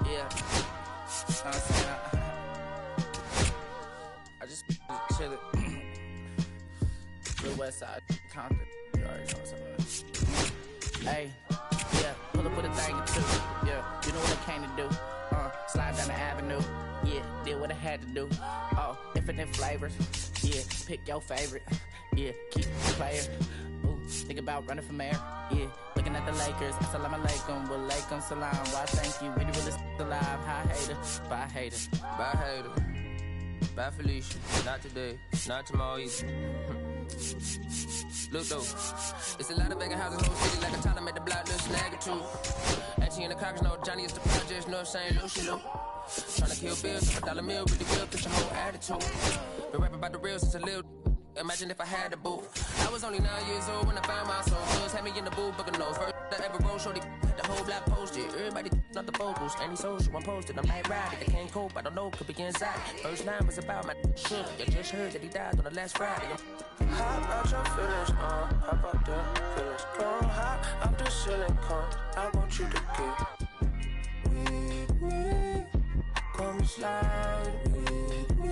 Yeah. I'm saying? I just chillin'. Real West Side, Compton. You already know what's up. Hey, yeah, pull up with a thing or two. Yeah, you know what I came to do. Slide down the avenue. Yeah, did what I had to do. Oh, infinite flavors. Yeah, pick your favorite. Yeah, keep it player. Ooh, think about running for mayor. Yeah, looking at the Lakers. Assalamu alaikum, wa alaikum salam. Why thank you, we the realest alive. Hi hater, bye hater. Bye hater, bye Felicia. Not today, not tomorrow either. Look though, it's a lot of vacant houses in the whole city. Like a time to make the block look snag or two. Auntie in the cockers know Johnny is the projects, no St. Lucia. Tryna kill bills, $1 meal, really will fit your whole attitude. Been rapping about the real since a little. Imagine if I had a booth. I was only 9 years old when I found my soul. Girls had me in the booth, booking those. First I ever wrote, shorty, the whole block posted. Everybody not the vocals, any social, I'm posted. I'm like riding, they can't cope, I don't know, could be inside. First line was about my shit. You just heard that he died on the last Friday. How about your feelings, how about the feelings? Come high, I'm the ceiling, come, I want you to get with me. Come slide with me.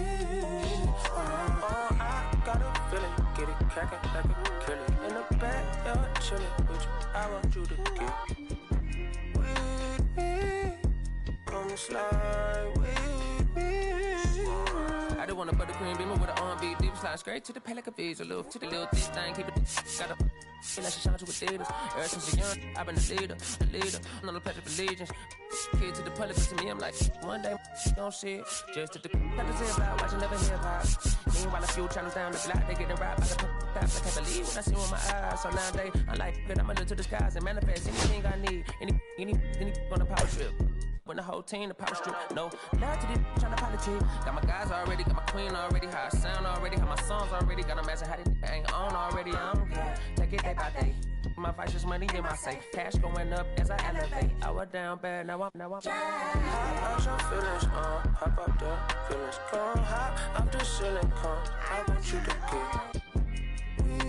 I got a feeling, get it crackin' like a kill it. In the back, you're chillin' with you, I want you to get with me. Come slide with me. I don't want a buttercream beamer with an R&B deep slide straight to the Pelican V's. A little to the little thick thing, keep it got a feel like she shine to Adidas. Ever since a young, I've been a leader. I'm on the pledge of allegiance. Kid to the public, but to me, I'm like, one day, don't see it. Just at the zip out, watching never hip hop. Meanwhile, a few channels down the block, they getting robbed by the cops. I can't believe what I see with my eyes. So nowadays, I'm like, I'ma look to the skies and manifest anything I need. Any on a power trip. When the whole team, the power strip. No, now to this tryna politic. Got my guys already, got my queen already. How I sound already, how my songs already. Got them asking how they ain't on already. I don't care. Take it day by day. My vice is money in my safe. Cash going up as I elevate. I was down bad, now I'm. How about your feelings, how about the feelings? Come high, I'm the ceiling, come, I want you to get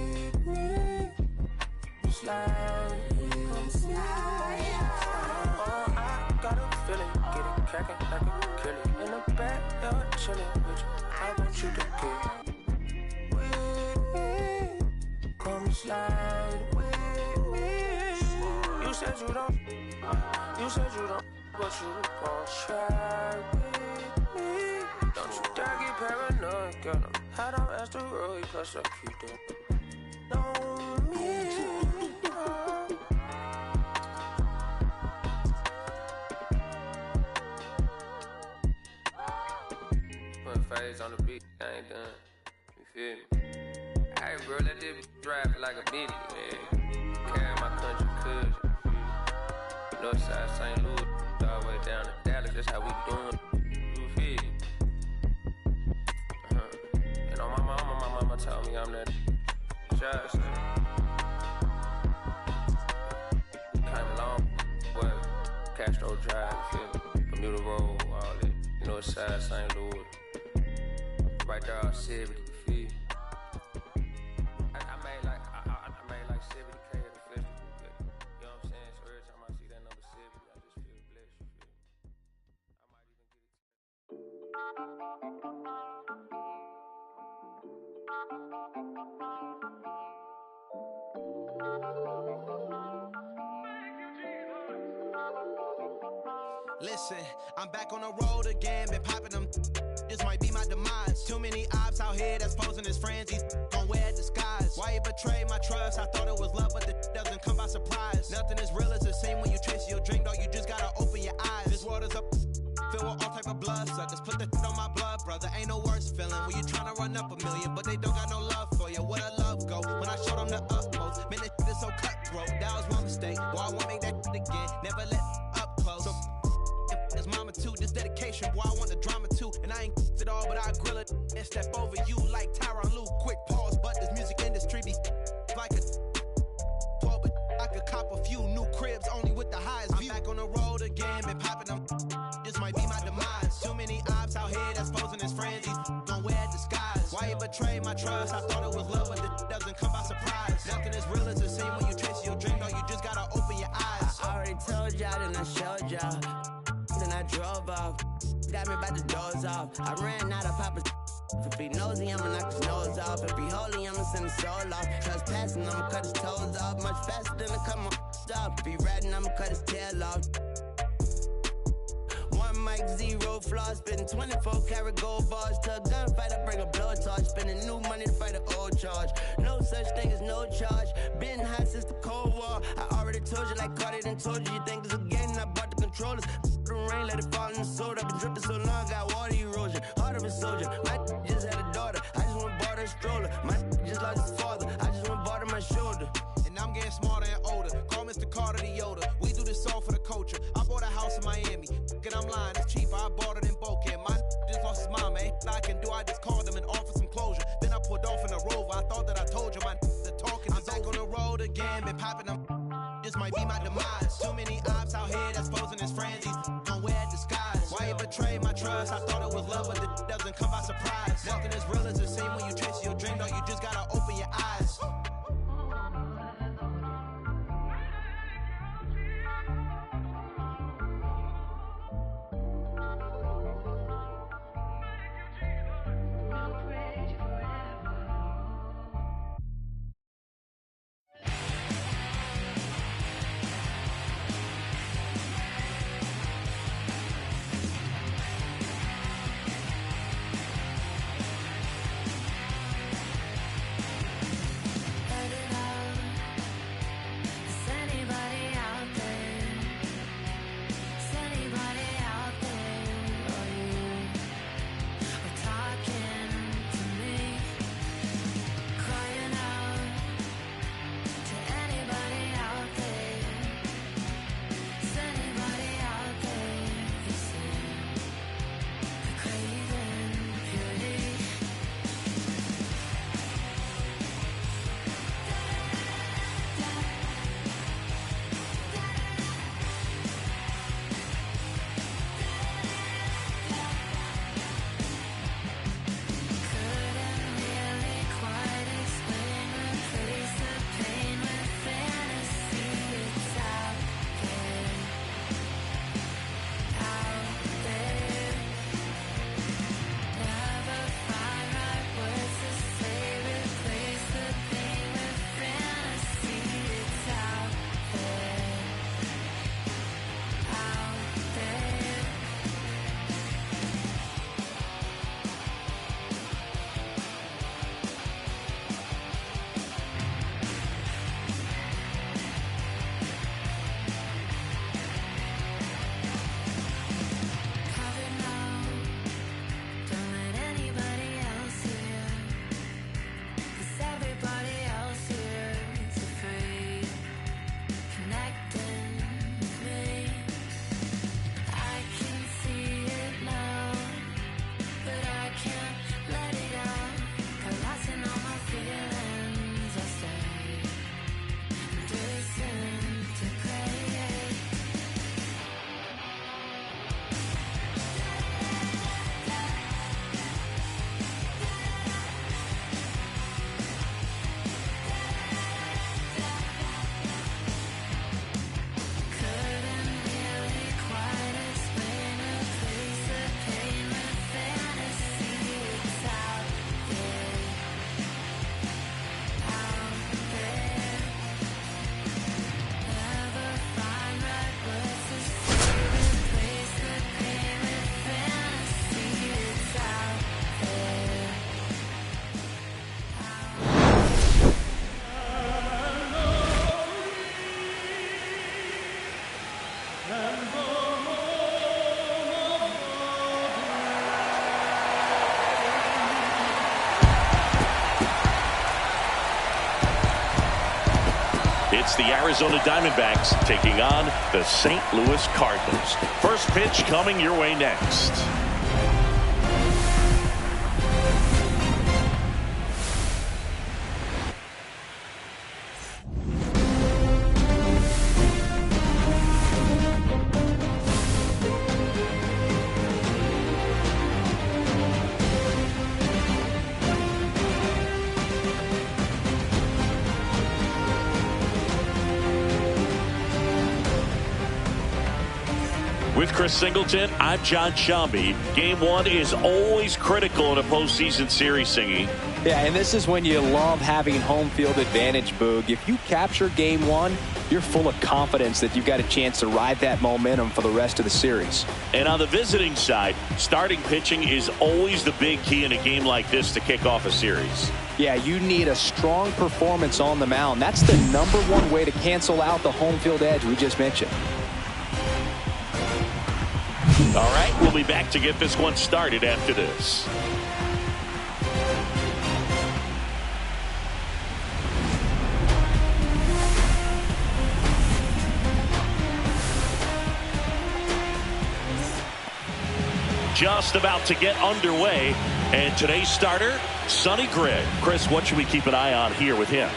with me. Slide with me. I got a feeling, get it crackin' like a kill it. In the back, you're chillin' with you, I want you to get with me. Come slide with me. You said you don't, but you gon' try with me. Don't you dare get paranoid, girl. I don't ask the road, plus I keep that on me. Put phase on the beat, I ain't done. You feel me? Hey, bro, let this drive like a bitty, man. Carry my country cousin. Northside St. Louis, all the way down to Dallas, that's how we doing. You feel me? And on my mama told me I'm that child. Came along, well, Castro Drive, you feel me? Bermuda Road, all that. Northside St. Louis. Right there, all 70, you feel me? I made like 70K at the festival. You know what I'm saying? So every time I see that number 70, I just feel blessed, you feel me? I might even get it. Listen, I'm back on the road again, been popping them. This might be my demise. Too many ops out here that's posing as friends. These gon' wear disguise. Why you betray my trust? I thought it was love, but the doesn't come by surprise. Nothing as real as the same when you trace your drink, dog. You just gotta open your eyes. This water's up, filled with all type of blood suckers. Put the on my blood, brother. Ain't no worse feeling when you tryna run up a million, but they don't got no love for you. Where the love go? When I showed them the utmost, man, this is so cutthroat. That was my mistake. Boy, I won't make that again. Never let up close. So his mama too, this dedication, boy, I want the drama too. And I ain't it all, but I grill it and step over you like Tyronn Lue. Quick pause, but this music industry be like a poor, but I could cop a few new cribs only with the highest view. I'm back on the road again, been popping them. This might be my demise. Too many ops out here that's posing as friends. These gon' wear disguise. Why you betray my trust? I thought it was love, but it doesn't come by surprise. Nothing as real as the same when you trace your dream. No, you just gotta open your eyes. I already told y'all, then I showed y'all. Then I I drove off. Got me by the doors off. I ran out of Papa's. If he nosy, I'ma knock his nose off. If he holy, I'ma send his soul off. Trespassing, I'ma cut his toes off. Much faster than I cut my off. If he ratting, I'ma cut his tail off. One mic, zero flaws. Spitting 24 karat gold bars. To a gunfight, I bring a blowtorch. Spending new money to fight an old charge. No such thing as no charge. Been hot since the Cold War. I already told you like Cardi done told you. You think it's a game? I bought the controllers. The rain, let it fall in the soda. I've been dripping so long, got water erosion. Heart of a soldier. My just had a daughter. I just went bought her a stroller. My just lost his father. I just went bought her my shoulder. And I'm getting smarter and older. Call Mr. Carter the Yoda. We do this all for the culture. I bought a house in Miami. And I'm lying, it's cheaper. I bought it in Boca. My just lost his mom, man. I can do. I just called him and offered some closure. Then I pulled off in a Rover. I thought that I told you my the talking. I'm back on the road again. Been popping them. This might be my demise. Too many ops out here that's posing as friends. These don't wear disguise. Why you betray my trust? I thought it was love, but it doesn't come by surprise. Nothing as real as the same when you chase your dream. Though you just gotta open your eyes. It's the Arizona Diamondbacks taking on the St. Louis Cardinals. First pitch coming your way next. With Chris Singleton, I'm John Shambi. Game 1 is always critical in a postseason series, Singy. Yeah, and this is when you love having home field advantage, Boog. If you capture Game 1, you're full of confidence that you've got a chance to ride that momentum for the rest of the series. And on the visiting side, starting pitching is always the big key in a game like this to kick off a series. Yeah, you need a strong performance on the mound. That's the #1 way to cancel out the home field edge we just mentioned. All right, we'll be back to get this one started after this. Just about to get underway, and today's starter, Sonny Gray. Chris, what should we keep an eye on here with him?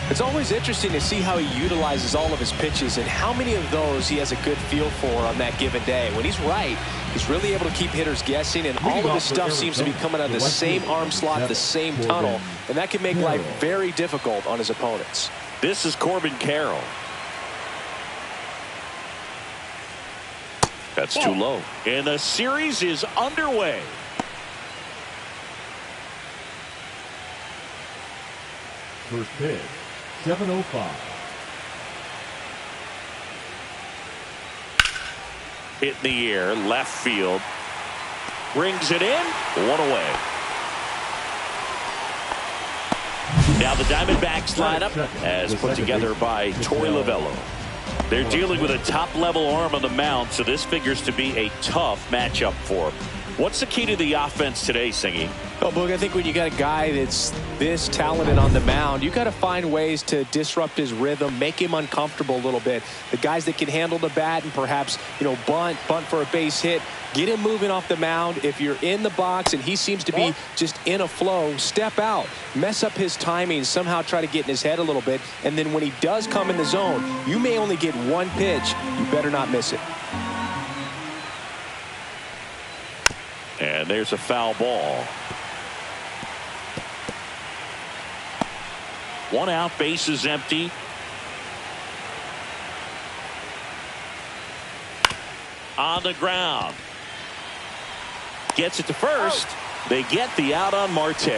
It's always interesting to see how he utilizes all of his pitches and how many of those he has a good feel for on that given day. When he's right, he's really able to keep hitters guessing, and all of his stuff seems to be coming out of the same arm slot, the same tunnel, and that can make life very difficult on his opponents. This is Corbin Carroll. That's too low. And the series is underway. First pitch, 7:05. Hit in the air, left field. Brings it in. One away. Now the Diamondbacks lineup as put together by Torey Lovullo. They're dealing with a top-level arm on the mound, so this figures to be a tough matchup for them. What's the key to the offense today, Singy? Well, Boog, I think when you got a guy that's this talented on the mound, you got to find ways to disrupt his rhythm, make him uncomfortable a little bit. The guys that can handle the bat and perhaps, bunt for a base hit, get him moving off the mound. If you're in the box and he seems to be just in a flow, step out, mess up his timing, somehow try to get in his head a little bit. And then when he does come in the zone, you may only get one pitch. You better not miss it. And there's a foul ball. One out, base is empty. On the ground. Gets it to first. They get the out on Marte.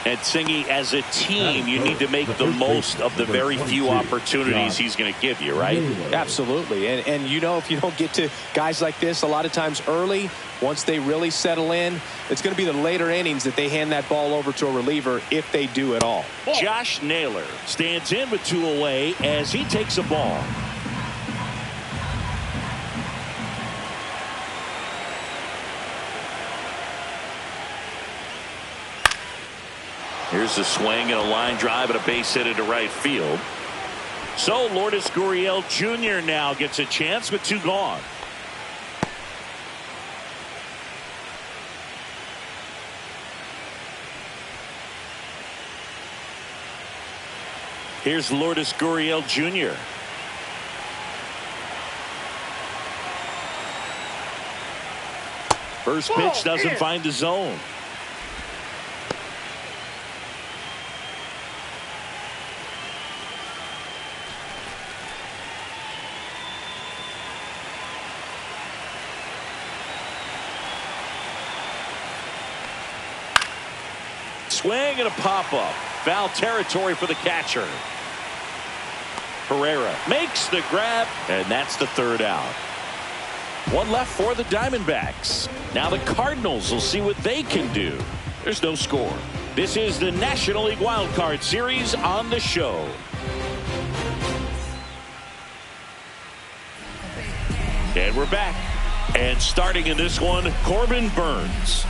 And Singy, as a team, you need to make the most of the very few opportunities he's going to give you, right? Absolutely. And if you don't get to guys like this a lot of times early, once they really settle in, it's going to be the later innings that they hand that ball over to a reliever if they do at all. Josh Naylor stands in with 2 away as he takes a ball. Here's a swing and a line drive and a base hit into right field. So Lourdes Gurriel Jr. now gets a chance with 2 gone. Here's Lourdes Gurriel Jr. First pitch doesn't find the zone. Swing and a pop-up. Foul territory for the catcher. Herrera makes the grab, and that's the 3rd out. One left for the Diamondbacks. Now the Cardinals will see what they can do. There's no score. This is the National League Wild Card Series on the show. And we're back. And starting in this one, Corbin Burnes.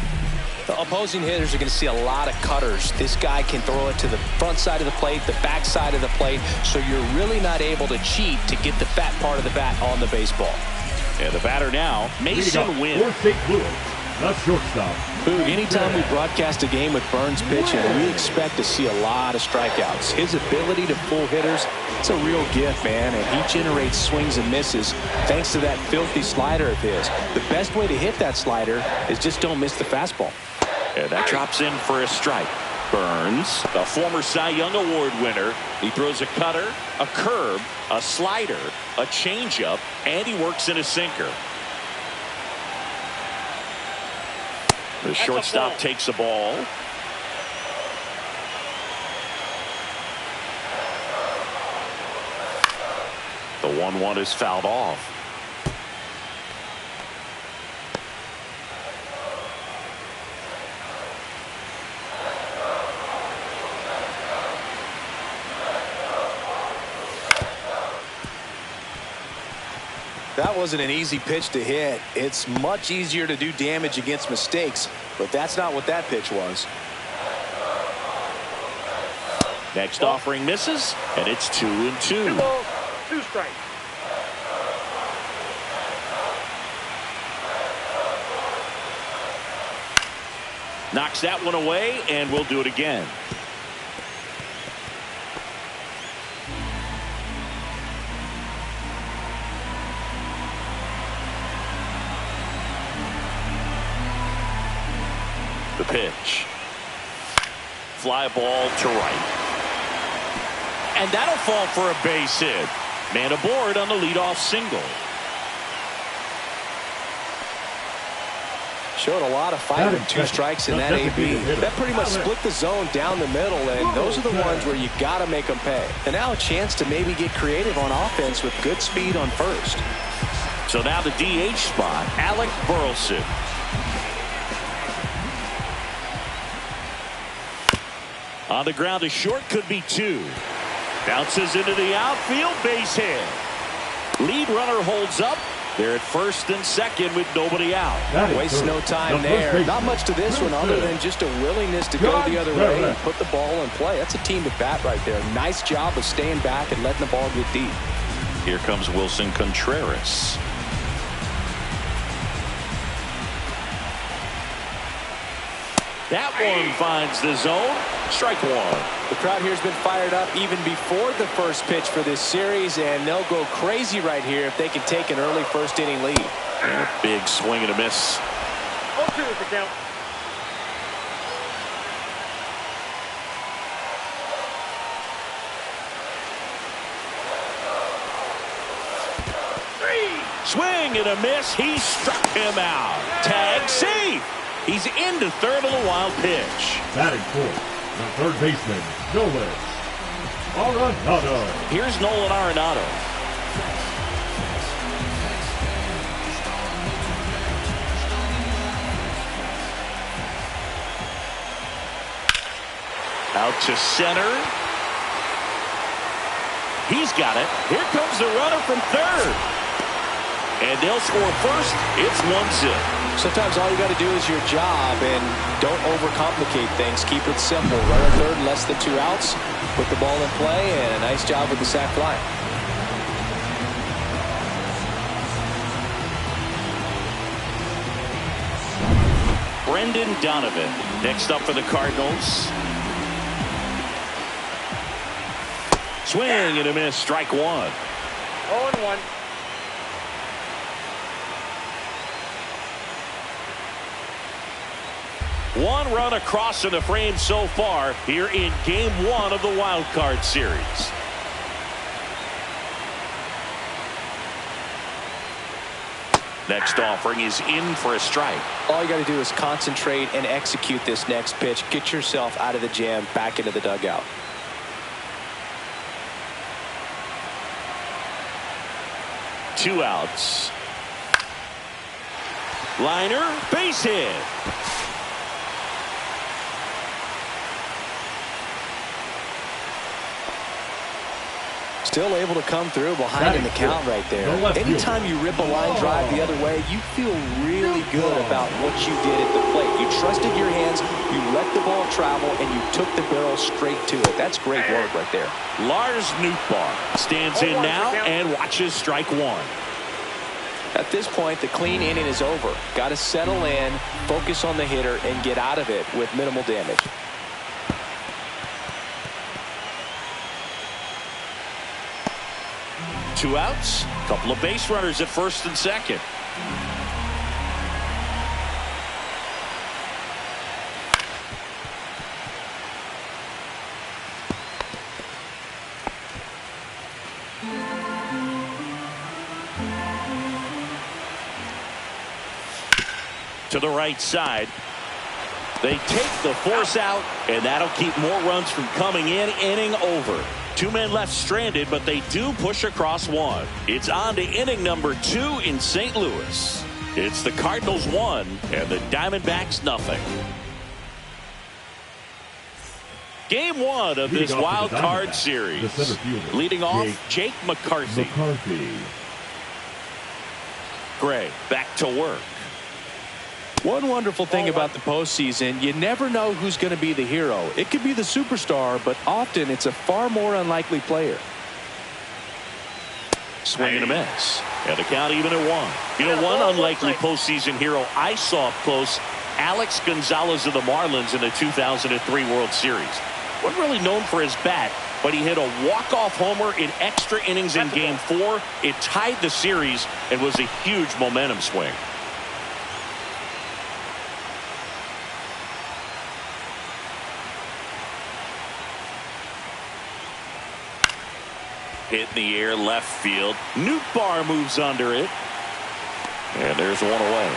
The opposing hitters are going to see a lot of cutters. This guy can throw it to the front side of the plate, the back side of the plate, so you're really not able to cheat to get the fat part of the bat on the baseball. And the batter now, Mason Wynn. For St. Louis, the shortstop. Boog, anytime we broadcast a game with Burnes pitching, we expect to see a lot of strikeouts. His ability to pull hitters, it's a real gift, man, and he generates swings and misses thanks to that filthy slider of his. The best way to hit that slider is just don't miss the fastball. And that drops in for a strike. Burnes, the former Cy Young Award winner, he throws a cutter, a curve, a slider, a changeup, and he works in a sinker. The shortstop takes the ball. The 1-1 is fouled off. That wasn't an easy pitch to hit. It's much easier to do damage against mistakes, but that's not what that pitch was. Next offering misses, and it's 2-2. 2 balls, 2 strikes. Knocks that one away, and we'll do it again. The pitch. Fly ball to right. And that'll fall for a base hit. Man aboard on the leadoff single. Showed a lot of fight with 2 strikes in that AB. That pretty much split the zone down the middle, and those are the ones where you got to make them pay. And now a chance to maybe get creative on offense with good speed on first. So now the DH spot, Alec Burleson. On the ground to short, could be 2. Bounces into the outfield, base hit. Lead runner holds up. They're at first and second with nobody out. Wastes no time there. Not much to this one other than just a willingness to go the other way and put the ball in play. That's a team at bat right there. Nice job of staying back and letting the ball get deep. Here comes Wilson Contreras. That one finds the zone. Strike 1. The crowd here has been fired up even before the first pitch for this series, and they'll go crazy right here if they can take an early first inning lead. And a big swing and a miss. 0-2 is the count. Swing and a miss. He struck him out. Tag safe. He's into third on the wild pitch. Batting fourth, the third baseman, Nolan Arenado. Here's Nolan Arenado. Out to center. He's got it. Here comes the runner from third. And they'll score first. It's 1-0. Sometimes all you got to do is your job and don't overcomplicate things. Keep it simple. Runner third, less than 2 outs. Put the ball in play, and a nice job with the sac fly. Brendan Donovan next up for the Cardinals. Swing and a miss. Strike 1. 0-1. One run across in the frame so far here in Game 1 of the Wild Card Series. Next offering is in for a strike. All you got to do is concentrate and execute this next pitch. Get yourself out of the jam, back into the dugout. Two outs. Liner, base hit. Still able to come through behind in the count right there. Anytime you rip a line drive the other way, you feel really good about what you did at the plate. You trusted your hands, you let the ball travel, and you took the barrel straight to it. That's great work right there. Lars Nootbaar stands in now and watches strike 1. At this point, the clean inning is over. Got to settle in, focus on the hitter, and get out of it with minimal damage. Two outs, couple of base runners at first and second. To the right side. They take the force out, and that'll keep more runs from coming in. Inning over. 2 men left stranded, but they do push across one. It's on to inning number 2 in St. Louis. It's the Cardinals 1 and the Diamondbacks nothing. Game 1 of this wild card series. Leading off, Jake McCarthy. Gray back to work. One wonderful thing about the postseason, you never know who's going to be the hero. It could be the superstar, but often it's a far more unlikely player. Swing and a miss. And the count even at 1. You know, one unlikely postseason hero I saw up close, Alex Gonzalez of the Marlins in the 2003 World Series. Wasn't really known for his bat, but he hit a walk-off homer in extra innings in Game 4. It tied the series and was a huge momentum swing. Hit in the air left field. Nootbaar moves under it. And there's one away.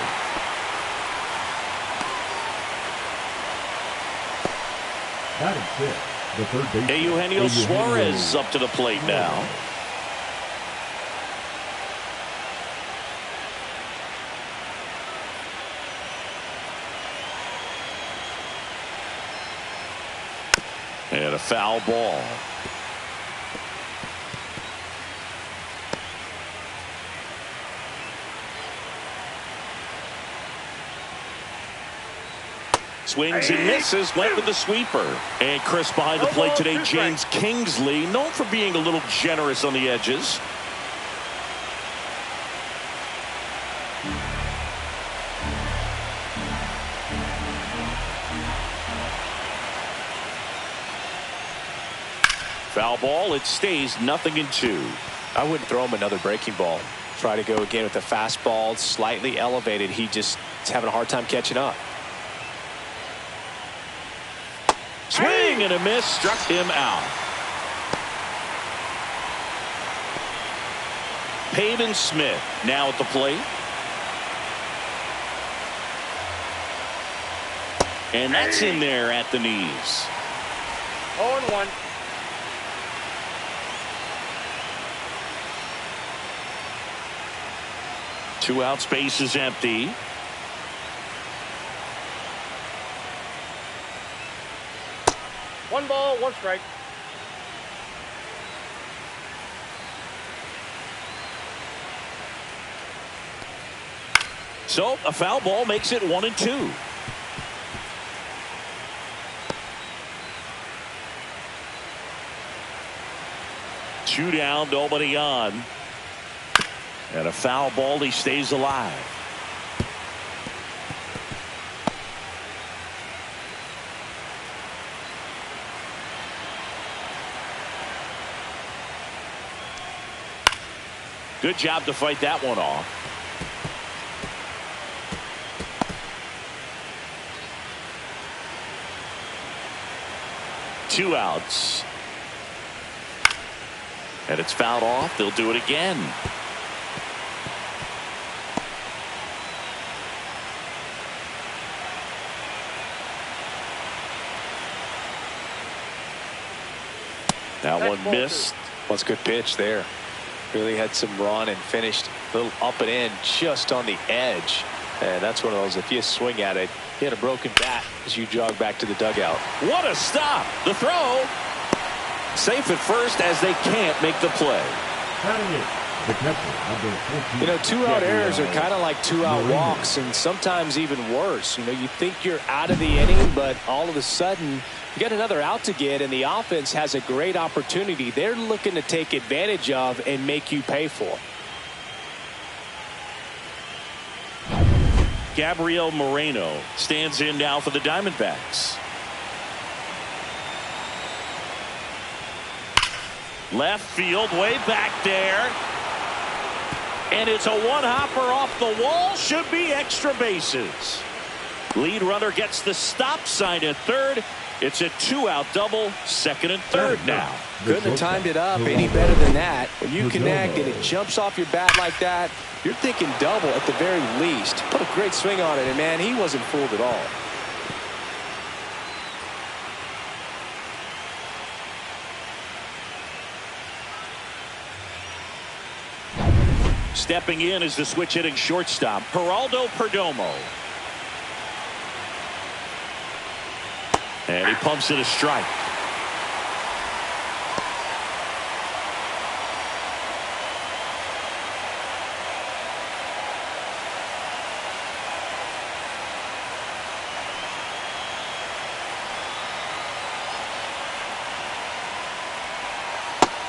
The third baseman, Eugenio Suarez up to the plate now. And a foul ball. Swings and misses, went with the sweeper. And Chris behind the plate today, James Kingsley, known for being a little generous on the edges. Foul ball, it stays 0-2. I wouldn't throw him another breaking ball. Try to go again with the fastball, slightly elevated. He just is having a hard time catching up. Swing and a miss, struck him out. Pavin Smith now at the plate. And that's in there at the knees. 0-1. Two out, space is empty. One ball, one strike. So a foul ball makes it 1-2. Two down, nobody on. And a foul ball, he stays alive. Good job to fight that one off. Two outs. And it's fouled off. They'll do it again. That one missed. What's a good pitch there. Really had some run and finished a little up and in just on the edge. And that's one of those, if you swing at it, you had a broken bat as you jog back to the dugout. What a stop. The throw. Safe at first as they can't make the play. You know, two-out errors are kind of like two-out walks, and sometimes even worse. You know, you think you're out of the inning, but all of a sudden you got another out to get, and the offense has a great opportunity they're looking to take advantage of and make you pay for. Gabriel Moreno stands in now for the Diamondbacks. Left field, way back there. And it's a one-hopper off the wall. Should be extra bases. Lead runner gets the stop sign at third. It's a two-out double, second and third now. Couldn't have timed it up any better than that. When you connect and it jumps off your bat like that, you're thinking double at the very least. Put a great swing on it, and man, he wasn't fooled at all. Stepping in is the switch hitting shortstop, Geraldo Perdomo. And he pumps it a strike.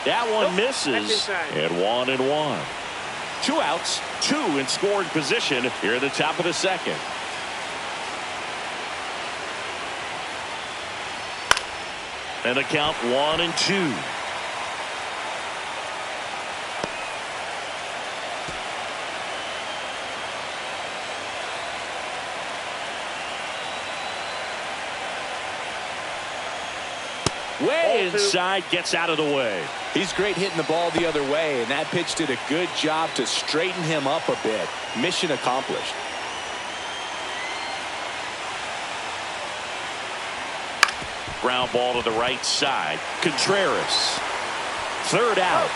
That one misses, and 1-1. 2 outs, 2 in scoring position here at the top of the second. And the count 1-2. Way inside, gets out of the way. He's great hitting the ball the other way, and that pitch did a good job to straighten him up a bit. Mission accomplished. Ground ball to the right side. Contreras. 3rd out.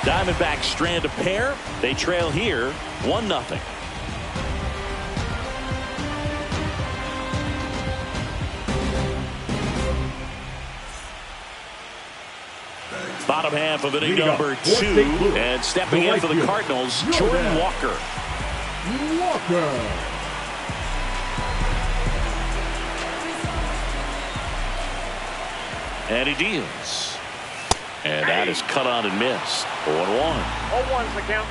Diamondbacks strand a pair. They trail here 1-0. Bottom half of inning number 2, and stepping in for the Cardinals, Jordan Walker. And he deals. And that is cut on and missed. 0-1. 0-1's the count.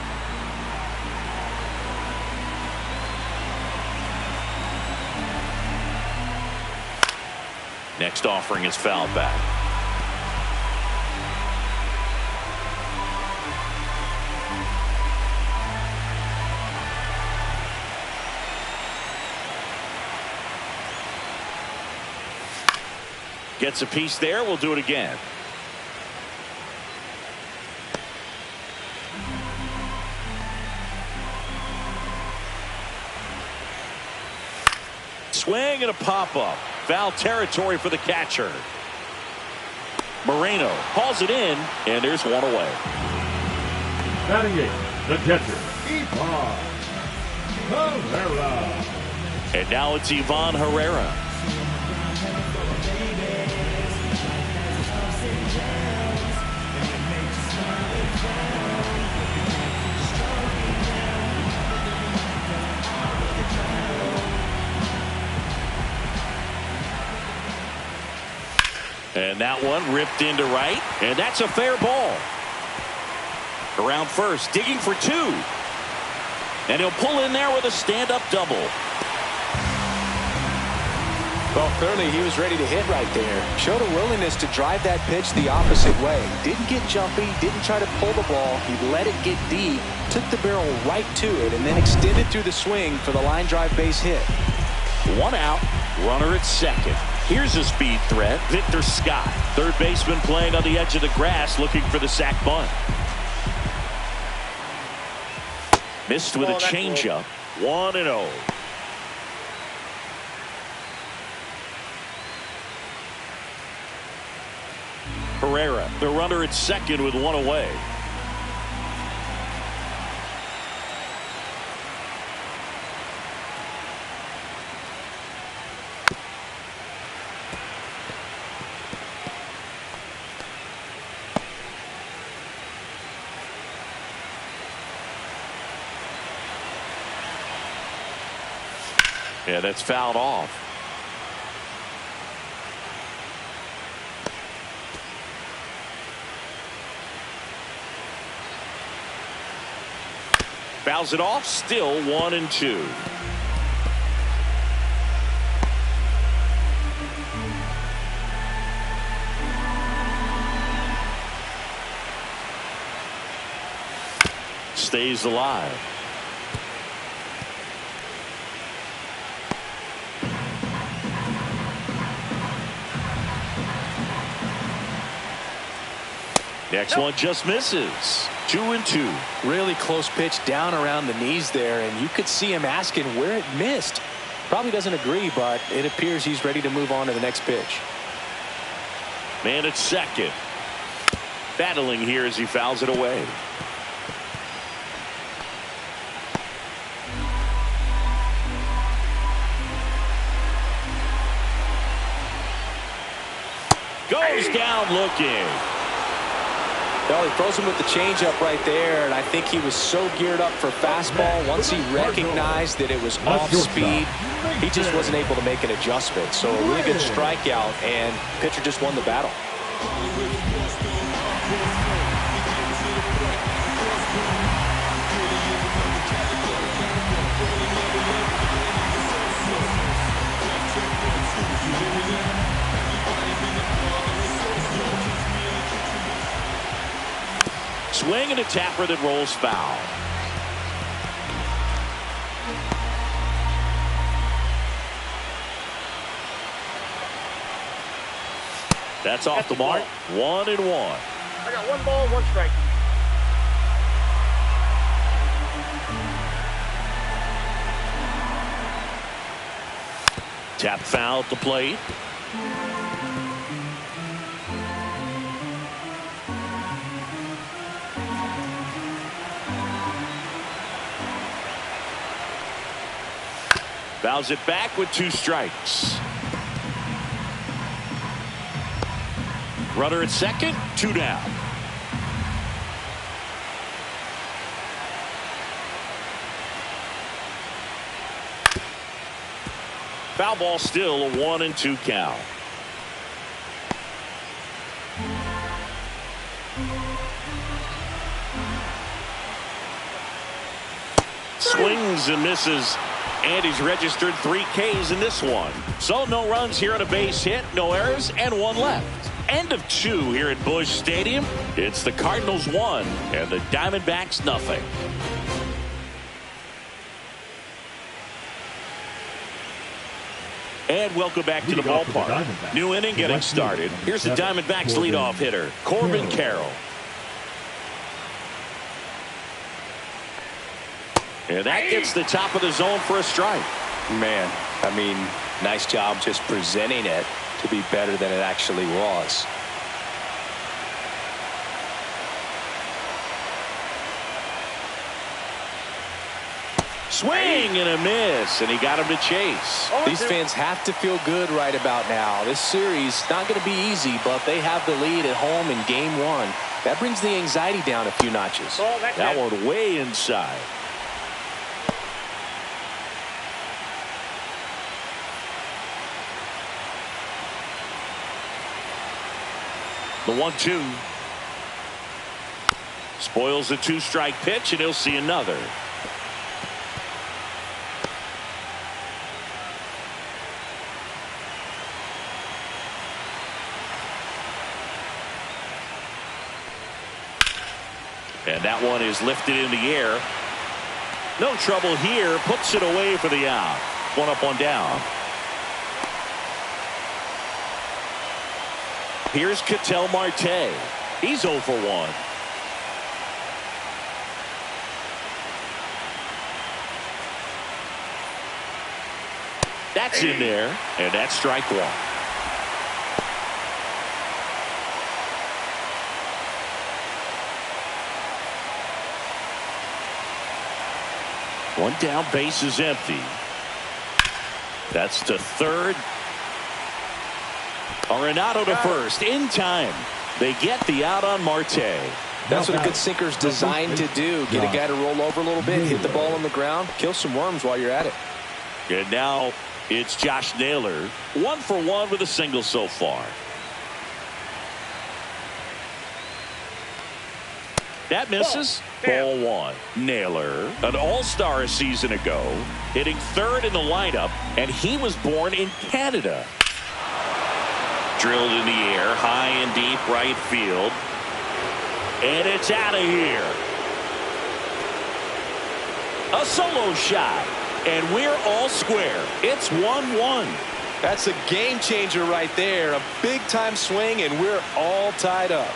Next offering is fouled back. Gets a piece there. We'll do it again. Swing and a pop-up. Foul territory for the catcher. Moreno hauls it in, and there's one away. Batting 8, the catcher, Ivan Herrera. And now it's Ivan Herrera. And that one ripped into right, and that's a fair ball. Around first, digging for 2. And he'll pull in there with a stand-up double. Well, clearly he was ready to hit right there. Showed a willingness to drive that pitch the opposite way. Didn't get jumpy, didn't try to pull the ball. He let it get deep, took the barrel right to it, and then extended through the swing for the line drive base hit. 1 out, runner at second. Here's a speed threat, Victor Scott. Third baseman playing on the edge of the grass, looking for the sac bunt. Missed with a changeup. 1-0. Herrera, the runner at second with 1 away. Yeah, that's fouled off. Fouls it off, still 1-2. Stays alive. Next one just misses. 2-2. Really close pitch down around the knees there, and you could see him asking where it missed. Probably doesn't agree, but it appears he's ready to move on to the next pitch. Man at second. Battling here as he fouls it away. Goes down looking. Well, he throws him with the changeup right there, and I think he was so geared up for fastball. Once he recognized that it was off speed, he just wasn't able to make an adjustment. So a really good strikeout, and pitcher just won the battle. Swing and a tapper that rolls foul. That's off the mark. 1-1. I got 1 ball, 1 strike. Tap foul at the plate. Fouls it back with 2 strikes. Runner at second, 2 down. Foul ball, still a 1-2 count. Swings and misses. And he's registered 3 Ks in this one. So no runs here on a base hit, no errors, and 1 left. End of 2 here at Busch Stadium. It's the Cardinals 1 and the Diamondbacks nothing. And welcome back to the ballpark. New inning getting started. Here's the Diamondbacks leadoff hitter, Corbin Carroll. And that gets the top of the zone for a strike. Man, I mean, nice job just presenting it to be better than it actually was. Swing and a miss, and he got him to chase. These fans have to feel good right about now. This series not going to be easy, but they have the lead at home in game 1. That brings the anxiety down a few notches. That one way inside. The 1-2. Spoils the 2-strike pitch, and he'll see another. And that one is lifted in the air. No trouble here. Puts it away for the out. 1 up, 1 down. Here's Ketel Marte. He's 0 for 1. That's in there, and that's strike 1. One down, base is empty. That's to third. Arenado to first in time. They get the out on Marte. That's what a good sinker's designed to do. Get a guy to roll over a little bit, hit the ball on the ground, kill some worms while you're at it. And now it's Josh Naylor. 1 for 1 with a single so far. That misses. Ball 1. Naylor, an all-star a season ago, hitting third in the lineup, and he was born in Canada. Drilled in the air, high and deep right field. And it's out of here. A solo shot. And we're all square. It's 1-1. That's a game changer right there. A big-time swing, and we're all tied up.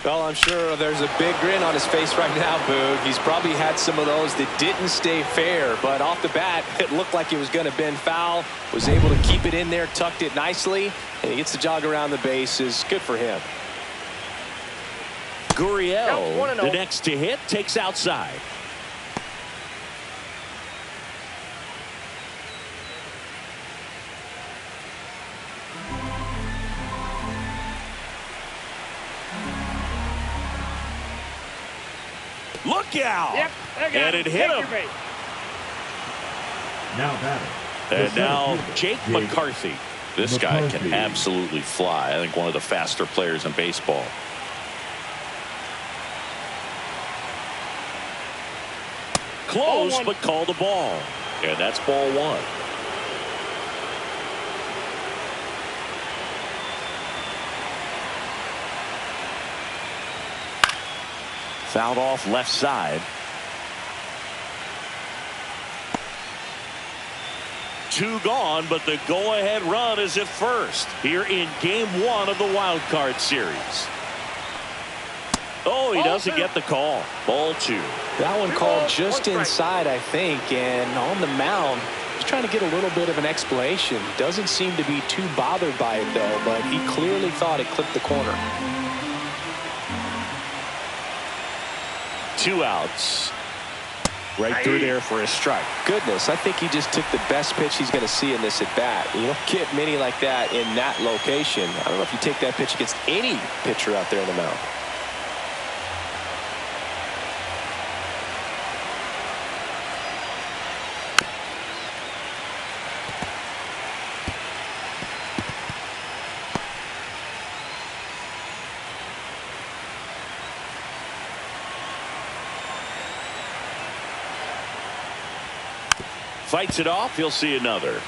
Well, I'm sure there's a big grin on his face right now, Boog. He's probably had some of those that didn't stay fair, but off the bat, it looked like it was going to bend foul. Was able to keep it in there, tucked it nicely, and he gets the jog around the bases. Good for him. Gurriel, the next to hit, takes outside. Look out! Yep, and it hit him. Now batting. And now Jake McCarthy. This guy can absolutely fly. I think one of the faster players in baseball. Close, but called a ball. And that's ball one. Fouled off left side. 2 gone, but the go-ahead run is at first here in game 1 of the wild card series. Oh, he doesn't get the call. Ball 2. That one called just inside, I think, and on the mound, he's trying to get a little bit of an explanation. Doesn't seem to be too bothered by it, though, but he clearly thought it clipped the corner. 2 outs. Right through there for a strike. Goodness, I think he just took the best pitch he's going to see in this at bat. You don't get many like that in that location. I don't know if you take that pitch against any pitcher out there on the mound. Fights it off. He'll see another.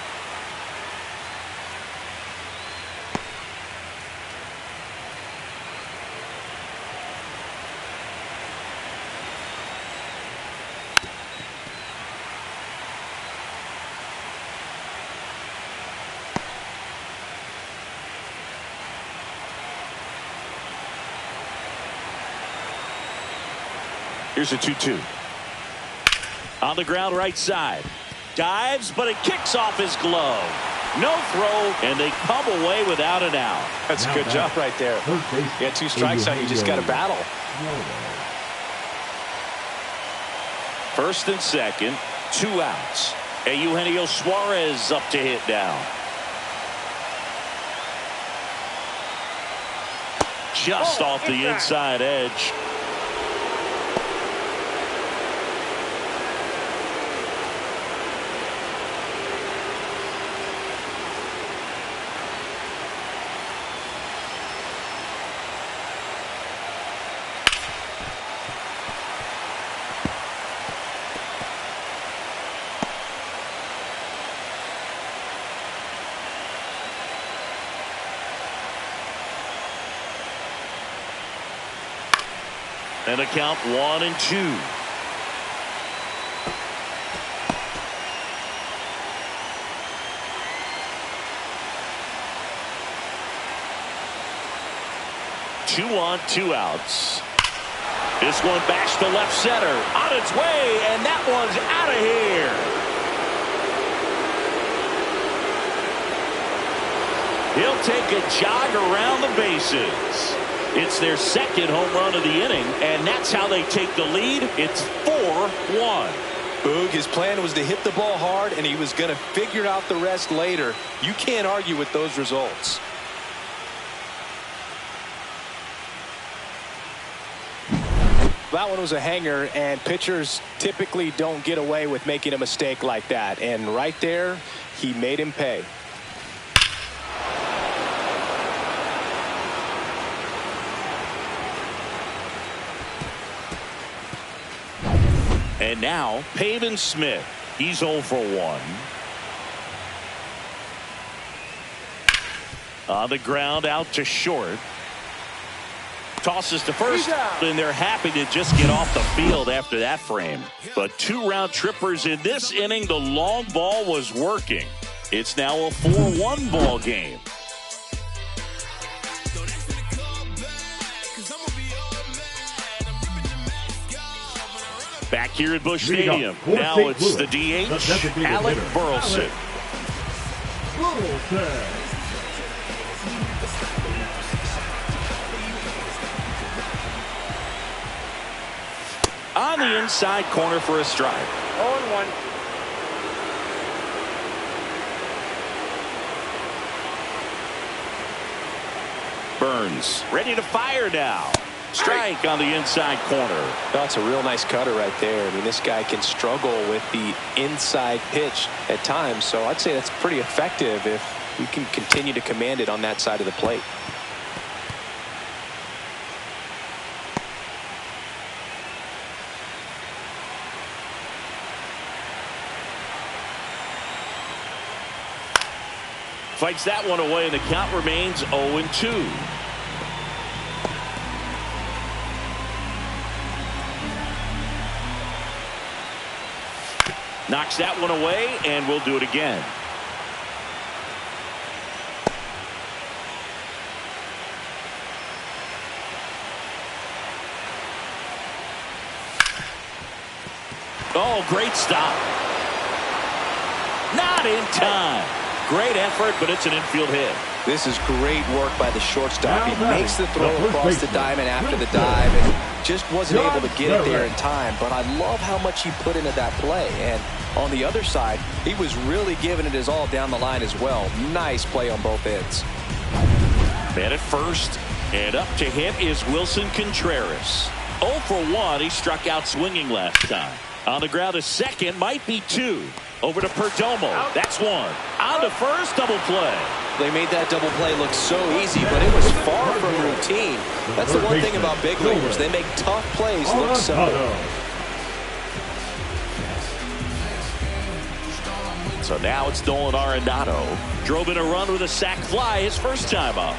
Here's a 2-2. On the ground right side. Dives, but it kicks off his glove. No throw, and they come away without an out. That's a good job right there. You had 2 strikes on you, just got to battle. First and second, 2 outs. And Eugenio Suarez up to hit now. Just off the inside edge. And a count 1-2. Two on, 2 outs. This one bashed to left center. On its way, and that one's out of here. He'll take a jog around the bases. It's their second home run of the inning, and that's how they take the lead. It's 4-1. Boog, his plan was to hit the ball hard, and he was going to figure out the rest later. You can't argue with those results. That one was a hanger, and pitchers typically don't get away with making a mistake like that. And right there, he made him pay. And now, Pavin Smith. He's 0 for 1. On the ground, out to short. Tosses to first, and they're happy to just get off the field after that frame. But 2 round trippers in this inning. The long ball was working. It's now a 4-1 ball game. Back here at Busch Stadium. Now it's the DH, Alec Burleson. On the inside corner for a strike. 0-1. Burns ready to fire now. Strike on the inside corner. That's a real nice cutter right there. I mean, this guy can struggle with the inside pitch at times, so I'd say that's pretty effective if we can continue to command it on that side of the plate. Fights that one away, and the count remains 0-2. Knocks that one away, and we'll do it again. Oh, great stop. Not in time. Great effort, but it's an infield hit. This is great work by the shortstop. He makes the throw across the diamond after the dive and just wasn't able to get it there in time. But I love how much he put into that play. And on the other side, he was really giving it his all down the line as well. Nice play on both ends. Man at first, and up to hit is Wilson Contreras. 0 for 1. He struck out swinging last time. On the ground, a second, might be 2. Over to Perdomo. That's 1. On to first, double play. They made that double play look so easy, but it was far from routine. That's the one thing about big leaguers. They make tough plays look simple. So now it's Nolan Arenado. Drove in a run with a sac fly his first time up.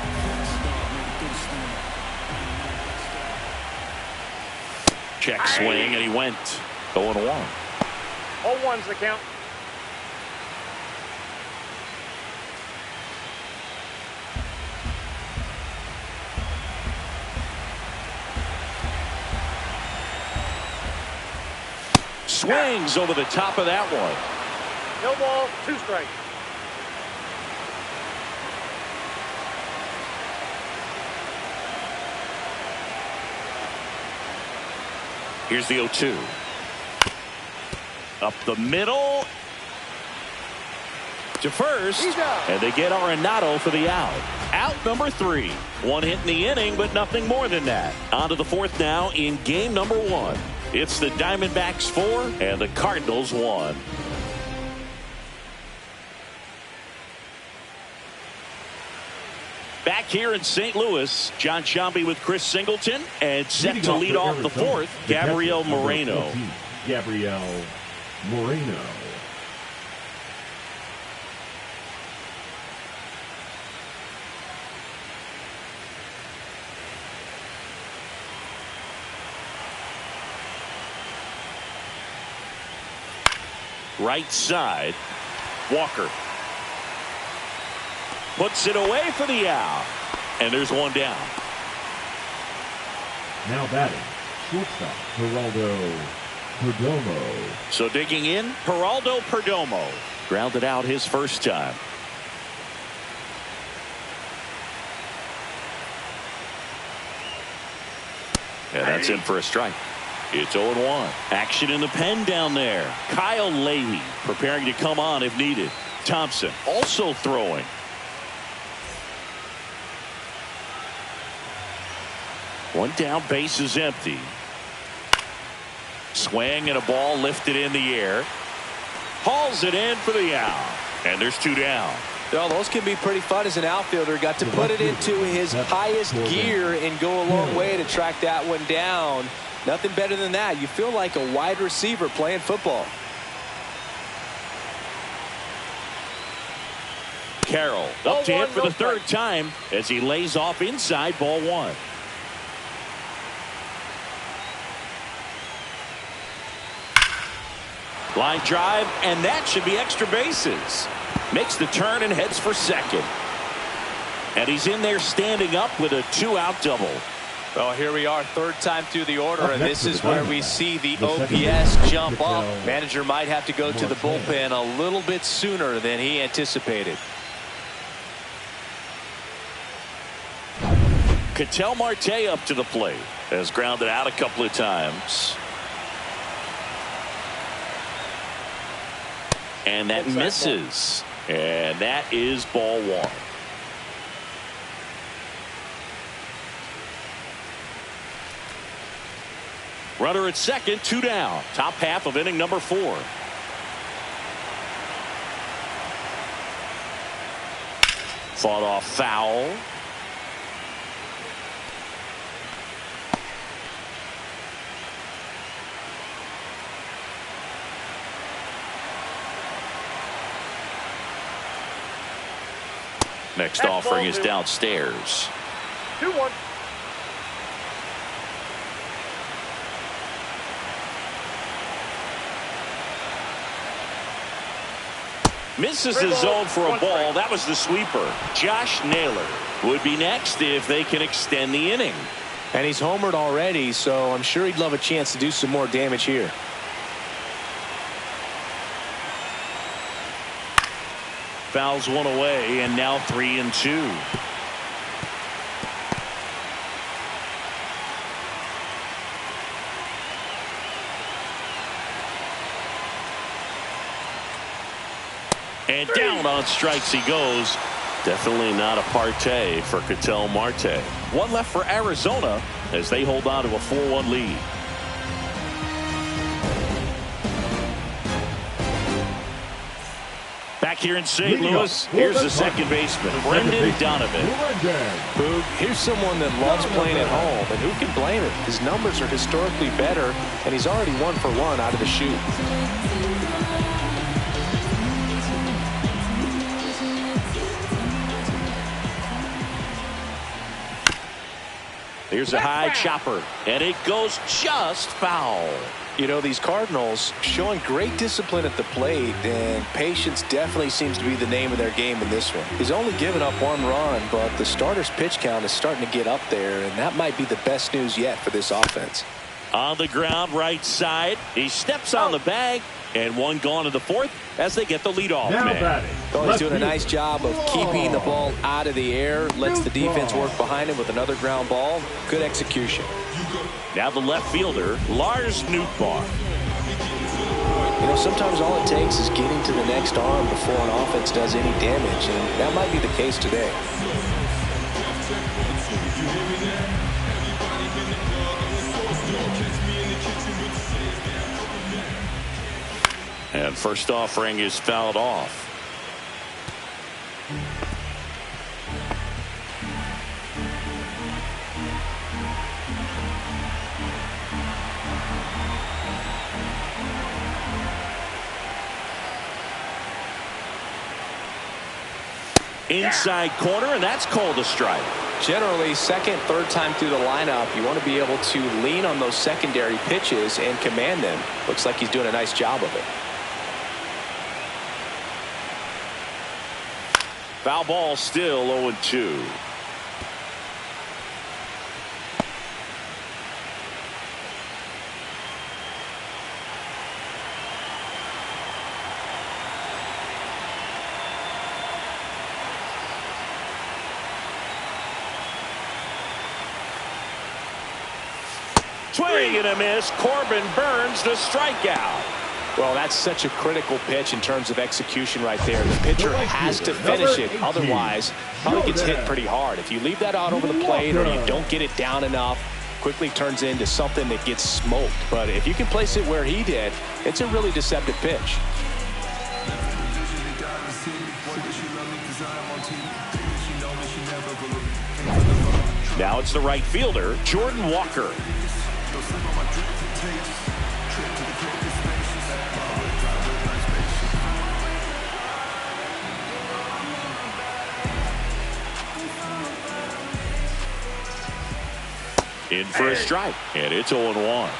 Check swing, and he went 0-1. 0-1's the count. Swings over the top of that one. No ball, 2 strikes. Here's the 0-2. Up the middle to first, and they get Arenado for the out. Out number 3. 1 hit in the inning, but nothing more than that. On to the 4th now in game number 1. It's the Diamondbacks 4 and the Cardinals 1. Back here in St. Louis, John Sciambi with Chris Singleton, and set to lead off the 4th, Gabriel Moreno. Gabriel Moreno. Right side, Walker puts it away for the out, and there's 1 down. Now batting, shortstop Geraldo Perdomo. So digging in, Geraldo Perdomo grounded out his first time. And that's in for a strike. It's 0-1. Action in the pen down there. Kyle Leahy preparing to come on if needed. Thompson also throwing. One down, base is empty. Swing and a ball lifted in the air. Hauls it in for the out. And there's 2 down. Well, those can be pretty fun as an outfielder. Got to put it into his highest gear and go a long way to track that one down. Nothing better than that. You feel like a wide receiver playing football. Carroll up to hit for the 3rd time as he lays off inside, ball 1. Line drive, and that should be extra bases. Makes the turn and heads for second. And he's in there standing up with a 2-out double. Well, here we are, third time through the order, and this is where we see the OPS jump up. Manager might have to go to the bullpen a little bit sooner than he anticipated. Ketel Marte up to the plate. Has grounded out a couple of times. And that misses. And that is ball one. Runner at second, 2 down. Top half of inning number 4. Fought off foul. Next offering is downstairs. 2-1. Misses the zone for a ball. That was the sweeper. Josh Naylor would be next if they can extend the inning. And he's homered already, so I'm sure he'd love a chance to do some more damage here. Fouls one away, and now 3-2. And down on strikes he goes. Definitely not a partay for Ketel Marte. One left for Arizona as they hold on to a 4-1 lead. Back here in St. Louis, here's the second baseman, Brendan Donovan. Boog, here's someone that loves playing at home, and who can blame him? His numbers are historically better, and he's already 1 for 1 out of the chute. Here's a high chopper, and it goes just foul. You know, these Cardinals showing great discipline at the plate, and patience definitely seems to be the name of their game in this one. He's only given up 1 run, but the starter's pitch count is starting to get up there, and that might be the best news yet for this offense. On the ground, right side. He steps on the bag, and 1 gone in the 4th as they get the leadoff man. Well, he's doing a nice job of keeping the ball out of the air, lets the defense work behind him with another ground ball. Good execution. Now the left fielder, Lars Nootbaar. You know, sometimes all it takes is getting to the next arm before an offense does any damage, and that might be the case today. And first offering is fouled off. Inside corner, and that's called a strike. Generally, second, third time through the lineup, you want to be able to lean on those secondary pitches and command them. Looks like he's doing a nice job of it. Foul ball, still 0-2. Swing and a miss. Corbin Burns the strikeout. Well, that's such a critical pitch in terms of execution right there. The pitcher has to finish it. Otherwise, probably gets hit pretty hard. If you leave that out over the plate or you don't get it down enough, quickly turns into something that gets smoked. But if you can place it where he did, it's a really deceptive pitch. Now it's the right fielder, Jordan Walker. In for a strike, and it's 0-1.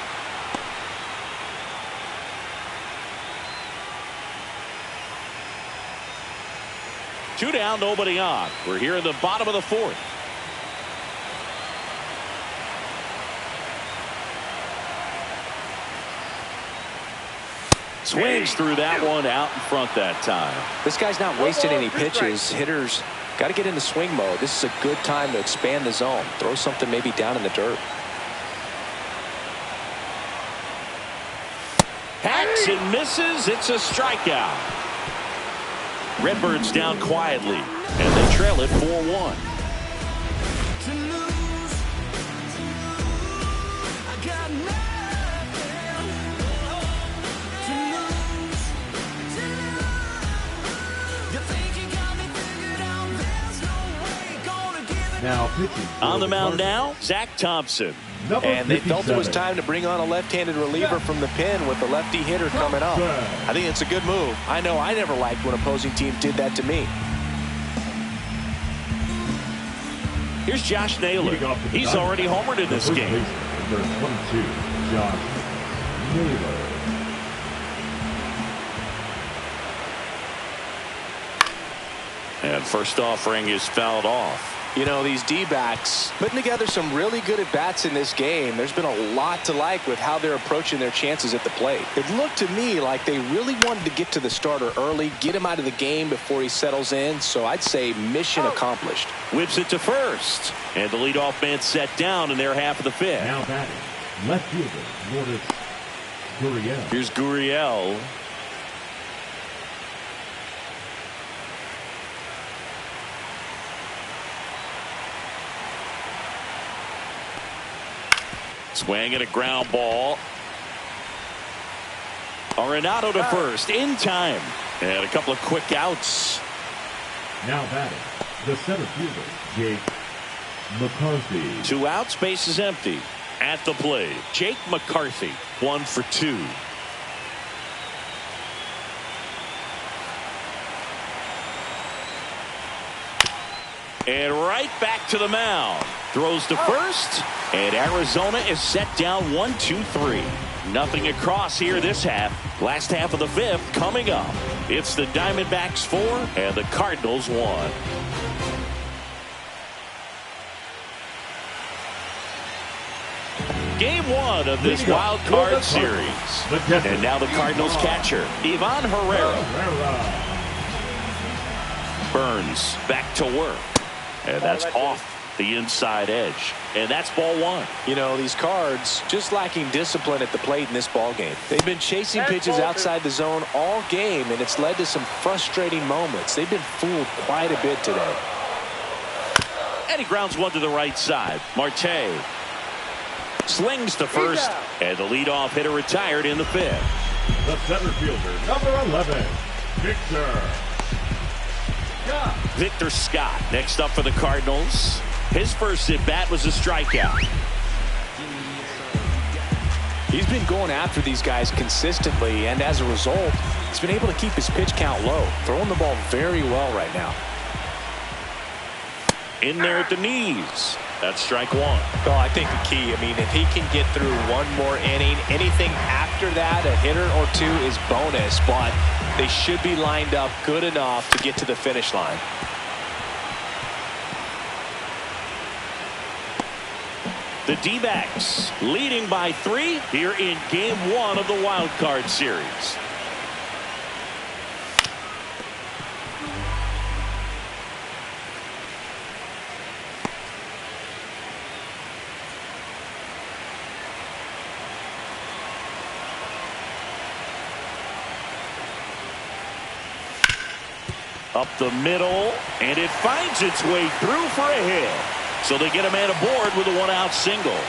Two down, nobody on. We're here in the bottom of the 4th. Swings through that one out in front that time. This guy's not wasting any pitches. Hitters got to get into swing mode. This is a good time to expand the zone. Throw something maybe down in the dirt. Hacks and misses. It's a strikeout. Redbirds down quietly, and they trail it 4-1. Now pitching. On the mound now, Zach Thompson. And they felt it was time to bring on a left-handed reliever from the pen with the lefty hitter coming up. I think it's a good move. I know I never liked when opposing teams did that to me. Here's Josh Naylor. He's already homered in this game. Number 22, Josh Naylor. And first offering is fouled off. You know, these D-backs putting together some really good at-bats in this game. There's been a lot to like with how they're approaching their chances at the plate. It looked to me like they really wanted to get to the starter early, get him out of the game before he settles in. So I'd say mission accomplished. Whips it to first. And the leadoff man set down in their half of the fifth. Now batting, left fielder, Lourdes Gurriel. Here's Gurriel. Swing and a ground ball. Arenado to first in time. And a couple of quick outs. Now batting, the center fielder, Jake McCarthy. 2 outs, base is empty. At the plate, Jake McCarthy, 1 for 2. And right back to the mound. Throws to first, and Arizona is set down 1-2-3. Nothing across here this half. Last half of the fifth coming up. It's the Diamondbacks 4 and the Cardinals 1. Game 1 of this wild card series. And now the Cardinals catcher, Ivan Herrera. Burns back to work. And that's off the inside edge. And that's ball 1. You know, these Cards just lacking discipline at the plate in this ball game. They've been chasing pitches outside the zone all game, and it's led to some frustrating moments. They've been fooled quite a bit today. And he grounds one to the right side. Marte slings to first, and the leadoff hitter retired in the fifth. The center fielder, number 11, Victor Scott next up for the Cardinals. His first at bat was a strikeout. He's been going after these guys consistently, and as a result, he's been able to keep his pitch count low, throwing the ball very well right now. In there at the knees. That's strike 1. Well, I think the key, I mean, if he can get through one more inning, anything after that, a hitter or two is bonus, but they should be lined up good enough to get to the finish line. The D-backs leading by 3 here in game 1 of the wild card series. Up the middle, and it finds its way through for a hit. So they get a man aboard with a 1-out single.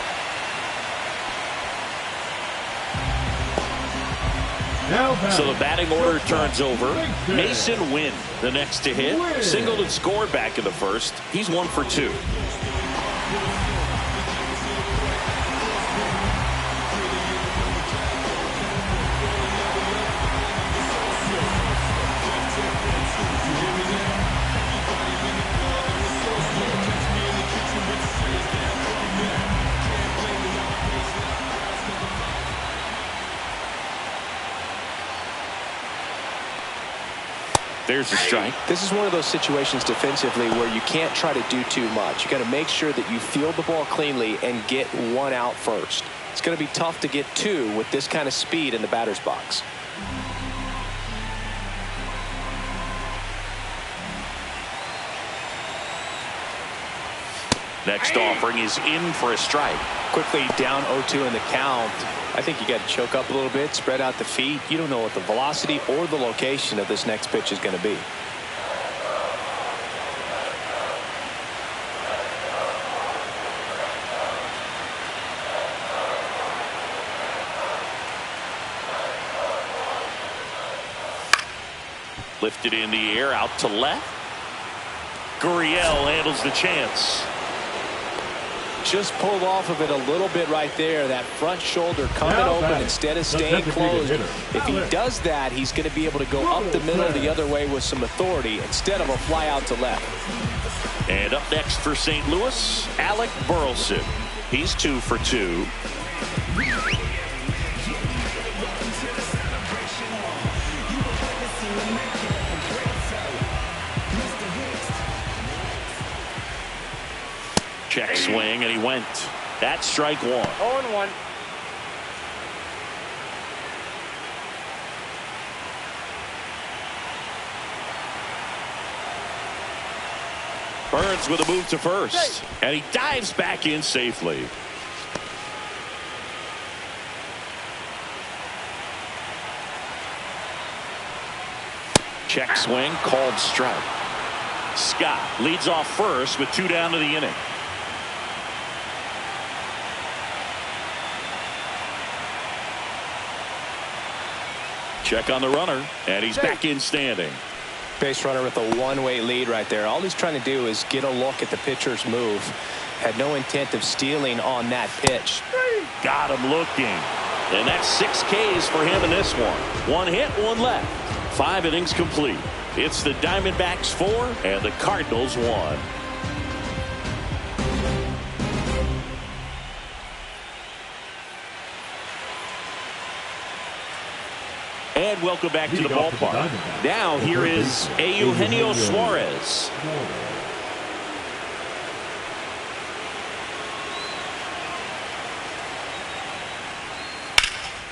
So the batting order turns over. Mason Wynn, the next to hit. Singled and scored back in the first. He's 1 for 2. There's a strike. This is one of those situations defensively where you can't try to do too much. You got to make sure that you field the ball cleanly and get 1 out first. It's going to be tough to get 2 with this kind of speed in the batter's box. Next offering is in for a strike. Quickly down 0-2 in the count. I think you got to choke up a little bit, spread out the feet. You don't know what the velocity or the location of this next pitch is going to be. Lifted in the air, out to left. Gurriel handles the chance. Just pulled off of it a little bit right there. That front shoulder coming open instead of staying closed. If he does that, he's going to be able to go up the middle the other way with some authority instead of a fly out to left. And up next for St. Louis, Alec Burleson. He's 2 for 2. Check swing, and he went. That's strike 1. 0-1. Burns with a move to first, and he dives back in safely. Check swing, called strike. Scott leads off first with 2 down to the inning. Check on the runner, and he's back in standing. Base runner with a one-way lead right there. All he's trying to do is get a look at the pitcher's move. Had no intent of stealing on that pitch. Got him looking. And that's 6 Ks for him in this one. 1 hit, 1 left. 5 innings complete. It's the Diamondbacks 4 and the Cardinals 1. And welcome back to the ballpark. Now here is Eugenio Suarez.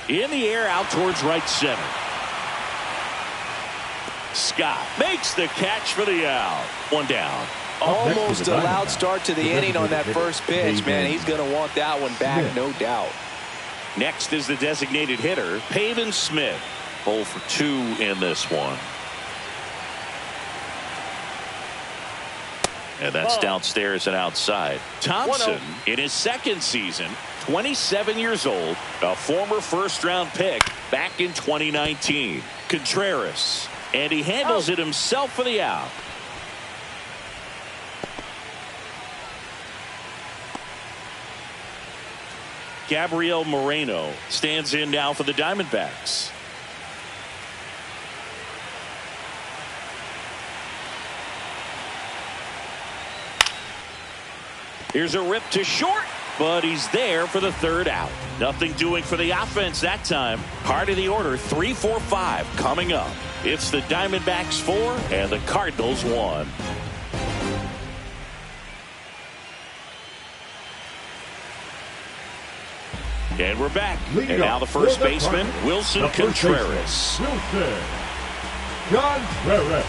In the air, out towards right center. Scott makes the catch for the out. 1 down. Almost a loud start to the inning on that first pitch, man. He's going to want that one back, no doubt. Next is the designated hitter, Pavin Smith. 0 for 2 in this one. And that's downstairs and outside. Thompson in his 2nd season, 27 years old, a former first-round pick back in 2019. Contreras, and he handles it himself for the out. Gabriel Moreno stands in now for the Diamondbacks. Here's a rip to short, but he's there for the 3rd out. Nothing doing for the offense that time. Part of the order, 3-4-5 coming up. It's the Diamondbacks 4 and the Cardinals 1. And we're back. And now the first baseman, Wilson Contreras. Wilson Contreras.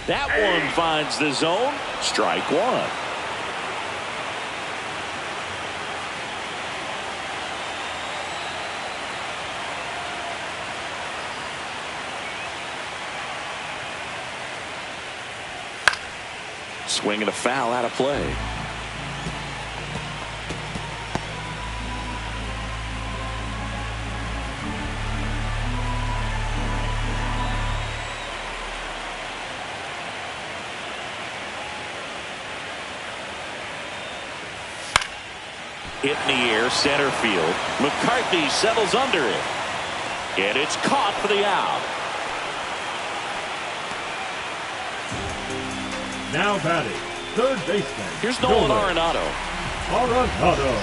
That one finds the zone. Strike 1. Swing and a foul out of play. Hit in the air, center field. McCarthy settles under it. And it's caught for the out. Now batting, 3rd baseman. Here's Nolan Arenado. Arenado.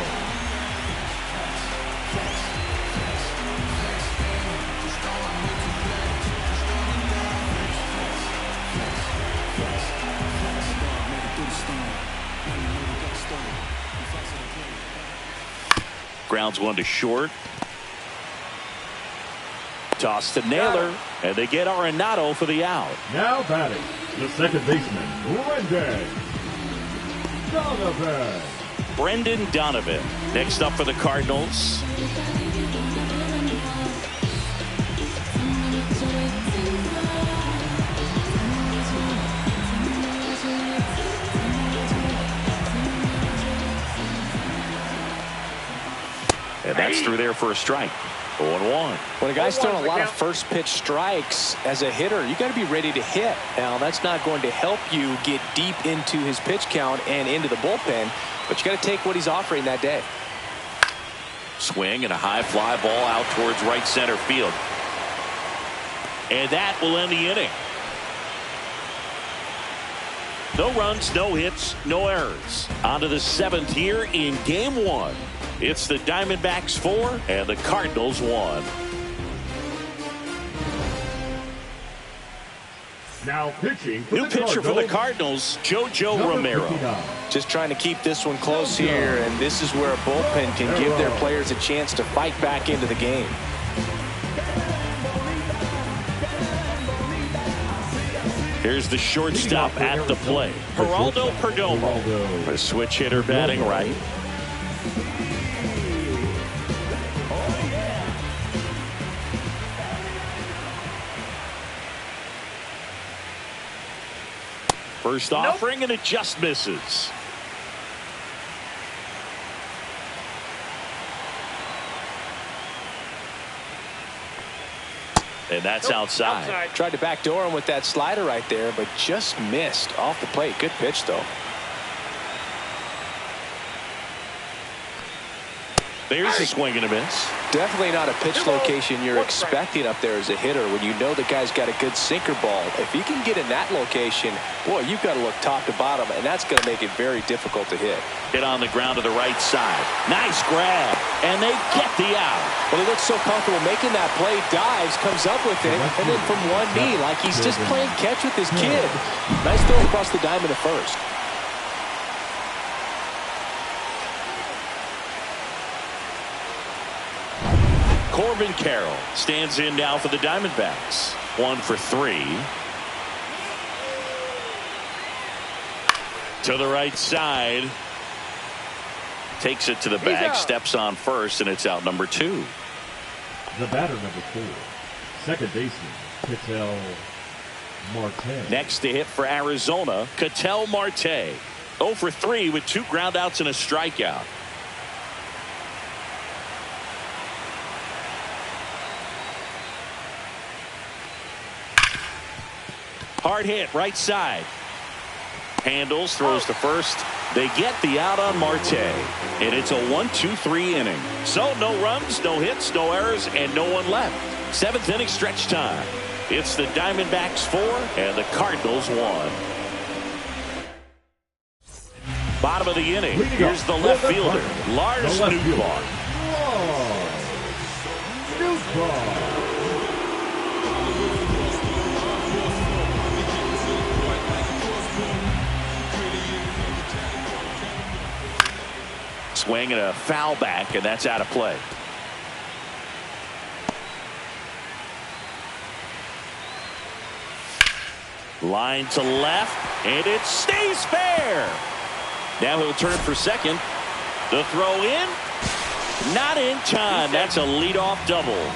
Grounds one to short. Toss to Naylor, and they get Arenado for the out. Now batting, the second baseman, Brendan Donovan. Brendan Donovan next up for the Cardinals. And that's through there for a strike. 0-1. When a guy's throwing a lot of first pitch strikes as a hitter, you got to be ready to hit. Now, that's not going to help you get deep into his pitch count and into the bullpen, but you got to take what he's offering that day. Swing and a high fly ball out towards right center field. And that will end the inning. No runs, no hits, no errors. On to the 7th here in game 1. It's the Diamondbacks 4 and the Cardinals 1. Now pitching for New pitcher for the Cardinals, JoJo Romero. 59. Just trying to keep this one close here, and this is where a bullpen can give their players a chance to fight back into the game. Here's the shortstop at the plate, Geraldo Perdomo. A switch hitter batting right. First offering, and it just misses. And that's outside. Tried to backdoor him with that slider right there, but just missed off the plate. Good pitch, though. There's a swing and a miss. Definitely not a pitch location you're expecting up there as a hitter when you know the guy's got a good sinker ball. If he can get in that location, boy, you've got to look top to bottom, and that's going to make it very difficult to hit. Hit on the ground to the right side. Nice grab, and they get the out. Well, he looks so comfortable making that play, dives, comes up with it, and then from one knee, like he's just playing catch with his kid. Nice throw across the diamond to first. Corbin Carroll stands in now for the Diamondbacks. 1 for 3. To the right side. Takes it to the bag, steps on first, and it's out number 2. The batter number 4, second baseman, Ketel Marte. Next to hit for Arizona, Ketel Marte. 0 for 3 with 2 groundouts and a strikeout. Hard hit, right side. Handles, throws to first. They get the out on Marte. And it's a 1-2-3 inning. So no runs, no hits, no errors, and no one left. 7th inning stretch time. It's the Diamondbacks 4 and the Cardinals 1. Bottom of the inning. Here's the left fielder, Lars Nootbaar. Swing and a foul back, and that's out of play. Line to left, and it stays fair. Now he'll turn for second. The throw in, not in time. That's a leadoff double.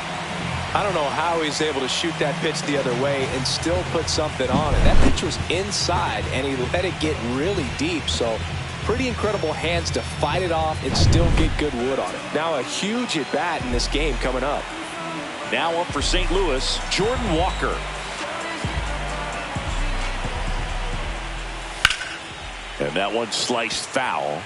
I don't know how he's able to shoot that pitch the other way and still put something on it. That pitch was inside, and he let it get really deep, so pretty incredible hands to fight it off and still get good wood on it. Now a huge at bat in this game coming up. Now up for St. Louis, Jordan Walker. And that one sliced foul.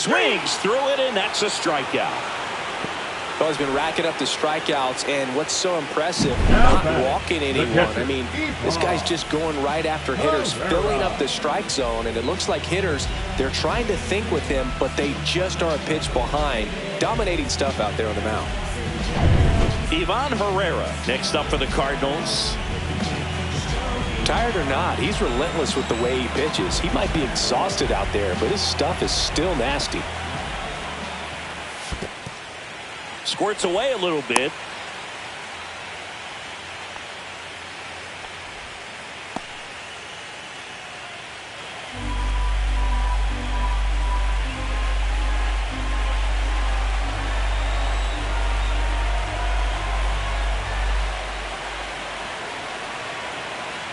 Swings through it, and that's a strikeout. Well, he's been racking up the strikeouts, and what's so impressive, not walking anyone. I mean, this guy's just going right after hitters, filling up the strike zone, and it looks like hitters, they're trying to think with him, but they just are a pitch behind. Dominating stuff out there on the mound. Ivan Herrera next up for the Cardinals. Tired or not, he's relentless with the way he pitches. He might be exhausted out there, but his stuff is still nasty. Squirts away a little bit.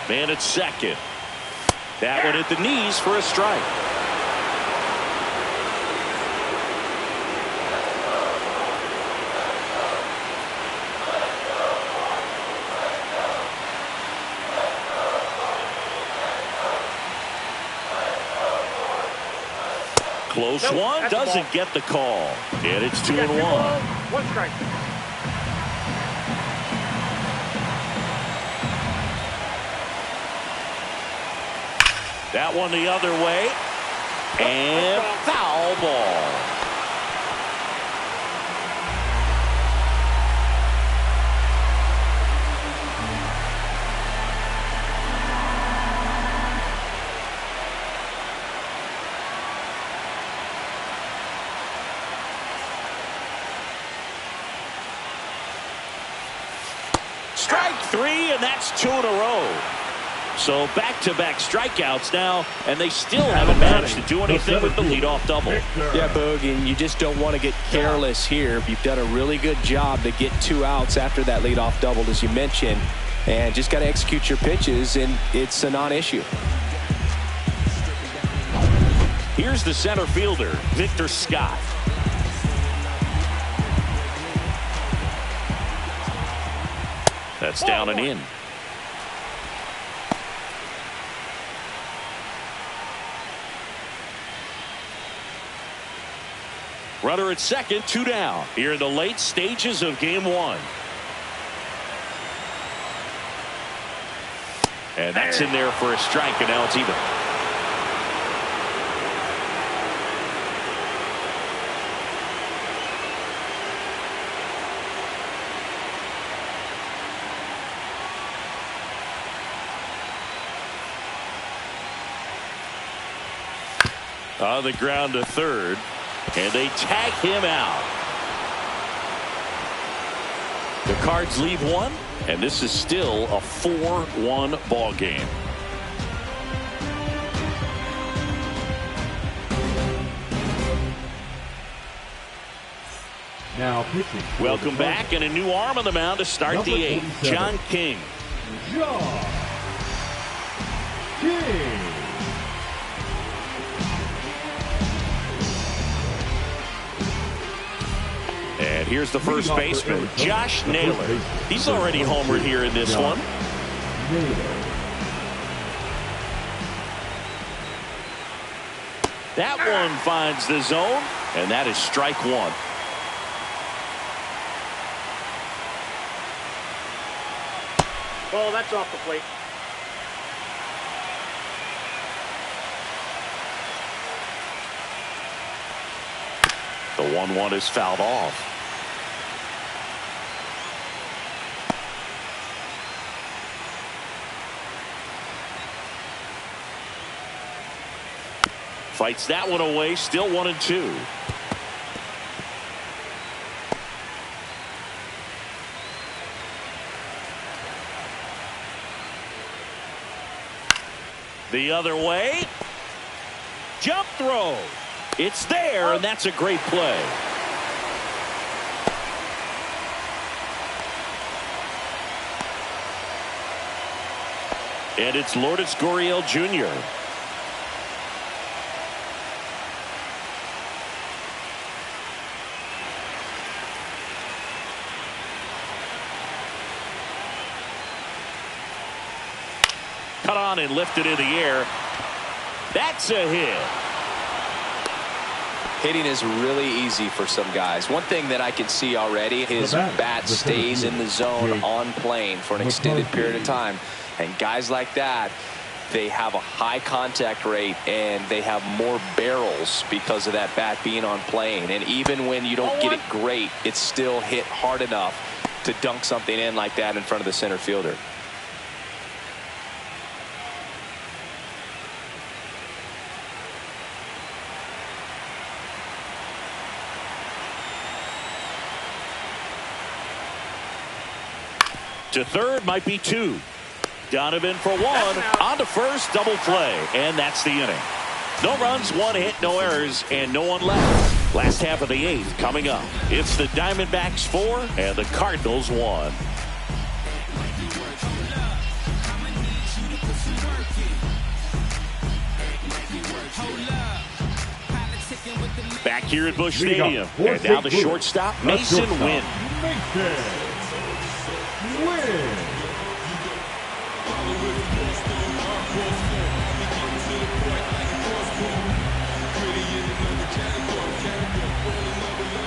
Man at second. That one at the knees for a strike. Close one, doesn't get the call. And it's 2-1. One strike. That one the other way. And foul ball. Strike three, and that's 2 in a row. So back-to-back strikeouts now, and they still haven't managed to do anything with the leadoff double. Yeah, Boog, and you just don't want to get careless here. You've done a really good job to get 2 outs after that leadoff double, as you mentioned, and just got to execute your pitches, and it's a non-issue. Here's the center fielder, Victor Scott. That's down and in. Runner at second, 2 down. Here in the late stages of game 1. And that's in there for a strike, and now it's even. On the ground to third. And they tag him out. The Cards leave one, and this is still a 4-1 ball game. Now pitching. Welcome back, and a new arm on the mound to start the 8th. John King. John King. And here's the first baseman, Josh Naylor. He's already homered here in this one. That one finds the zone, and that is strike 1. Ball, that's off the plate. The 1-1 is fouled off. Fights that one away, still 1-2. The other way. Jump throw. It's there, and that's a great play. And it's Lourdes Gurriel Jr. Cut on and lifted in the air. That's a hit. Hitting is really easy for some guys. One thing that I can see already, his bat stays in the zone on plane for an extended period of time. And guys like that, they have a high contact rate and they have more barrels because of that bat being on plane. And even when you don't get it great, it's still hit hard enough to dunk something in like that in front of the center fielder. To third might be 2. Donovan for 1. On to first, double play. And that's the inning. No runs, 1 hit, no errors, and no one left. Last half of the 8th coming up. It's the Diamondbacks 4 and the Cardinals 1. Back here at Busch Stadium. And now the shortstop, Mason Wynn.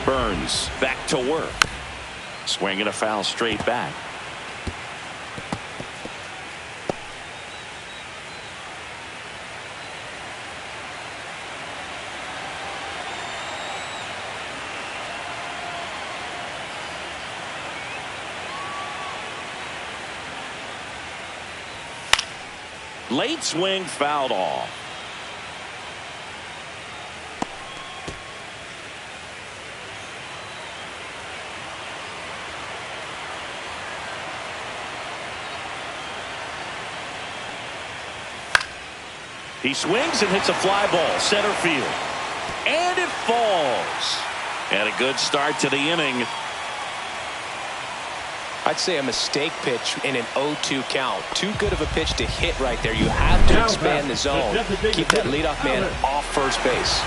Burns back to work. Swinging a foul straight back. Late swing fouled off. He swings and hits a fly ball center field. And it falls. And a good start to the inning. I'd say a mistake pitch in an 0-2 count. Too good of a pitch to hit right there. You have to expand the zone. Keep that leadoff man off first base.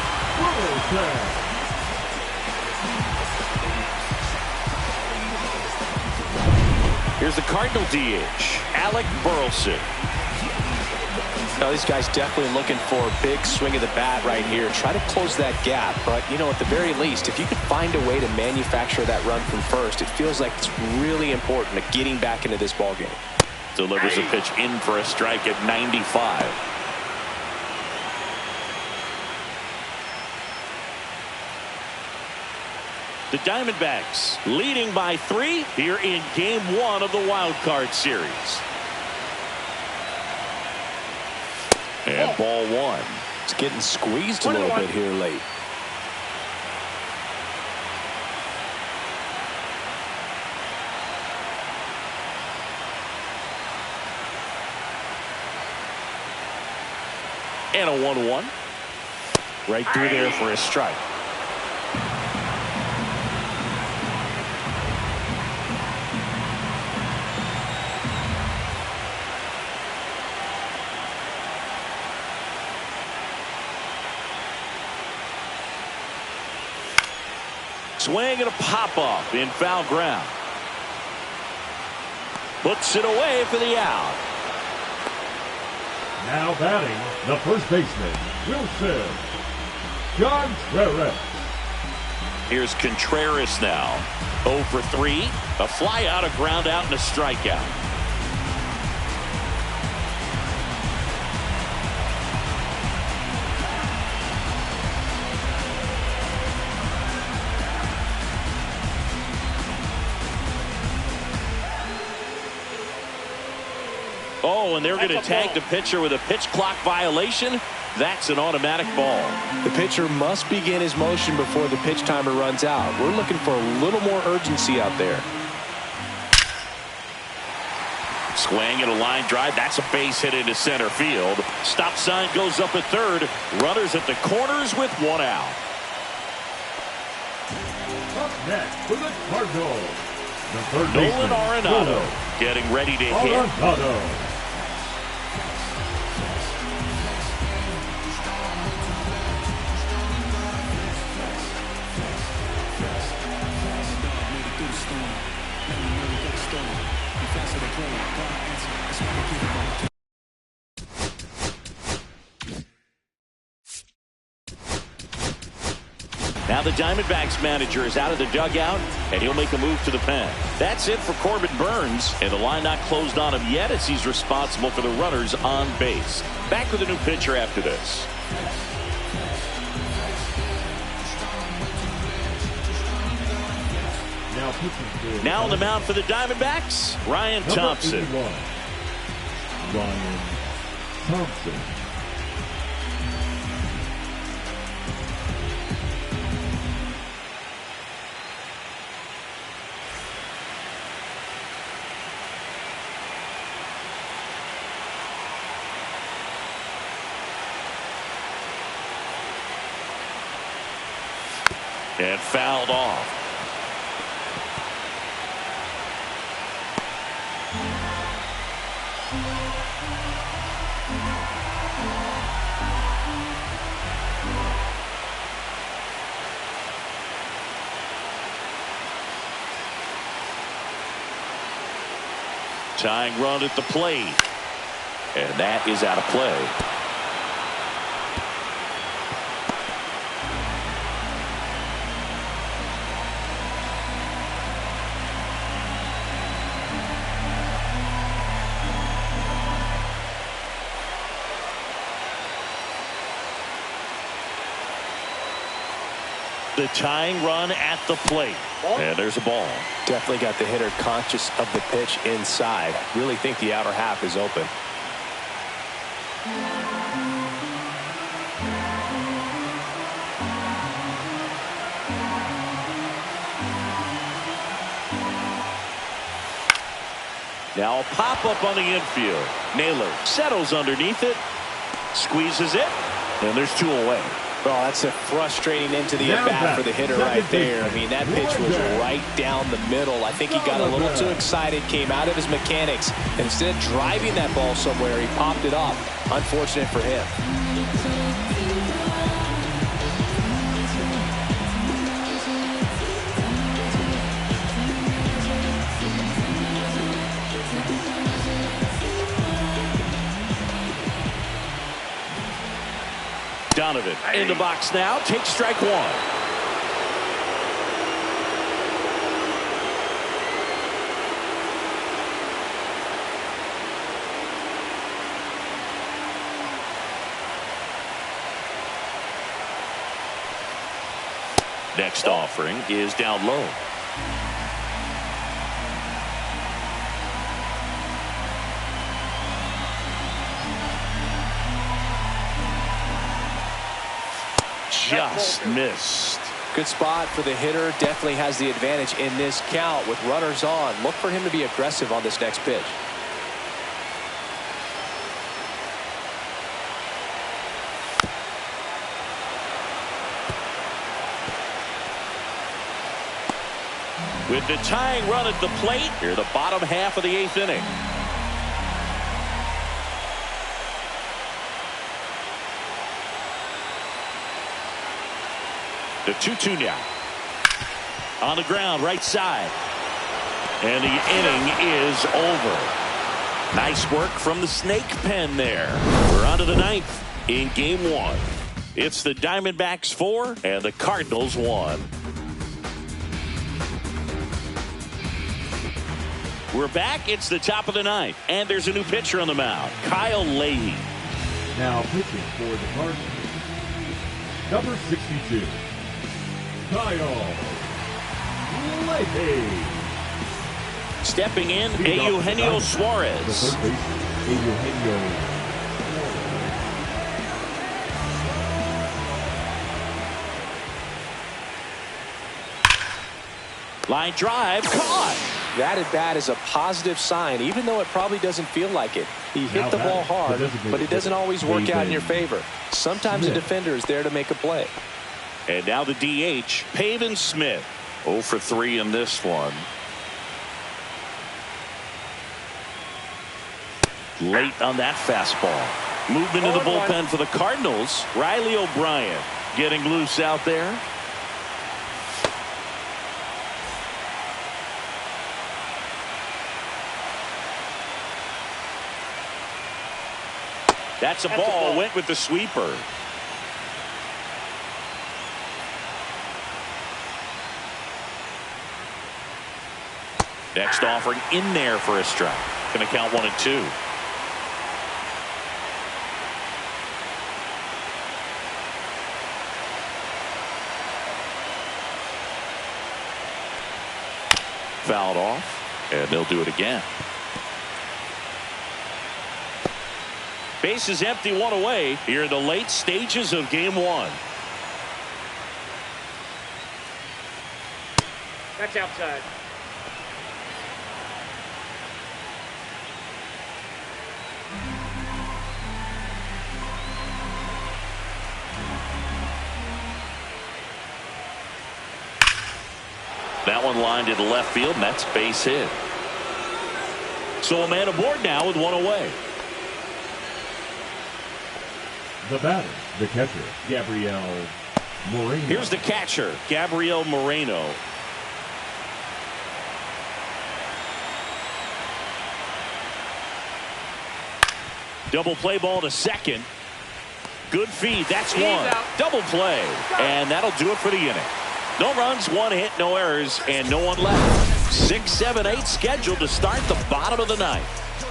Here's the Cardinal DH, Alec Burleson. Now these guys definitely looking for a big swing of the bat right here. Try to close that gap. But, you know, at the very least, if you could find a way to manufacture that run from first, it feels like it's really important to getting back into this ballgame. Delivers a pitch in for a strike at 95. The Diamondbacks leading by 3 here in Game 1 of the Wild Card Series. And ball 1. It's getting squeezed a little bit here late. And a 1-1. Right through there for a strike. Swing and a pop-up in foul ground. Puts it away for the out. Now batting, the first baseman, Wilson Contreras. Here's Contreras now. 0 for 3. A fly out, a ground out, and a strikeout. Oh, and they're going to tag the pitcher with a pitch clock violation. That's an automatic ball. The pitcher must begin his motion before the pitch timer runs out. We're looking for a little more urgency out there. Swing and a line drive. That's a base hit into center field. Stop sign goes up at third. Runners at the corners with 1 out. Up next for the Cardinals, the third Nolan baseman, Arenado getting ready to hit. Arenado. Now the Diamondbacks manager is out of the dugout, and he'll make a move to the pen. That's it for Corbin Burnes, and the line not closed on him yet as he's responsible for the runners on base. Back with a new pitcher after this. Now on the mound for the Diamondbacks, Ryan Thompson. Ryan Thompson. And fouled off. Tying run at the plate. And that is out of play. The tying run at the plate. And there's a ball. Definitely got the hitter conscious of the pitch inside. Really think the outer half is open. Now a pop-up on the infield. Naylor settles underneath it. Squeezes it. And there's two away. Well, that's a frustrating into the at-bat for the hitter right there. I mean, that pitch was right down the middle. I think he got a little too excited, came out of his mechanics. Instead of driving that ball somewhere, he popped it off. Unfortunate for him. Donovan in the box now, takes strike one. Next offering is down low. Just missed. Good spot for the hitter. Definitely has the advantage in this count with runners on. Look for him to be aggressive on this next pitch. With the tying run at the plate, here the bottom half of the eighth inning. The 2-2 now. On the ground, right side. And the inning is over. Nice work from the snake pen there. We're on to the ninth in game one. It's the Diamondbacks 4 and the Cardinals 1. We're back. It's the top of the ninth. And there's a new pitcher on the mound, Kyle Leahy. Now pitching for the Cardinals, number 62. Kyle Leahy. Stepping in, Eugenio Suarez. Eugenio. Line drive, caught. That at bat is a positive sign, even though it probably doesn't feel like it. He hit the ball hard, but it doesn't always work out in your favor. Sometimes a defender is there to make a play. And now the DH, Pavin Smith. 0 for 3 in this one. Late on that fastball. Movement in the bullpen for the Cardinals. Riley O'Brien getting loose out there. That's a ball. Went with the sweeper. Next offering in there for a strike. Going to count 1-2. Fouled off, and they'll do it again. Base is empty, one away here in the late stages of game one. That's outside. That one lined into left field, and that's base hit. So a man aboard now with one away. The batter, the catcher, Gabriel Moreno. Here's the catcher, Gabriel Moreno. Double play ball to second. Good feed. That's one. Double play. And that'll do it for the inning. No runs, one hit, no errors, and no one left. 6, 7, 8 scheduled to start the bottom of the ninth.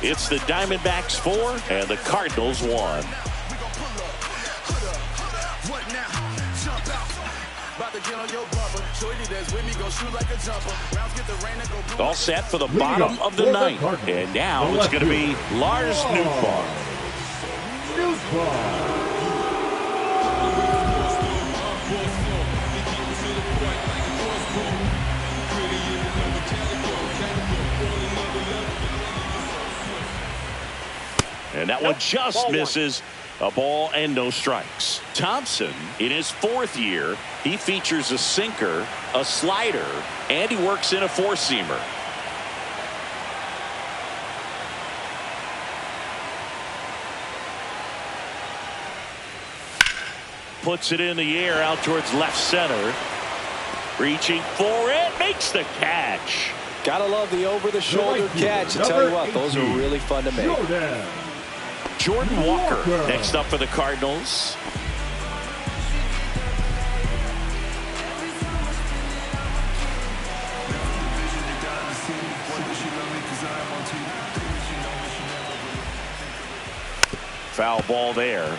It's the Diamondbacks 4 and the Cardinals 1. All set for the bottom of the ninth. And now it's going to be Lars Nootbaar. And that one just misses. A ball and no strikes. Thompson, in his 4th year, he features a sinker, a slider, and he works in a 4-seamer. Puts it in the air out towards left center. Reaching for it, makes the catch. Gotta love the over-the-shoulder catch. I tell you what, those are really fun to make. Jordan Walker next up for the Cardinals. Foul ball there.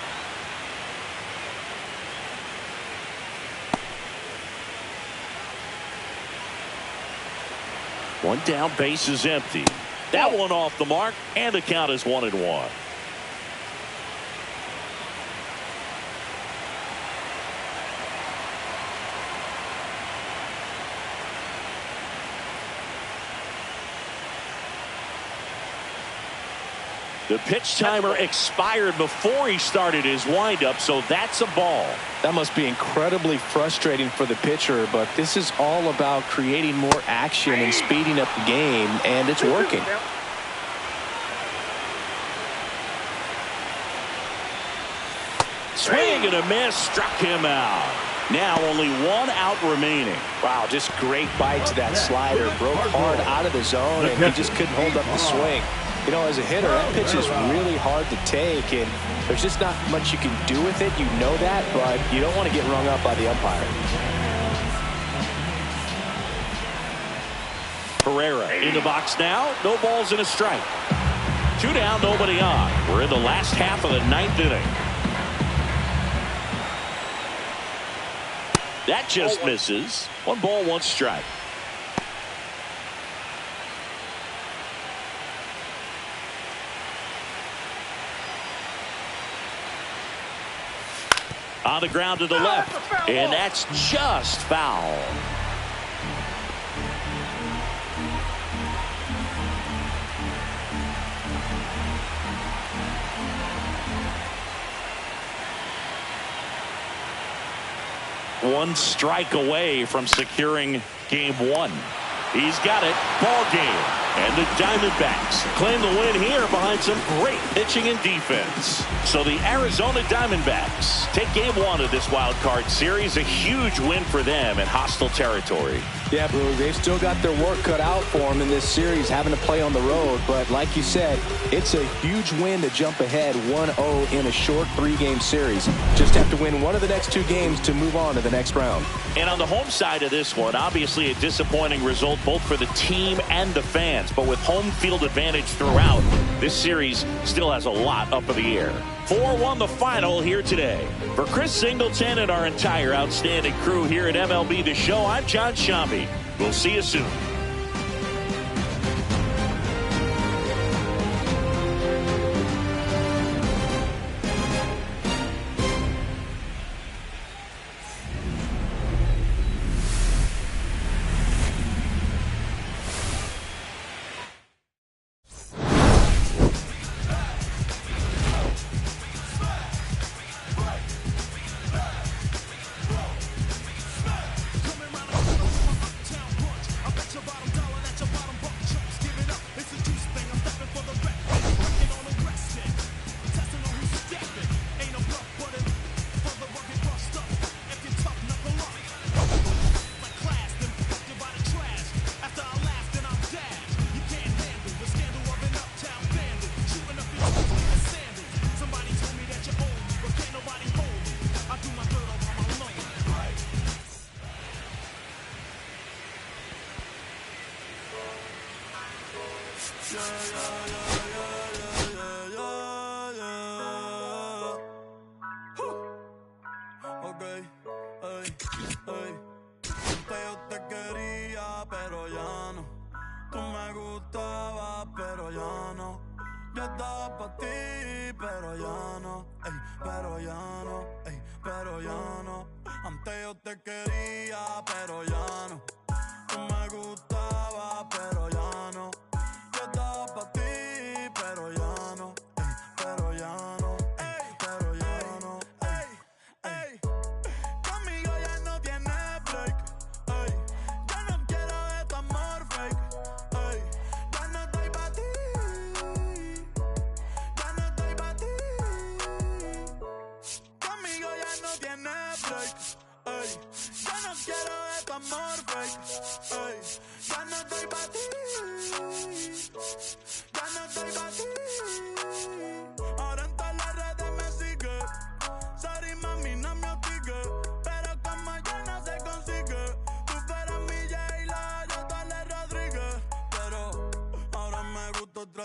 One down, base is empty. That one off the mark, and the count is 1-1. The pitch timer expired before he started his windup, so that's a ball. That must be incredibly frustrating for the pitcher, but this is all about creating more action and speeding up the game, and it's working. Swing and a miss, struck him out. Now only one out remaining. Wow, just great bite to that slider. Broke hard out of the zone, and he just couldn't hold up the swing. You know, as a hitter, that pitch is really hard to take, and there's just not much you can do with it. You know that, but you don't want to get rung up by the umpire. Pereira in the box now. No balls and a strike. 2 down, nobody on. We're in the last half of the 9th inning. That just misses. 1 ball, 1 strike. On the ground to the left, and that's just foul. One strike away from securing game 1. He's got it. Ball game. And the Diamondbacks claim the win here behind some great pitching and defense. So the Arizona Diamondbacks take game 1 of this wild card series. A huge win for them in hostile territory. Yeah, Boo, they've still got their work cut out for them in this series, having to play on the road. But like you said, it's a huge win to jump ahead 1-0 in a short 3-game series. Just have to win one of the next 2 games to move on to the next round. And on the home side of this one, obviously a disappointing result both for the team and the fans. But with home field advantage throughout, this series still has a lot up in the air. 4-1 the final here today. For Chris Singleton and our entire outstanding crew here at MLB The Show, I'm John Shambi. We'll see you soon.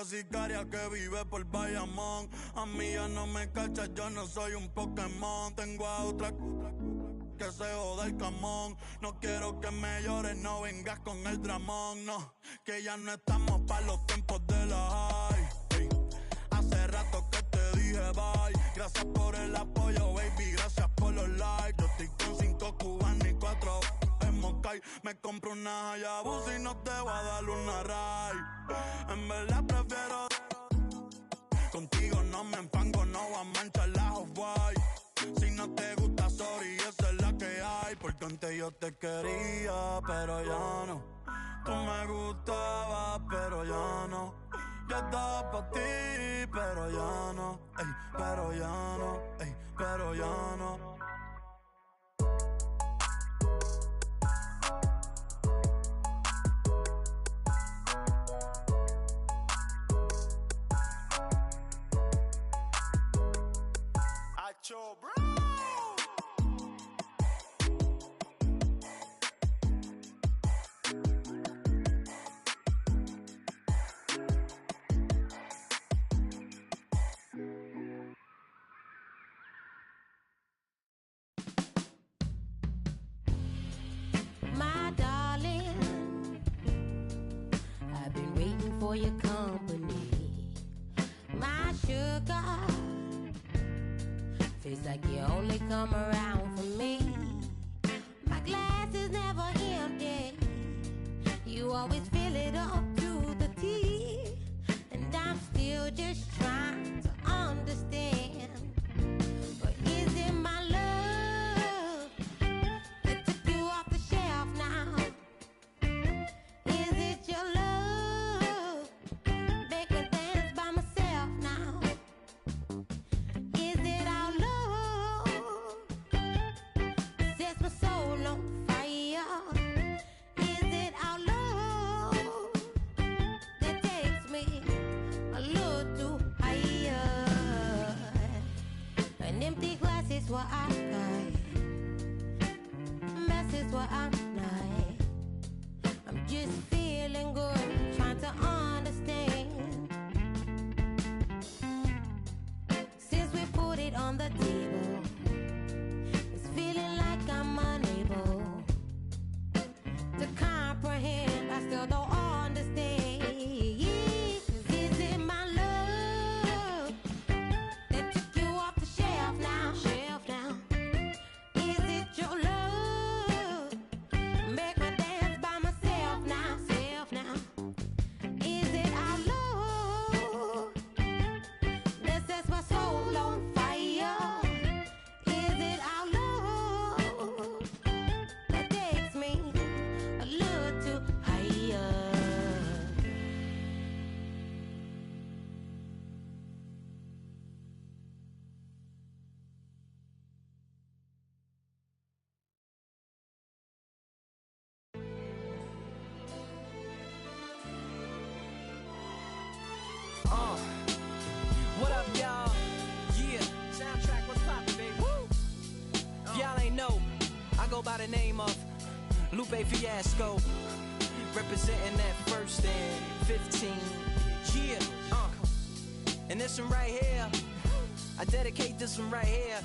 Sicaria que vive por Bayamón. A mí ya no me cachas, yo no soy un Pokémon. Tengo a otra que se joda el camón. No quiero que me llores, no vengas con el dramón. No, que ya no estamos pa' los tiempos de la high. Hey, hace rato que te dije bye. Gracias por el apoyo, baby, gracias por los likes. Yo estoy con 5 cubanos y 4 en Moscay. Me compro una Hayabusa y no te voy a dar una ride. En verdad prefiero contigo, no me enfango, no voy a manchar la Off-White. Si no te gusta, sorry, esa es la que hay. Porque antes yo te quería, pero ya no. Tú me gustabas, pero ya no. Yo estaba pa' ti, pero ya no. Ey, pero ya no, ey, pero ya no. For your company, my sugar. Feels like you only come around for me. My glass is never empty. You always fill it up to the tea, and I'm still just trying to understand. But is it my love that took you off the shelf now? Is it your love? Is is what I got. Mess is what I'm not. I'm just feeling good, trying to understand. Since we put it on the table, it's feeling like I'm unable to comprehend. I still don't understand. Is it my love that took you off the shelf now? Is it your love make me dance by myself now? Is it our love that sets my soul on fire? Is it our love that takes me a little too higher? What up, y'all? Yeah. Soundtrack, what's poppin', baby? Woo! Y'all ain't know, I go by the name of Lupe Fiasco, representing that first and 15. Yeah. And this one right here, I dedicate this one right here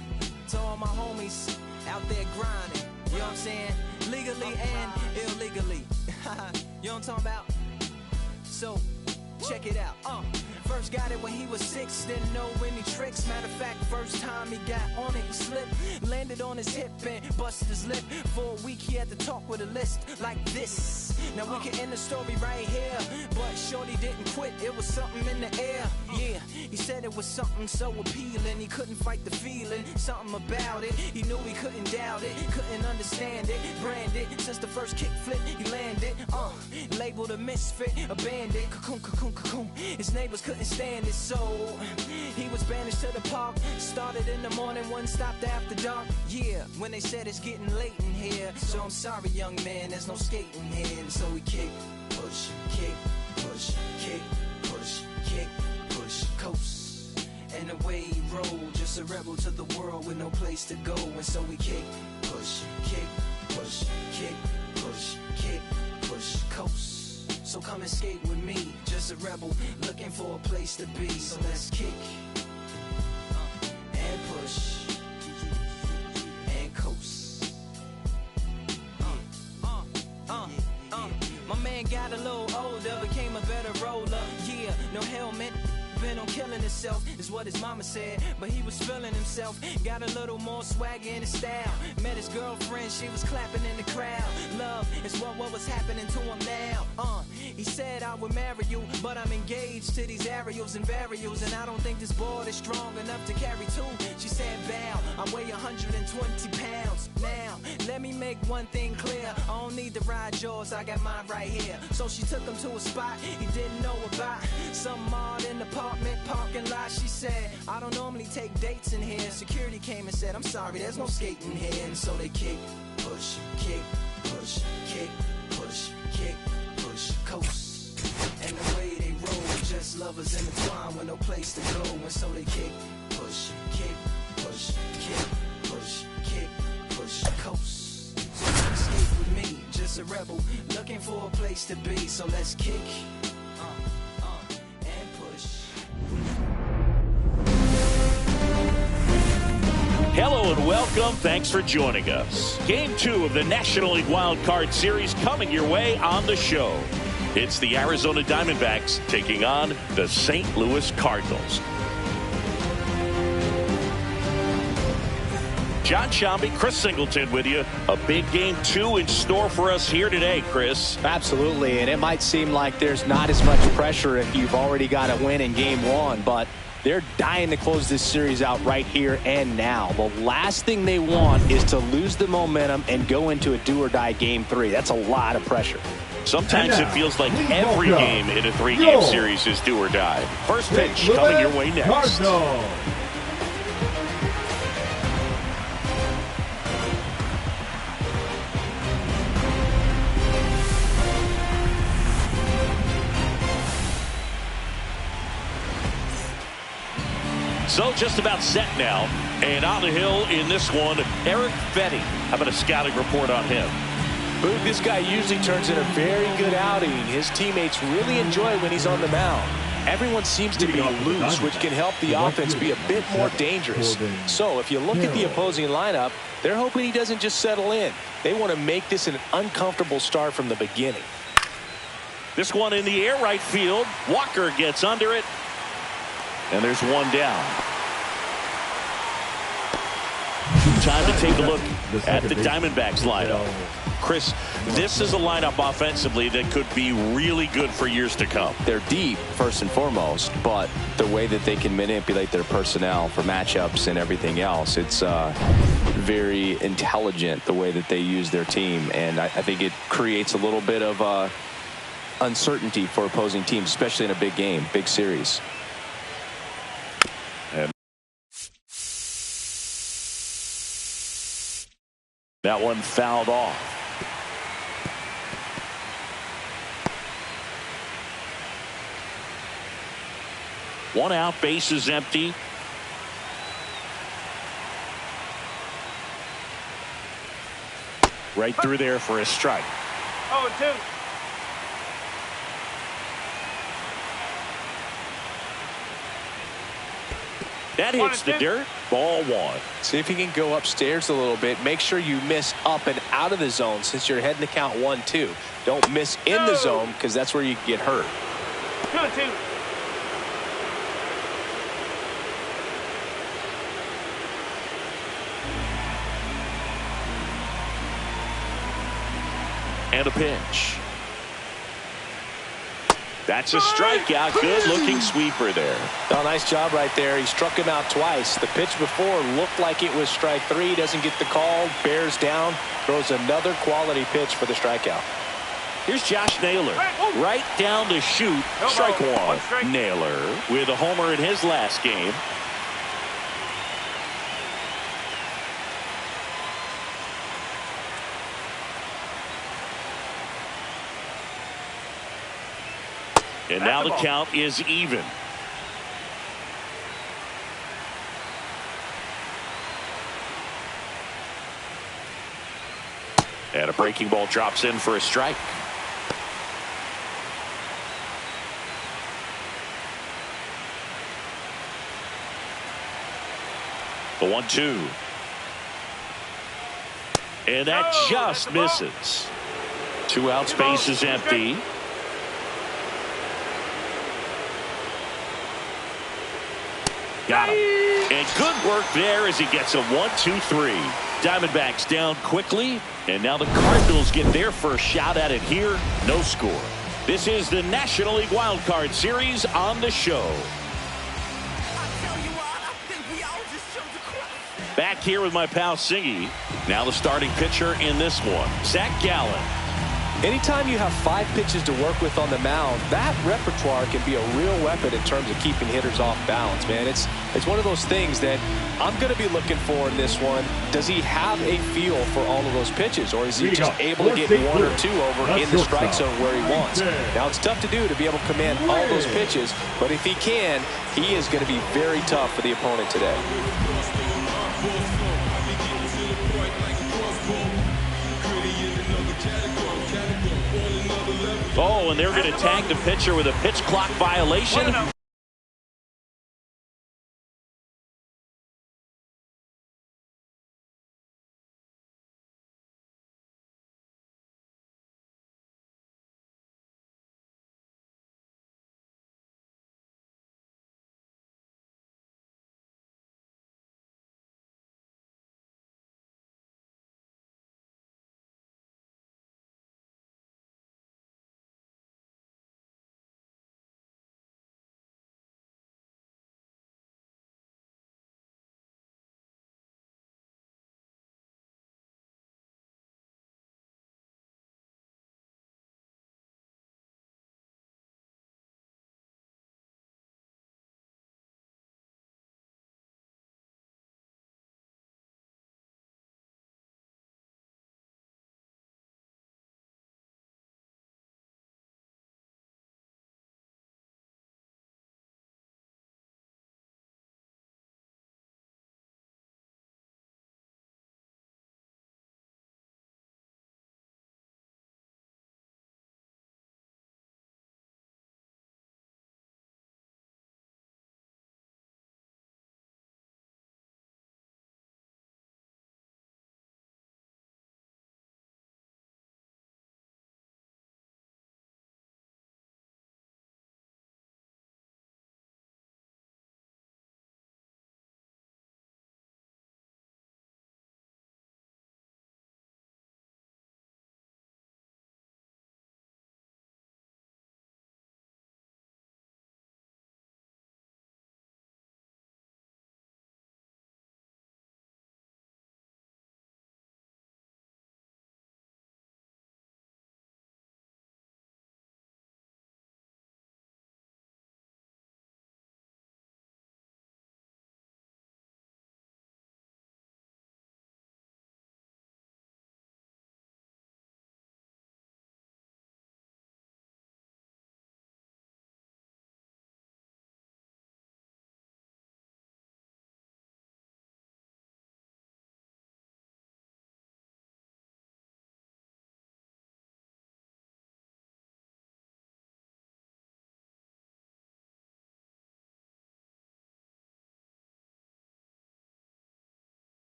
to all my homies out there grinding. You know what I'm saying? Legally and illegally. You know what I'm talking about? So, check it out. First got it when he was 6, didn't know any tricks. Matter of fact, first time he got on it, he slipped, landed on his hip and busted his lip. For a week he had to talk with a list like this. Now we can end the story right here, but shorty didn't quit, it was something in the air. Yeah, he said it was something so appealing, he couldn't fight the feeling, something about it. He knew he couldn't doubt it, couldn't understand it, branded since the first kick flip he landed. Labeled a misfit, a bandit, cocoon, cocoon, cocoon. His neighbors couldn't stand it, so he was banished to the park. Started in the morning, one stopped after dark. Yeah, when they said it's getting late in here, so I'm sorry, young man, there's no skating here. And so we kick, push, kick, push, kick, push, kick, push, coast. And away he rolled, just a rebel to the world with no place to go. And so we kick, push, kick, push, kick, push, kick, push, coast. So come and skate with me, just a rebel looking for a place to be. So let's kick and push and coast. My man got a little older, became a better roller. Yeah, no helmet, been on killing himself, is what his mama said. But he was feeling himself, got a little more swagger in his style. Met his girlfriend, she was clapping in the crowd. Love is what was happening to him now. He said I would marry you, but I'm engaged to these aerials and burials, and I don't think this board is strong enough to carry two. She said bow, I weigh 120 pounds. Now, let me make one thing clear, I don't need to ride yours, I got mine right here. So she took him to a spot he didn't know about, some odd in the apartment parking lot. She said, I don't normally take dates in here. Security came and said, I'm sorry, there's no skating here. And so they kick, push, kick, push, kick, push, kick, push, coast. And the way they roll, just lovers intertwined with no place to go. And so they kick, push, kick, push, kick, push, kick, push, coast. So come skate with me, just a rebel looking for a place to be. So let's kick and push. Hello and welcome. Thanks for joining us. Game 2 of the National League Wild Card Series coming your way on the show. It's the Arizona Diamondbacks taking on the St. Louis Cardinals. John Sciambi, Chris Singleton with you. A big game 2 in store for us here today, Chris. Absolutely, and it might seem like there's not as much pressure if you've already got a win in game 1, but they're dying to close this series out right here and now. The last thing they want is to lose the momentum and go into a do-or-die game 3. That's a lot of pressure. Sometimes it feels like every game in a 3-game series is do or die. First pitch coming your way next. So just about set now. And on the hill in this one, Eric Fetty. How about a scouting report on him? Boog, this guy usually turns in a very good outing. His teammates really enjoy when he's on the mound. Everyone seems to be loose, which can help the offense be a bit more dangerous. So if you look at the opposing lineup, they're hoping he doesn't just settle in. They want to make this an uncomfortable start from the beginning. This one in the air right field. Walker gets under it. And there's one down. Time to take a look at the Diamondbacks lineup. Chris, this is a lineup offensively that could be really good for years to come. They're deep, first and foremost, but the way that they can manipulate their personnel for matchups and everything else, it's very intelligent the way that they use their team. And I think it creates a little bit of uncertainty for opposing teams, especially in a big game, big series. And that one fouled off. One out, base is empty. Right through there for a strike. 0-2. That hits the dirt. Ball one. See if you can go upstairs a little bit. Make sure you miss up and out of the zone since you're heading to count 1-2. Don't miss in the zone because that's where you get hurt. 2-2. And a pitch. That's a strikeout. Good looking sweeper there. Oh, nice job right there. He struck him out twice. The pitch before looked like it was strike 3. Doesn't get the call. Bears down. Throws another quality pitch for the strikeout. Here's Josh Naylor. Right down the chute. Strike one. Naylor with a homer in his last game. And now the count is even. And a breaking ball drops in for a strike. The 1-2. And that just misses. 2 outs, base is empty. Got him. And good work there as he gets a 1-2-3. Diamondbacks down quickly, and now the Cardinals get their first shot at it here. No score. This is the National League Wild Card Series on the show. Back here with my pal Singy. Now the starting pitcher in this one, Zach Gallen. Anytime you have 5 pitches to work with on the mound, that repertoire can be a real weapon in terms of keeping hitters off balance, man. It's one of those things that I'm going to be looking for in this one. Does he have a feel for all of those pitches, or is he just able to get 1 or 2 over in the strike zone where he wants? Now, it's tough to do to be able to command all those pitches, but if he can, he is going to be very tough for the opponent today. Oh, and they're going to tag the pitcher with a pitch clock violation.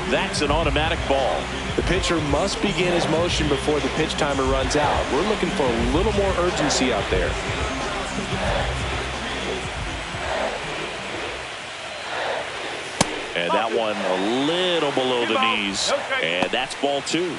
That's an automatic ball. The pitcher must begin his motion before the pitch timer runs out. We're looking for a little more urgency out there. And that one a little below the knees. And that's ball 2.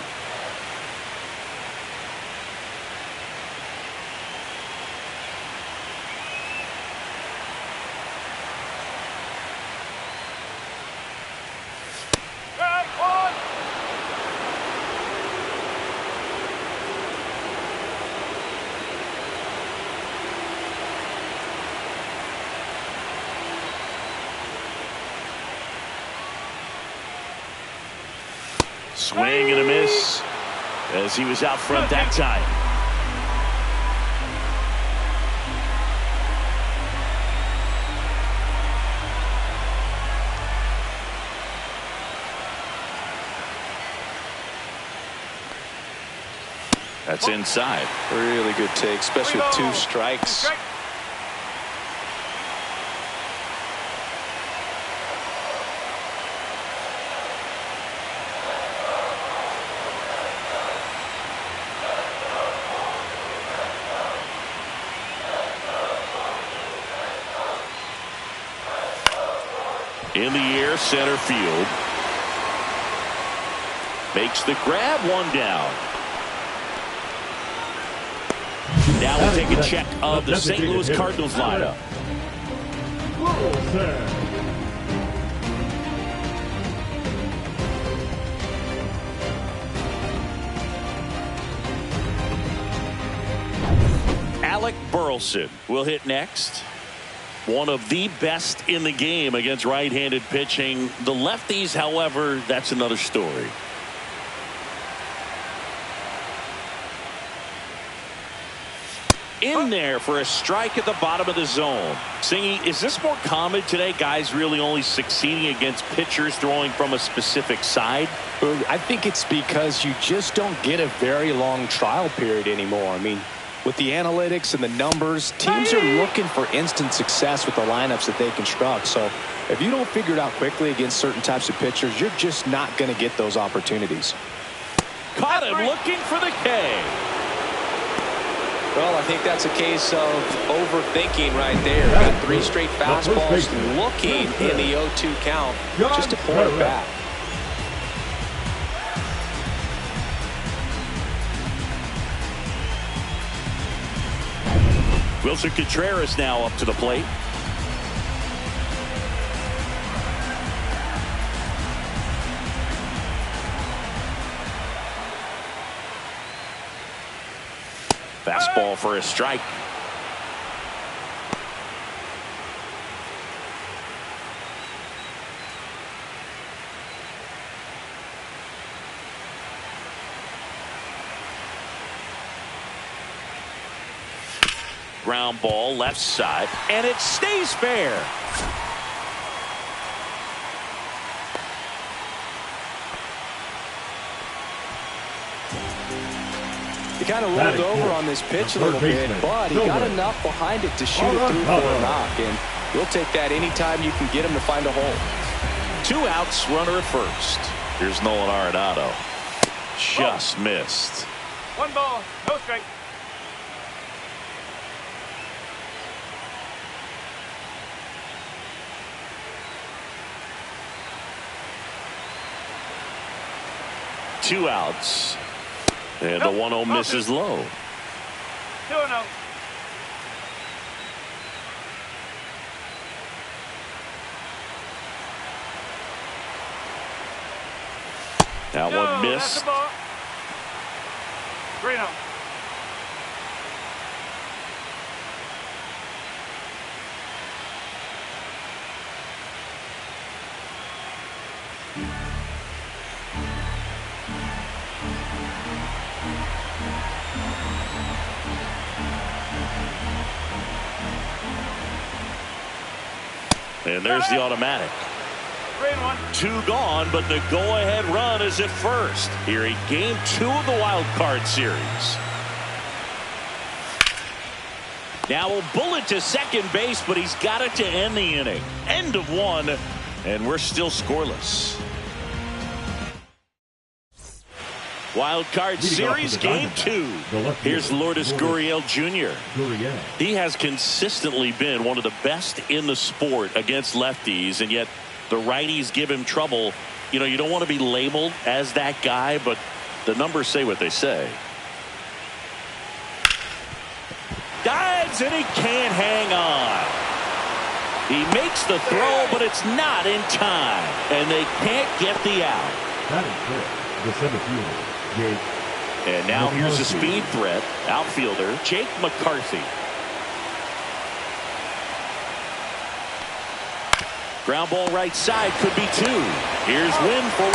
Swing and a miss as he was out front that time. That's inside. Really good take, especially with 2 strikes. In the air, center field. Makes the grab, 1 down. Now we'll take a check of the St. Louis Cardinals lineup. Alec Burleson will hit next. One of the best in the game against right-handed pitching. The lefties, however, that's another story. In there for a strike at the bottom of the zone. Singy, is this more common today? Guys really only succeeding against pitchers throwing from a specific side? I think it's because you just don't get a very long trial period anymore. I mean, with the analytics and the numbers, teams are looking for instant success with the lineups that they construct. So if you don't figure it out quickly against certain types of pitchers, you're just not going to get those opportunities. Caught him looking for the K. Well, I think that's a case of overthinking right there. Got 3 straight fastballs looking in the 0-2 count just to pull it back. Wilson Contreras now up to the plate. Fastball for a strike. Ground ball left side, and it stays fair. He kind of rolled over on this pitch a little bit, but he got enough behind it to shoot it through for a knock, and you'll take that anytime you can get him to find a hole. 2 outs, runner at first. Here's Nolan Arenado. Just missed. 1 ball, no strike. Two outs. And the 1-0 misses low. 2-0. That one missed. 3-0. And there's the automatic. 2 gone, but the go-ahead run is at first here in Game 2 of the Wild Card Series. Now a bullet to second base, but he's got it to end the inning. End of 1, and we're still scoreless. Wild Card Series Game 2. Here's Lourdes Gurriel Jr. He has consistently been one of the best in the sport against lefties, and yet the righties give him trouble. You know, you don't want to be labeled as that guy, but the numbers say what they say. Dives, and he can't hang on. He makes the throw, but it's not in time, and they can't get the out. That is good. The center fielder, Jake. And now here's a speed threat, outfielder Jake McCarthy. Ground ball right side, could be 2. Here's Wynn for 1.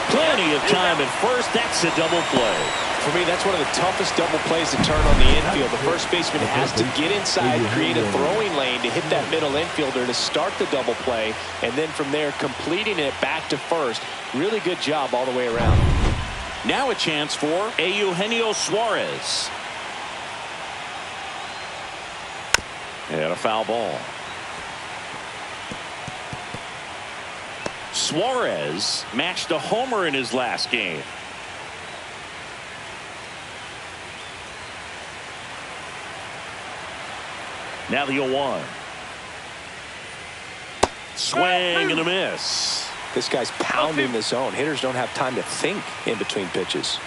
Plenty of time at first. That's a double play. For me, that's one of the toughest double plays to turn on the infield. The first baseman has to get inside, create a throwing lane to hit that middle infielder to start the double play, and then from there completing it back to first. Really good job all the way around. Now a chance for Eugenio Suarez. And a foul ball. Suarez matched a homer in his last game. Now the 0-1. Swing and a miss. This guy's pounding the zone. Hitters don't have time to think in between pitches.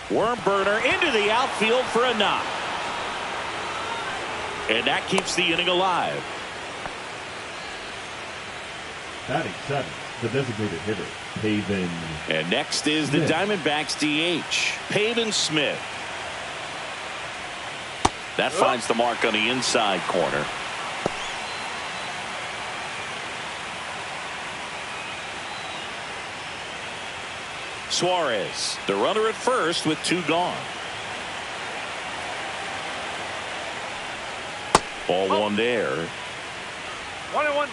Worm burner into the outfield for a knock. And that keeps the inning alive. Batting 7, the designated hitter, Pavin. And next is the Diamondbacks DH, Pavin Smith. That finds the mark on the inside corner. Suarez, the runner at first with 2 gone. Ball 1 there. 1-1.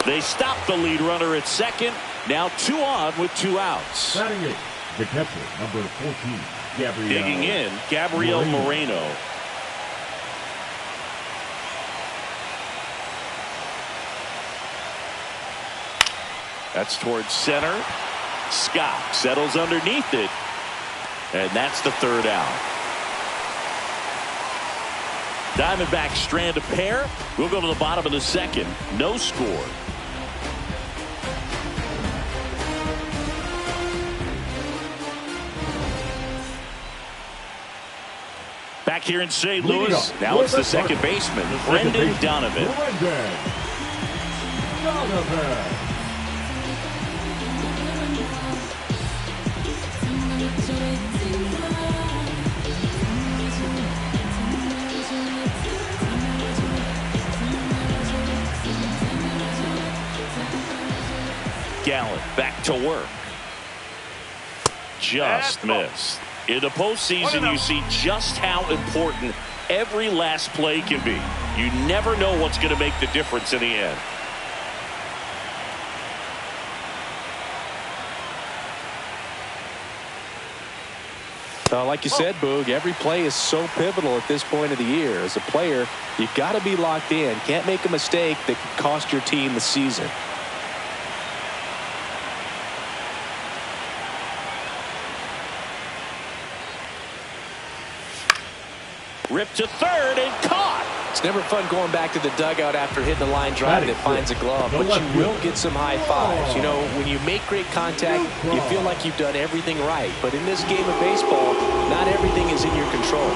They stop the lead runner at second. Now 2 on with 2 outs. Batting 8, the catcher, number 14, Gabriel. Digging in, Gabriel Moreno. That's towards center. Scott settles underneath it. And that's the 3rd out. Diamondbacks strand a pair. We'll go to the bottom of the 2nd. No score. Back here in St. Louis, now it's the second baseman, Brendan Donovan. Gallen back to work. Just missed. In the postseason, you see just how important every last play can be. You never know what's going to make the difference in the end. Like you said, Boog, every play is so pivotal at this point of the year. As a player, you got to be locked in. Can't make a mistake that could cost your team the season. Ripped to third and caught. It's never fun going back to the dugout after hitting a line drive that finds a glove, but you will get some high fives. You know, when you make great contact, you feel like you've done everything right. But in this game of baseball, not everything is in your control.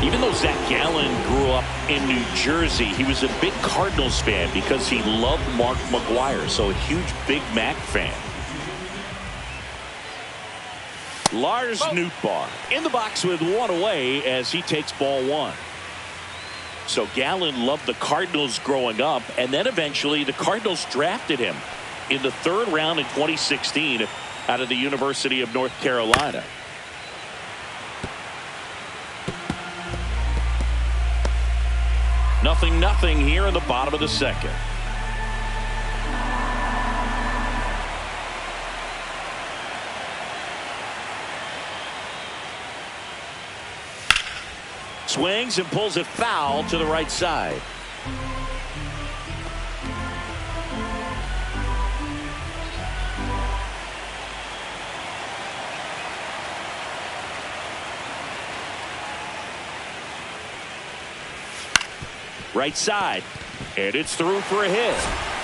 Even though Zach Gallen grew up in New Jersey, he was a big Cardinals fan because he loved Mark McGwire, so a huge Big Mac fan. Lars Nootbaar in the box with 1 away as he takes ball 1. So Gallen loved the Cardinals growing up, and then eventually the Cardinals drafted him in the 3rd round in 2016 out of the University of North Carolina. 0-0 here in the bottom of the second. Swings and pulls it foul to the right side. Right side, and it's through for a hit.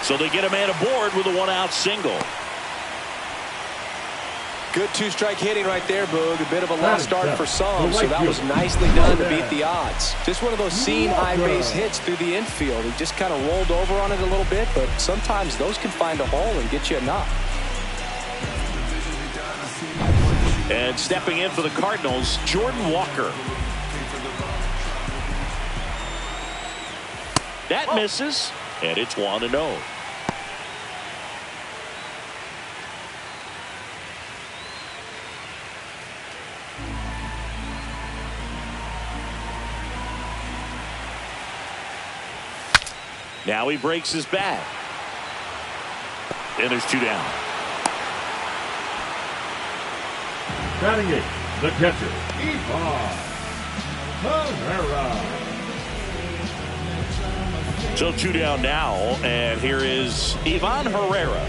So they get a man aboard with a one-out single. Good two-strike hitting right there, Boog. A bit of a lost start for some, so that was nicely done to beat the odds. Just one of those seam high base hits through the infield. He just kind of rolled over on it a little bit, but sometimes those can find a hole and get you a knock. And stepping in for the Cardinals, Jordan Walker. That misses, and it's 1-0. Now he breaks his bat. And there's 2 down. Batting it, the catcher, Ivan Herrera. So 2 down now, and here is Ivan Herrera.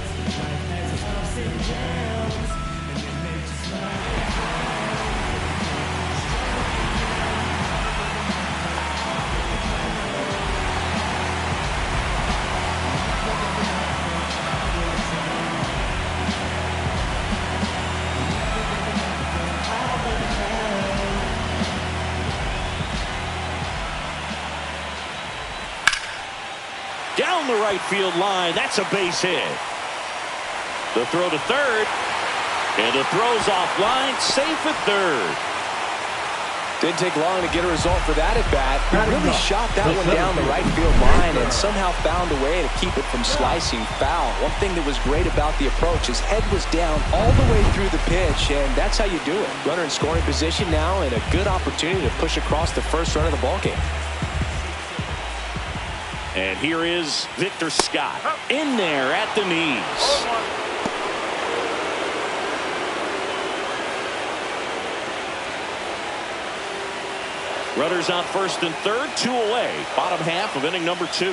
Down the right field line. That's a base hit. The throw to third. And the throw's offline. Safe at third. Didn't take long to get a result for that at bat. He really shot that one down the right field line and somehow found a way to keep it from slicing foul. One thing that was great about the approach, his head was down all the way through the pitch, and that's how you do it. Runner in scoring position now, and a good opportunity to push across the first run of the ballgame. And here is Victor Scott in there at the knees. Runners on first and third, 2 away. Bottom half of inning number 2.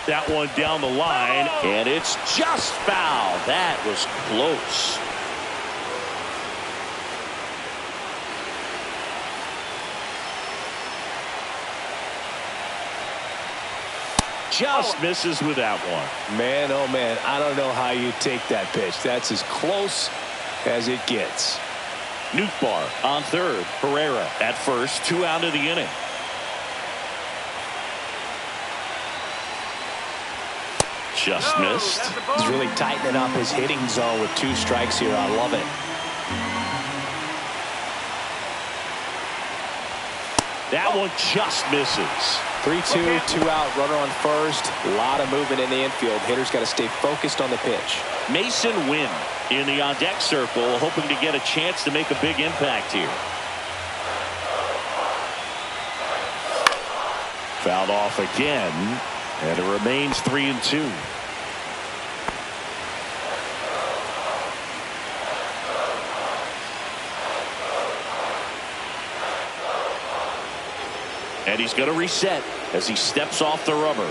That one down the line, and it's just foul. That was close. Just misses with that one. Man, oh man, I don't know how you take that pitch. That's as close as it gets. Nootbaar on third. Herrera at first. 2 out of the inning. Just missed. He's really tightening up his hitting zone with 2 strikes here. I love it. That one just misses. 3-2, 2 out, runner on first. A lot of movement in the infield. Hitters got to stay focused on the pitch. Mason Wynn in the on-deck circle, hoping to get a chance to make a big impact here. Fouled off again, and it remains 3-2. And he's going to reset as he steps off the rubber.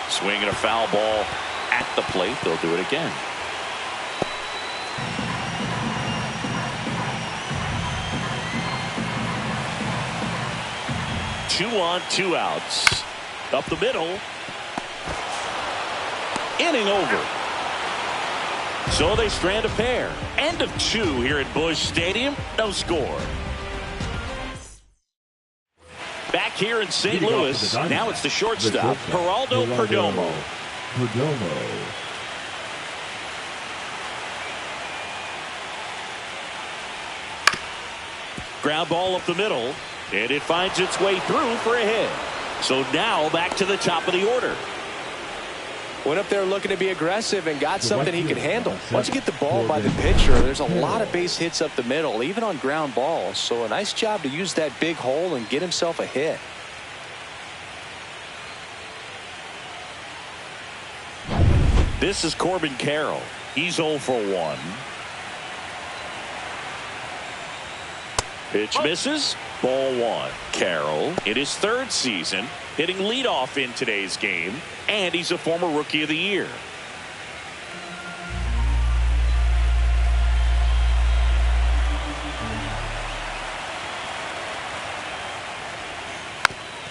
Swinging a foul ball at the plate. They'll do it again. Two on, 2 outs. Up the middle. Inning over. So they strand a pair. End of 2 here at Busch Stadium. No score. Back here in St. Louis. Now it's the shortstop, Geraldo Perdomo. Ground ball up the middle, and it finds its way through for a hit. So now back to the top of the order. Went up there looking to be aggressive and got something he could handle. Once you get the ball by the pitcher, there's a lot of base hits up the middle, even on ground balls. So a nice job to use that big hole and get himself a hit. This is Corbin Carroll. He's 0 for 1. Pitch misses. Ball 1. Carroll in his 3rd season hitting leadoff in today's game, and he's a former Rookie of the Year.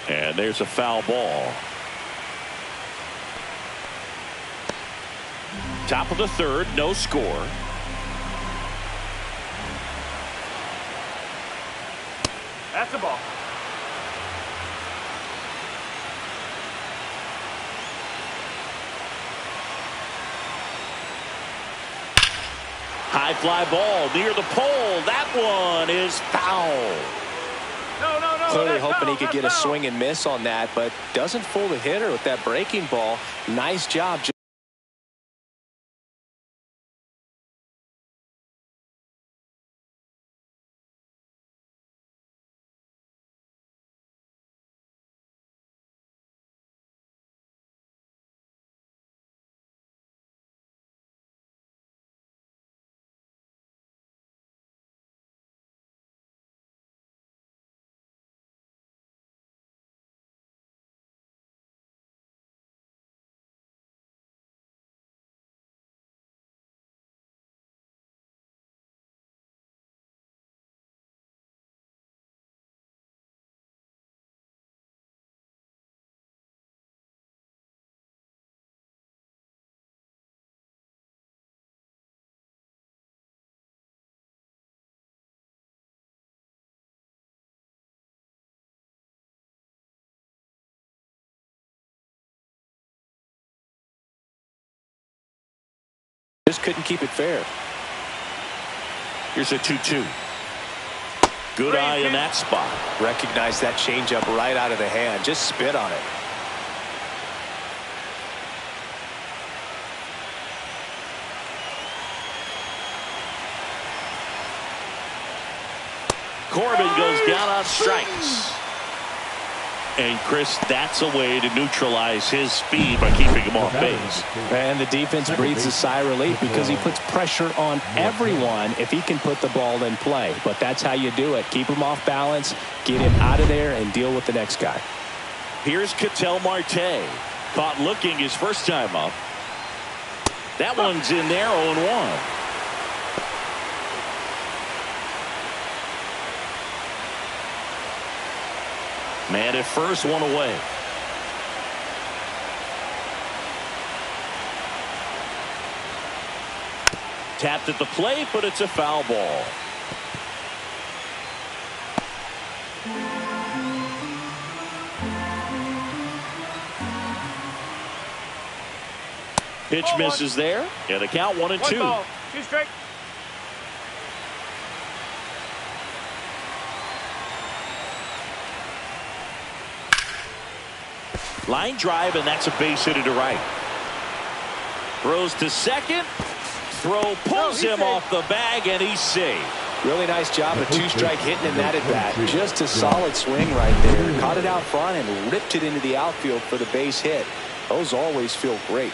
And there's a foul ball. Top of the 3rd, no score. That's the ball. High fly ball near the pole. That one is foul. No. Clearly hoping he could get a swing and miss on that, but doesn't fool the hitter with that breaking ball. Nice job. Just couldn't keep it fair. Here's a 2-2. Good eye in that spot. Recognize that changeup right out of the hand. Just spit on it. Corbin goes down on strikes. And Chris, that's a way to neutralize his speed by keeping him off base. And the defense breathes a sigh of relief because he puts pressure on everyone if he can put the ball in play. But that's how you do it. Keep him off balance, get him out of there, and deal with the next guy. Here's Ketel Marte. Caught looking his first time up. That one's in there, 0-1. Man at first, one away. Tapped at the plate, but it's a foul ball. Pitch misses there. And the count 1-2. 1 ball, 2 strike. Line drive, and that's a base hit to right. Throws to second. Throw pulls him off the bag, and he's safe. Really nice job of 2-strike hitting in that at bat. Just a solid swing right there. Caught it out front and ripped it into the outfield for the base hit. Those always feel great.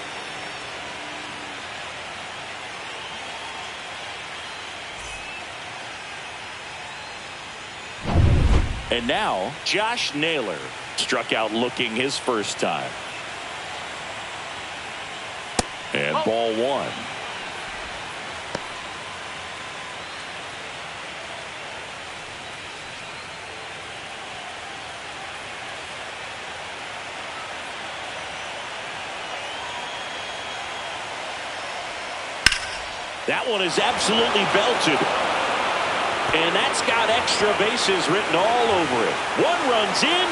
And now, Josh Naylor struck out looking his first time. And ball 1. That one is absolutely belted. And that's got extra bases written all over it. One runs in.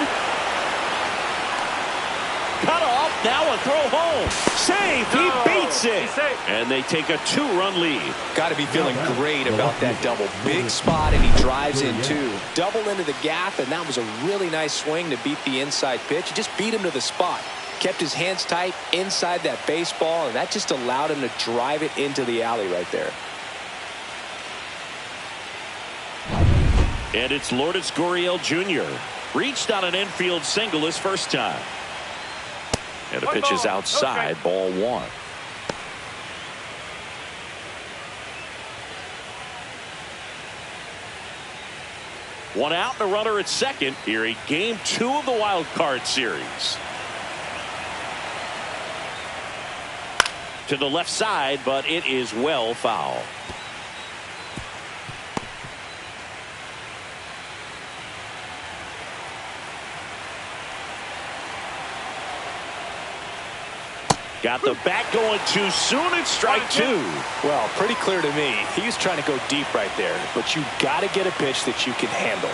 Cut off now a throw home. Safe. He beats it. And they take a 2-run lead. Got to be feeling great about that double. Big spot, and he drives in two. Double into the gap, and that was a really nice swing to beat the inside pitch. He just beat him to the spot. Kept his hands tight inside that baseball, and that just allowed him to drive it into the alley right there. And it's Lourdes Gurriel Jr. Reached on an infield single his first time. And the pitch is outside, ball one. One out and a runner at second here in game 2 of the wild card series. To the left side, but it is well foul. Got the bat going too soon. It's strike 2. Well, pretty clear to me. He was trying to go deep right there, but you got to get a pitch that you can handle.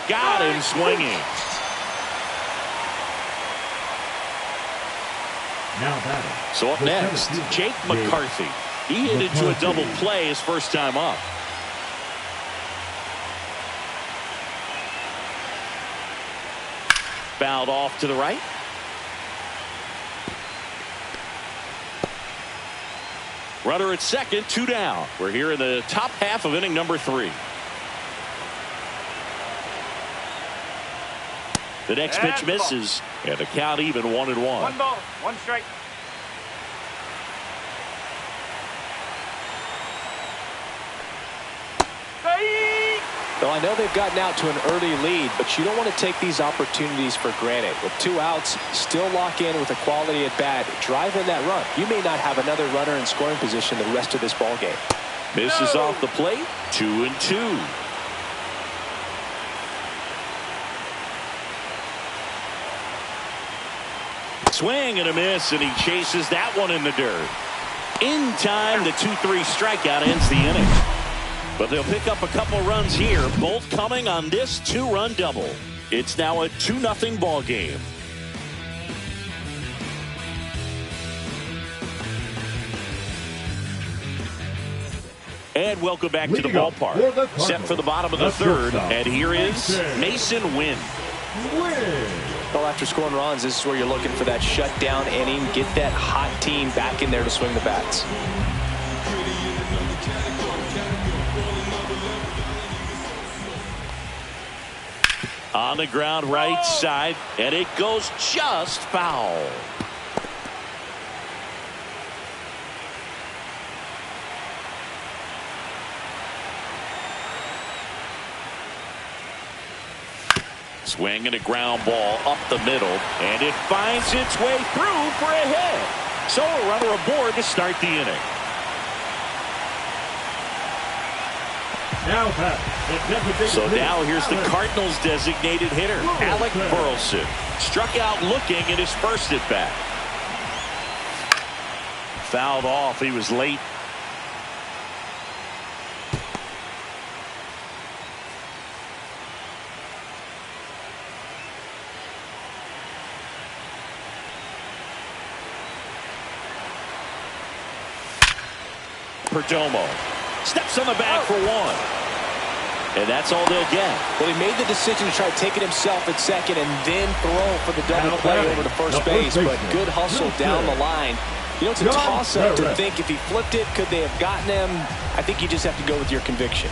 Got him swinging. Now batting. So up next, Jake McCarthy. He hit into a double play his first time up. Fouled off to the right. Runner at second, 2 down. We're here in the top half of inning number 3. The next pitch misses, and the count even 1-1. 1 ball, 1 strike. Well, I know they've gotten out to an early lead, but you don't want to take these opportunities for granted. With 2 outs, still lock in with a quality at bat. Drive in that run. You may not have another runner in scoring position the rest of this ball game. Misses off the plate. 2-2. Swing and a miss, and he chases that one in the dirt. In time, the 2-3 strikeout ends the inning. But they'll pick up a couple runs here, both coming on this 2-run double. It's now a 2-0 ball game. And welcome back to the ballpark. Set for the bottom of the 3rd, and here is Masyn Winn. Well, after scoring runs, this is where you're looking for that shutdown inning. Get that hot team back in there to swing the bats. On the ground right side, and it goes just foul. Swing and a ground ball up the middle, and it finds its way through for a hit. So a runner aboard to start the inning. So now here's the Cardinals' designated hitter, Alec Burleson. Struck out looking at his first at bat. Fouled off. He was late. Perdomo steps on the bag for 1. And that's all they'll get. Well, he made the decision to try to take it himself at second and then throw for the double play over to first base. But good hustle down the line. You know, it's a toss-up to think if he flipped it, could they have gotten him? I think you just have to go with your conviction.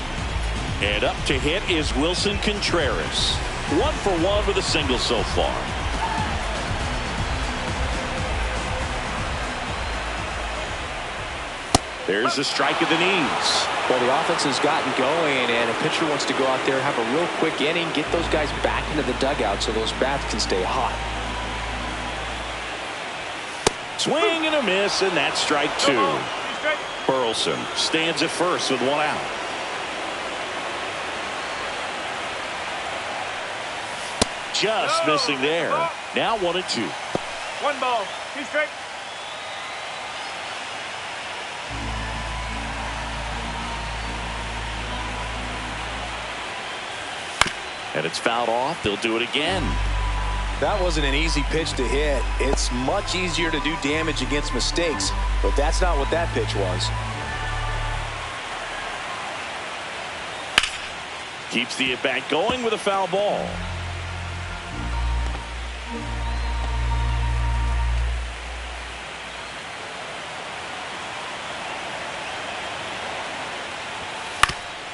And up to hit is Wilson Contreras. 1 for 1 with a single so far. There's a strike of the knees. Well, the offense has gotten going, and a pitcher wants to go out there, have a real quick inning, get those guys back into the dugout so those bats can stay hot. Swing and a miss, and that's strike 2. Burleson stands at first with 1 out. Just missing there. Now 1-2. 1 ball, 2 strikes. And it's fouled off. They'll do it again. That wasn't an easy pitch to hit. It's much easier to do damage against mistakes, but that's not what that pitch was. Keeps the at-bat going with a foul ball.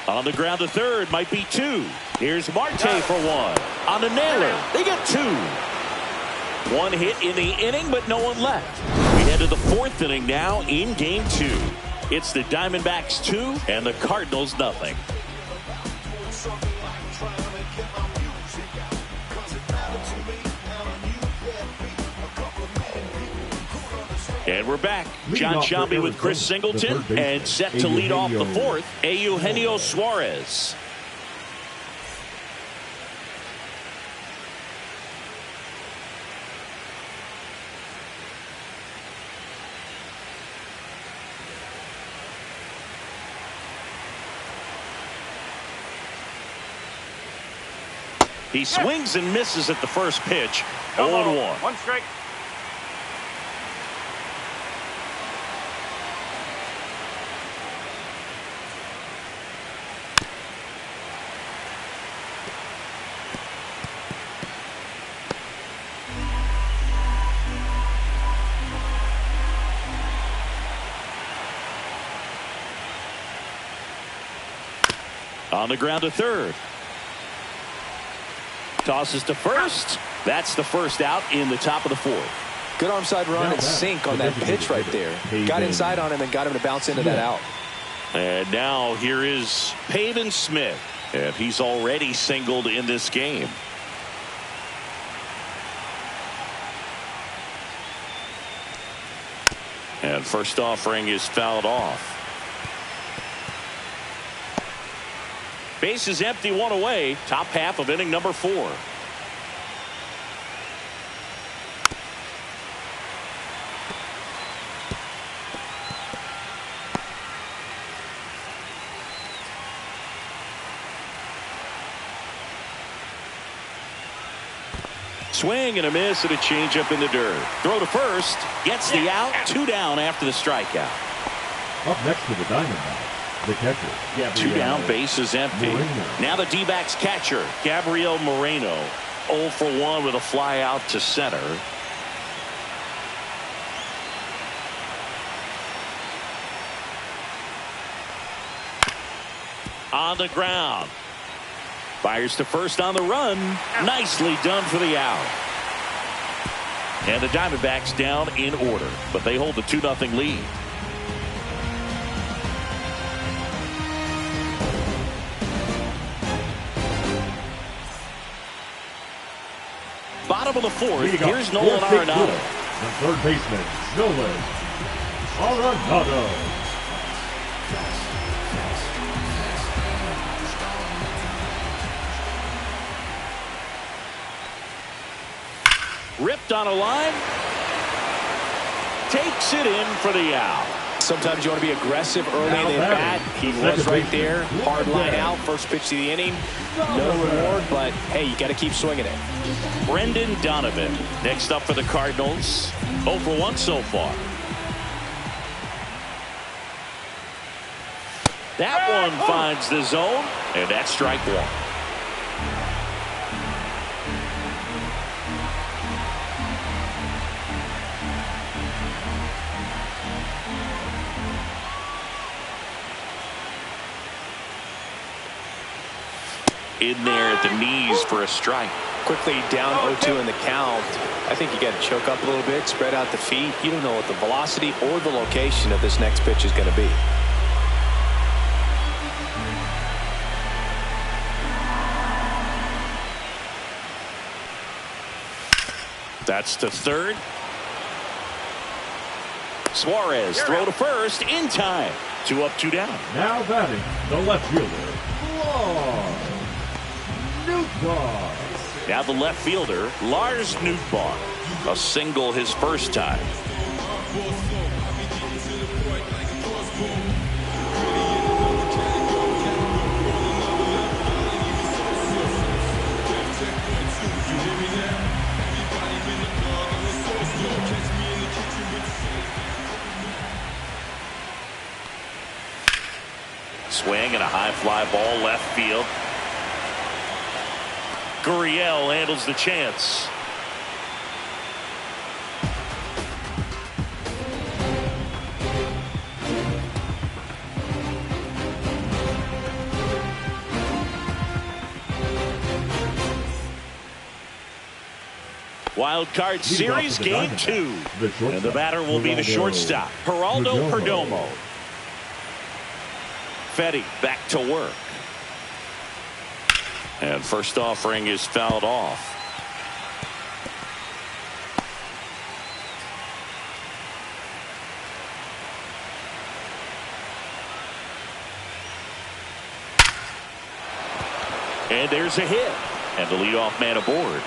On the ground to third, might be two. Here's Marte for one. On the nailer, they get two. One hit in the inning, but no one left. We head to the fourth inning now in game two. It's the Diamondbacks 2 and the Cardinals nothing. And we're back. John Sciambi with Chris Singleton and set to lead off the fourth, Eugenio Suarez. He swings and misses at the first pitch. 0-1. One strike. On the ground to third. Tosses to first. That's the first out in the top of the fourth. Good onside run and sink on that pitch right there. Got inside on him and got him to bounce into that out. And now here is Pavin Smith. And he's already singled in this game. And first offering is fouled off. Base is empty, one away. Top half of inning number 4. Swing and a miss and a changeup in the dirt. Throw to first. Gets the out. 2 down after the strikeout. Up next to the Diamondbacks, the catcher, Gabriel 2 down, base is empty. Moreno. Now the D-backs catcher, Gabriel Moreno. 0 for 1 with a fly out to center. On the ground. Fires to first on the run. Nicely done for the out. And the Diamondbacks down in order, but they hold the 2-0 lead. Bottom of the fourth, here's Nolan Arenado. The third baseman, Nolan Arenado. Ripped on a line. Takes it in for the out. Sometimes you want to be aggressive early in the bat. He was right there. Hard line out. First pitch to the inning. No reward, but hey, you got to keep swinging it. Brendan Donovan next up for the Cardinals. 0 for 1 so far. That one finds the zone, and that's strike 1. In there at the knees for a strike. Quickly down 0-2 in the count. I think you got to choke up a little bit, spread out the feet. You don't know what the velocity or the location of this next pitch is going to be. That's to third. Suarez throw to first in time. 2 up, 2 down. Now batting, the left fielder, Lars Nootbaar. Now the left fielder, Lars Nootbaar. A single his first time. Swing and a high fly ball left field. Gurriel handles the chance. Wild Card Series Game 2. And the batter will be the shortstop, Geraldo Perdomo. Fedde back to work. And first offering is fouled off. And there's a hit. And the leadoff man aboard.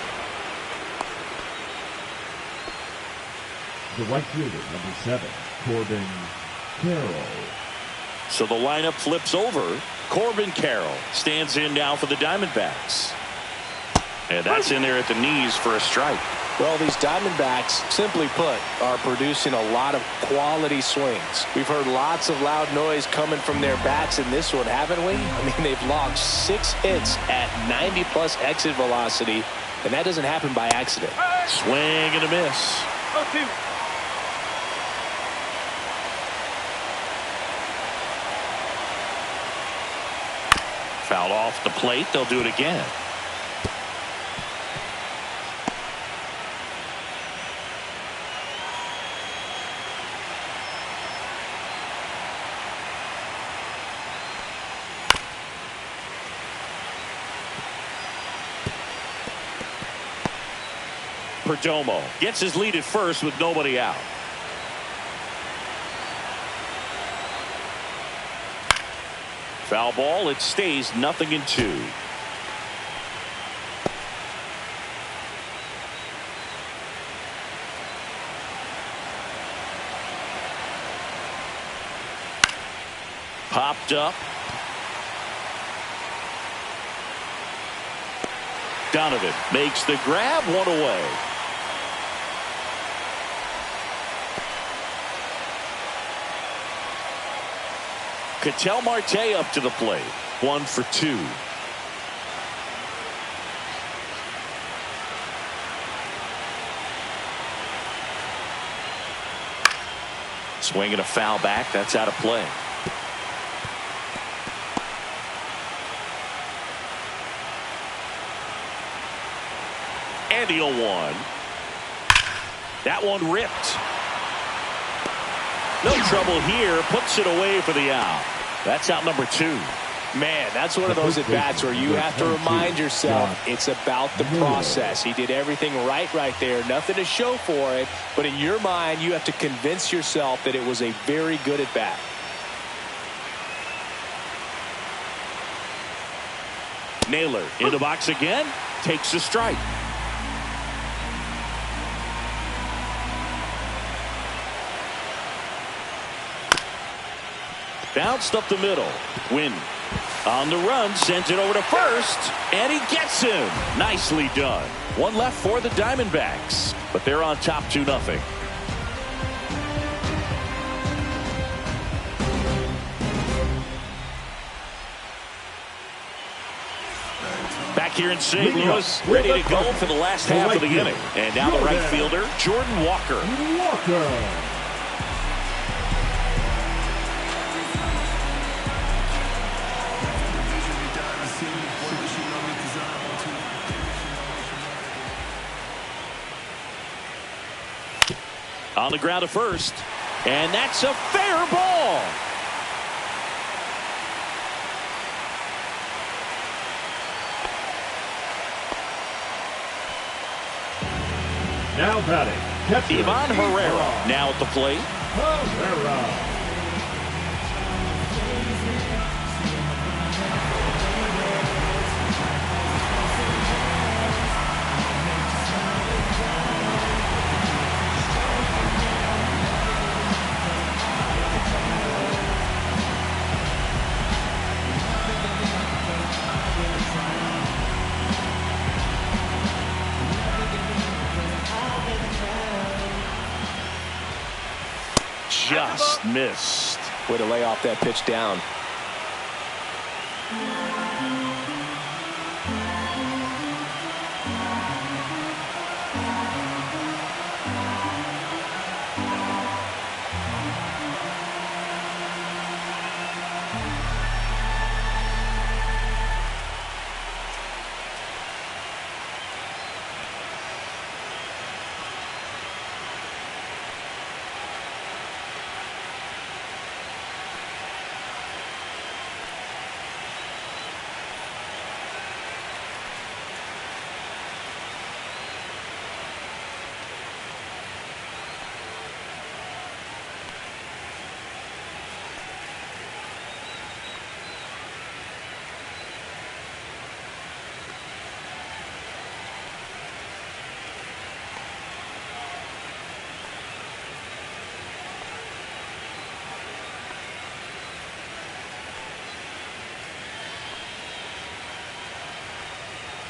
The right fielder, number 7, Corbin Carroll. So the lineup flips over. Corbin Carroll stands in now for the Diamondbacks. And that's in there at the knees for a strike. Well, these Diamondbacks, simply put, are producing a lot of quality swings. We've heard lots of loud noise coming from their bats in this one, haven't we? I mean, they've logged 6 hits at 90-plus exit velocity, and that doesn't happen by accident. Swing and a miss. 0-2. Foul off the plate. They'll do it again. Perdomo gets his lead at first with nobody out. Foul ball. It stays 0-2. Popped up. Donovan makes the grab, one away. Ketel Marte up to the plate. 1 for 2. Swing and a foul back. That's out of play. And the 0-1. That one ripped. No trouble here. Puts it away for the out. That's out number 2. Man, that's one of those at-bats where you have to remind yourself it's about the process. He did everything right there. Nothing to show for it. But in your mind, you have to convince yourself that it was a very good at-bat. Naylor in the box again. Takes a strike. Bounced up the middle. Wynn on the run, sends it over to first, and he gets him. Nicely done. One left for the Diamondbacks, but they're on top 2-0. Back here in St. Louis, ready to go for the last half of the inning. And now the right fielder, Jordan Walker. On the ground to first, and that's a fair ball. Now batting, catcher Ivan Herrera now at the plate. Herrera. Just missed. Way to lay off that pitch down.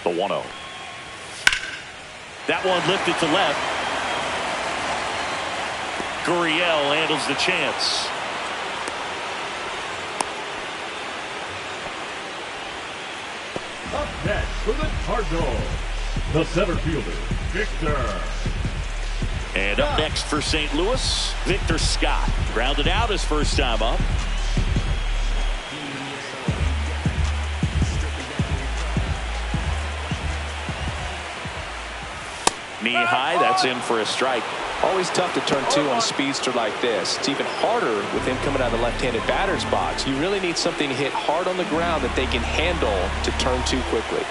The 1-0. That one lifted to left. Gurriel handles the chance. Up next for the Cardinals, the center fielder, Victor. And up next for St. Louis, Victor Scott. Grounded out his first time up. Knee high, that's in for a strike. Always tough to turn two on a speedster like this. It's even harder with him coming out of the left-handed batter's box. You really need something to hit hard on the ground that they can handle to turn two quickly.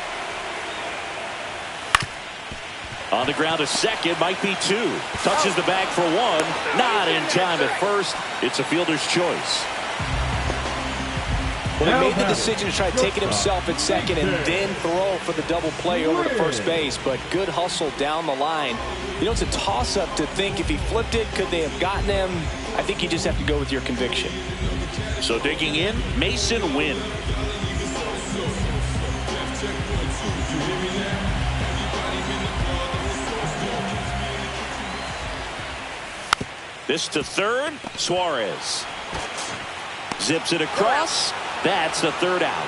On the ground, a second, might be two. Touches the bag for one. Not in time at first. It's a fielder's choice. Well, he made the decision to try to take it himself at second and then throw for the double play over to first base. But good hustle down the line. You know, it's a toss-up to think if he flipped it, could they have gotten him? I think you just have to go with your conviction. So digging in, Mason Wynn. This to third, Suarez. Zips it across. That's the third out.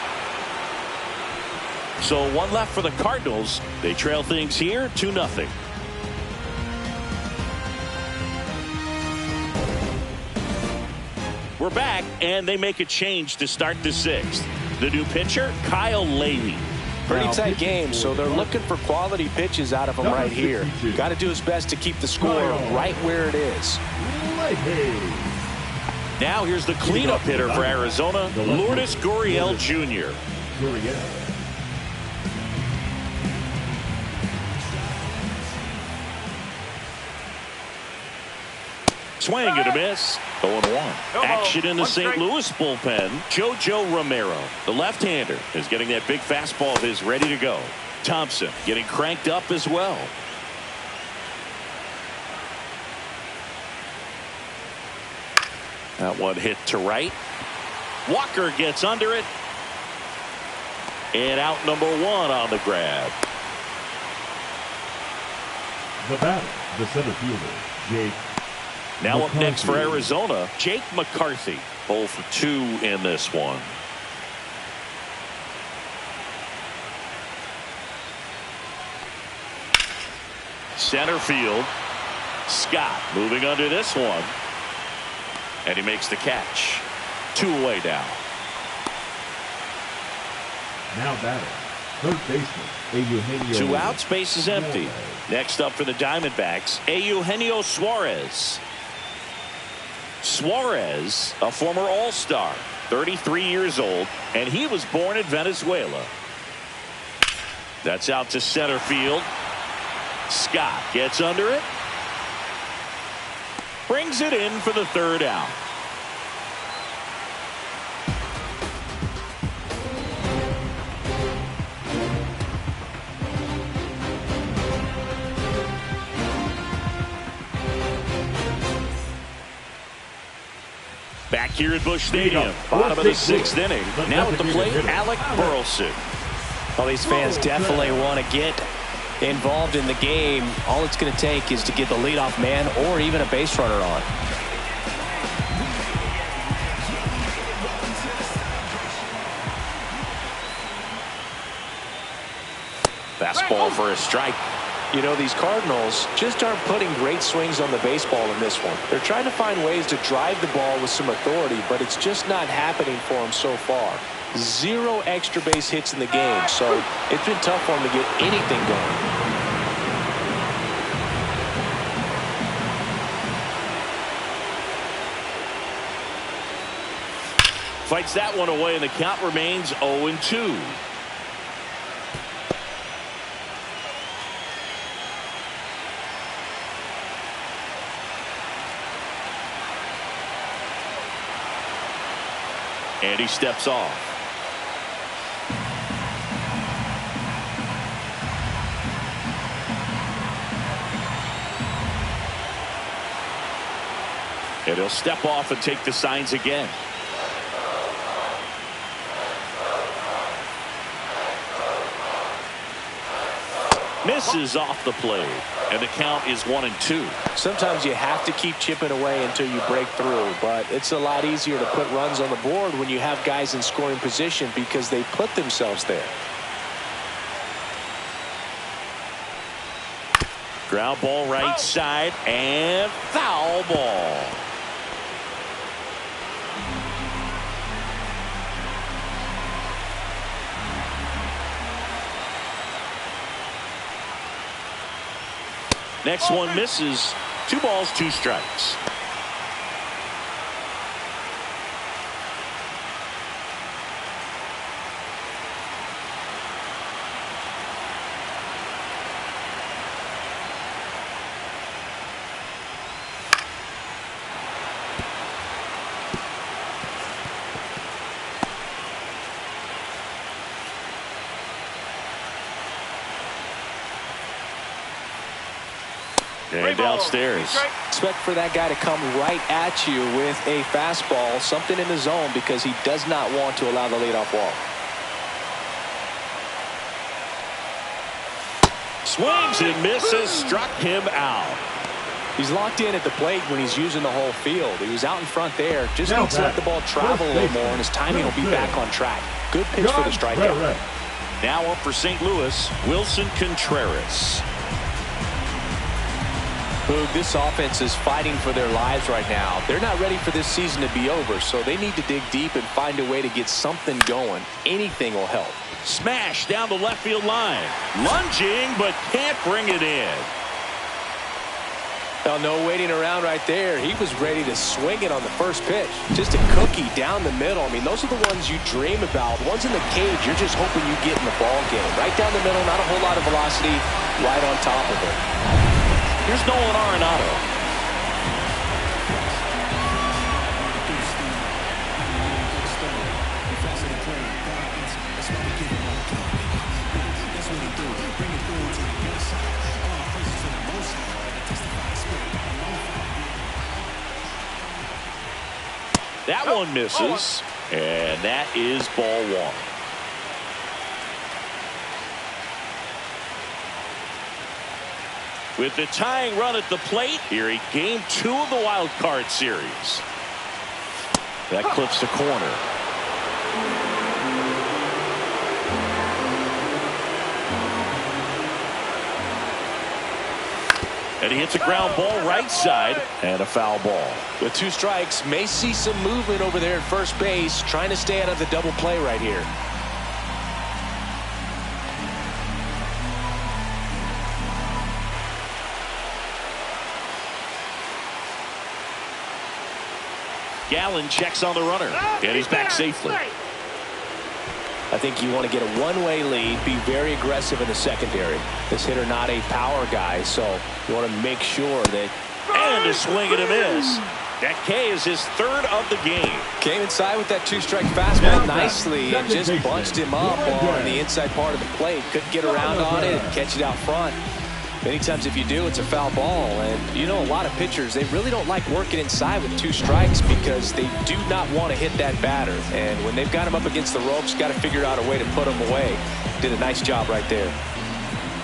So one left for the Cardinals. They trail things here 2-0. We're back, and they make a change to start the sixth. The new pitcher, Kyle Levy. Pretty tight game, so they're looking for quality pitches out of him right here. Got to do his best to keep the score right where it is. Now here's the cleanup hitter for Arizona, Lourdes Gurriel Jr. Swing and a miss. 0-1. Action in the St. Louis bullpen. JoJo Romero, the left-hander, is getting that big fastball of his ready to go. Thompson getting cranked up as well. That one hit to right. Walker gets under it. And out number one on the grab. The batter, the center fielder, Jake Now McCarthy. Up next for Arizona, Jake McCarthy. 0 for 2 in this one. Center field. Scott moving under this one. And he makes the catch. 2 away now. Now batting, third baseman, Eugenio. 2 outs, base is empty. Next up for the Diamondbacks, Eugenio Suarez. Suarez, a former All-Star, 33 years old, and he was born in Venezuela. That's out to center field. Scott gets under it. Brings it in for the third out. Back here at Busch Stadium, bottom of the 6th inning. Now at the plate, Alec Burleson. Well, these fans definitely want to get involved in the game. All it's going to take is to get the leadoff man or even a base runner on. Fastball for a strike. You know, these Cardinals just aren't putting great swings on the baseball in this one. They're trying to find ways to drive the ball with some authority, but it's just not happening for them so far. 0 extra base hits in the game, so it's been tough for them to get anything going. Fights that one away, and the count remains 0-2. And he steps off. And he'll step off and take the signs again. Misses off the plate, and the count is 1-2. Sometimes you have to keep chipping away until you break through, but it's a lot easier to put runs on the board when you have guys in scoring position because they put themselves there. Ground ball right side, and foul ball. Next one misses. 2 balls, 2 strikes. And downstairs. Expect for that guy to come right at you with a fastball, something in the zone, because he does not want to allow the leadoff walk. Swings and misses, struck him out. He's locked in at the plate when he's using the whole field. He was out in front there. Just needs to let the ball travel a little more, and his timing will be back on track. Good pitch for the strikeout. Now up for St. Louis, Wilson Contreras. Boog, this offense is fighting for their lives right now. They're not ready for this season to be over, so they need to dig deep and find a way to get something going. Anything will help. Smash down the left field line. Lunging, but can't bring it in. Well, no waiting around right there. He was ready to swing it on the first pitch. Just a cookie down the middle. I mean, those are the ones you dream about. The ones in the cage, you're just hoping you get in the ball game. Right down the middle, not a whole lot of velocity, right on top of it. Here's Nolan Arenado. That one misses, and that is ball 1. With the tying run at the plate, here in game 2 of the wild card series. That clips the corner. And he hits a ground ball right side, and a foul ball. With 2 strikes, may see some movement over there at first base, trying to stay out of the double play right here. Gallen checks on the runner, and he's back safely. I think you want to get a one-way lead, be very aggressive in the secondary. This hitter not a power guy, so you want to make sure that... And a swing and a miss. That K is his 3rd of the game. Came inside with that 2-strike fastball nicely and just bunched him up on the inside part of the plate. Couldn't get around on it and catch it out front. Many times if you do, it's a foul ball. And you know, a lot of pitchers, they really don't like working inside with 2 strikes because they do not want to hit that batter. And when they've got him up against the ropes, got to figure out a way to put him away. Did a nice job right there.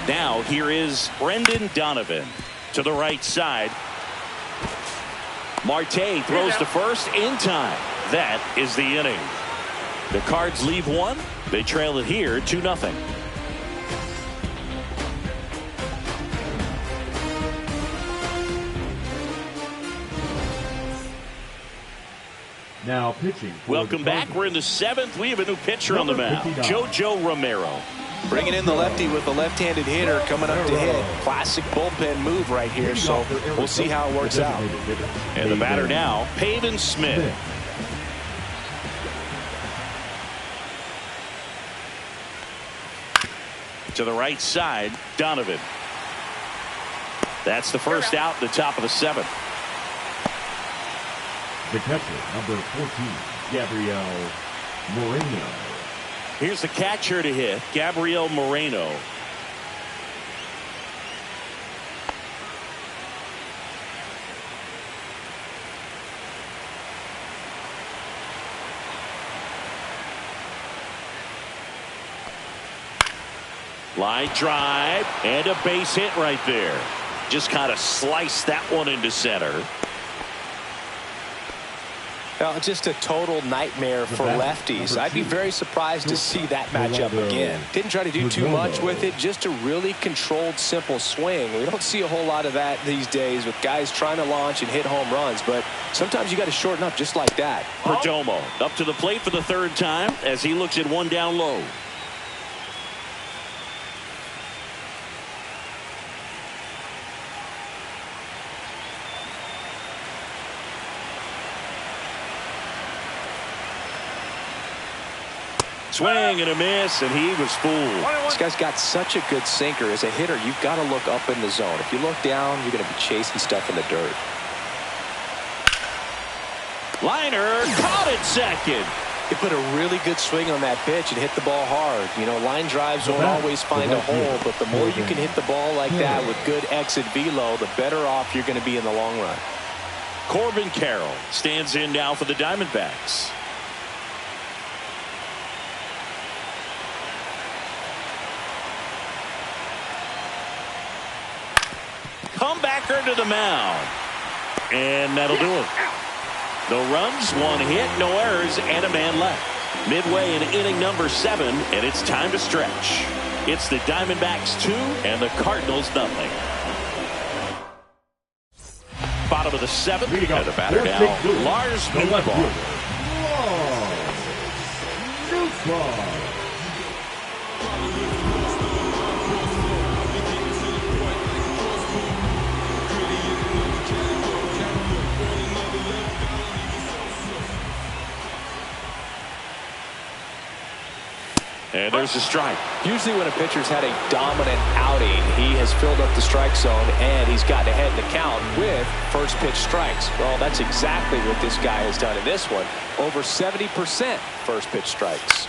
Now here is Brendan Donovan to the right side. Marte throws to first in time. That is the inning. The Cards leave 1. They trail it here 2-0. Now pitching. Welcome back. We're in the 7th. We have a new pitcher on the mound, JoJo Romero. Bringing in the lefty with the left-handed hitter coming up to hit. Classic bullpen move right here, so we'll see how it works out. And the batter now, Pavin Smith. To the right side, Donovan. That's the first out at the top of the 7th. The catcher, number 14, Gabriel Moreno. Here's the catcher to hit, Gabriel Moreno. Line drive and a base hit right there. Just kind of sliced that one into center. Well, just a total nightmare for lefties. I'd be very surprised to see that matchup again. Didn't try to do too much with it, just a really controlled, simple swing. We don't see a whole lot of that these days with guys trying to launch and hit home runs, but sometimes you got to shorten up just like that. Perdomo up to the plate for the 3rd time as he looks at one down low. Swing and a miss, and he was fooled. This guy's got such a good sinker. As a hitter, you've got to look up in the zone. If you look down, you're going to be chasing stuff in the dirt. Liner caught it second. He put a really good swing on that pitch and hit the ball hard. You know, line drives won't always find a hole, but the more you can hit the ball like that with good exit velo, the better off you're going to be in the long run. Corbin Carroll stands in now for the Diamondbacks. Comebacker to the mound. And that'll do it. No runs, 1 hit, no errors, and a man left. Midway in inning number 7, and it's time to stretch. It's the Diamondbacks 2 and the Cardinals nothing. Bottom of the 7th, and the batter now, Lars Nootbaar. And there's a strike. Usually when a pitcher's had a dominant outing, he has filled up the strike zone and he's gotten ahead in the count with first pitch strikes. Well, that's exactly what this guy has done in this one. Over 70% first pitch strikes.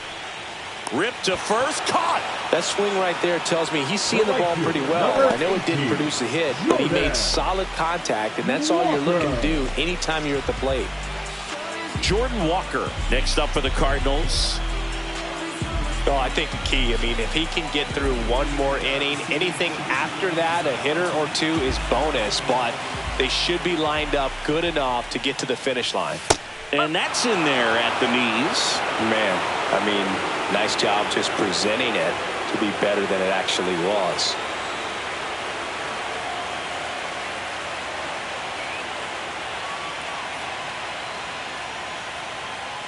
Ripped to first, caught. That swing right there tells me he's seeing the ball pretty well. I know it didn't produce a hit, but he made solid contact, and that's all you're looking to do anytime you're at the plate. Jordan Walker next up for the Cardinals. Oh, I think the key, I mean, if he can get through one more inning, anything after that, a hitter or two is bonus, but they should be lined up good enough to get to the finish line. And that's in there at the knees. Man, I mean, nice job just presenting it to be better than it actually was.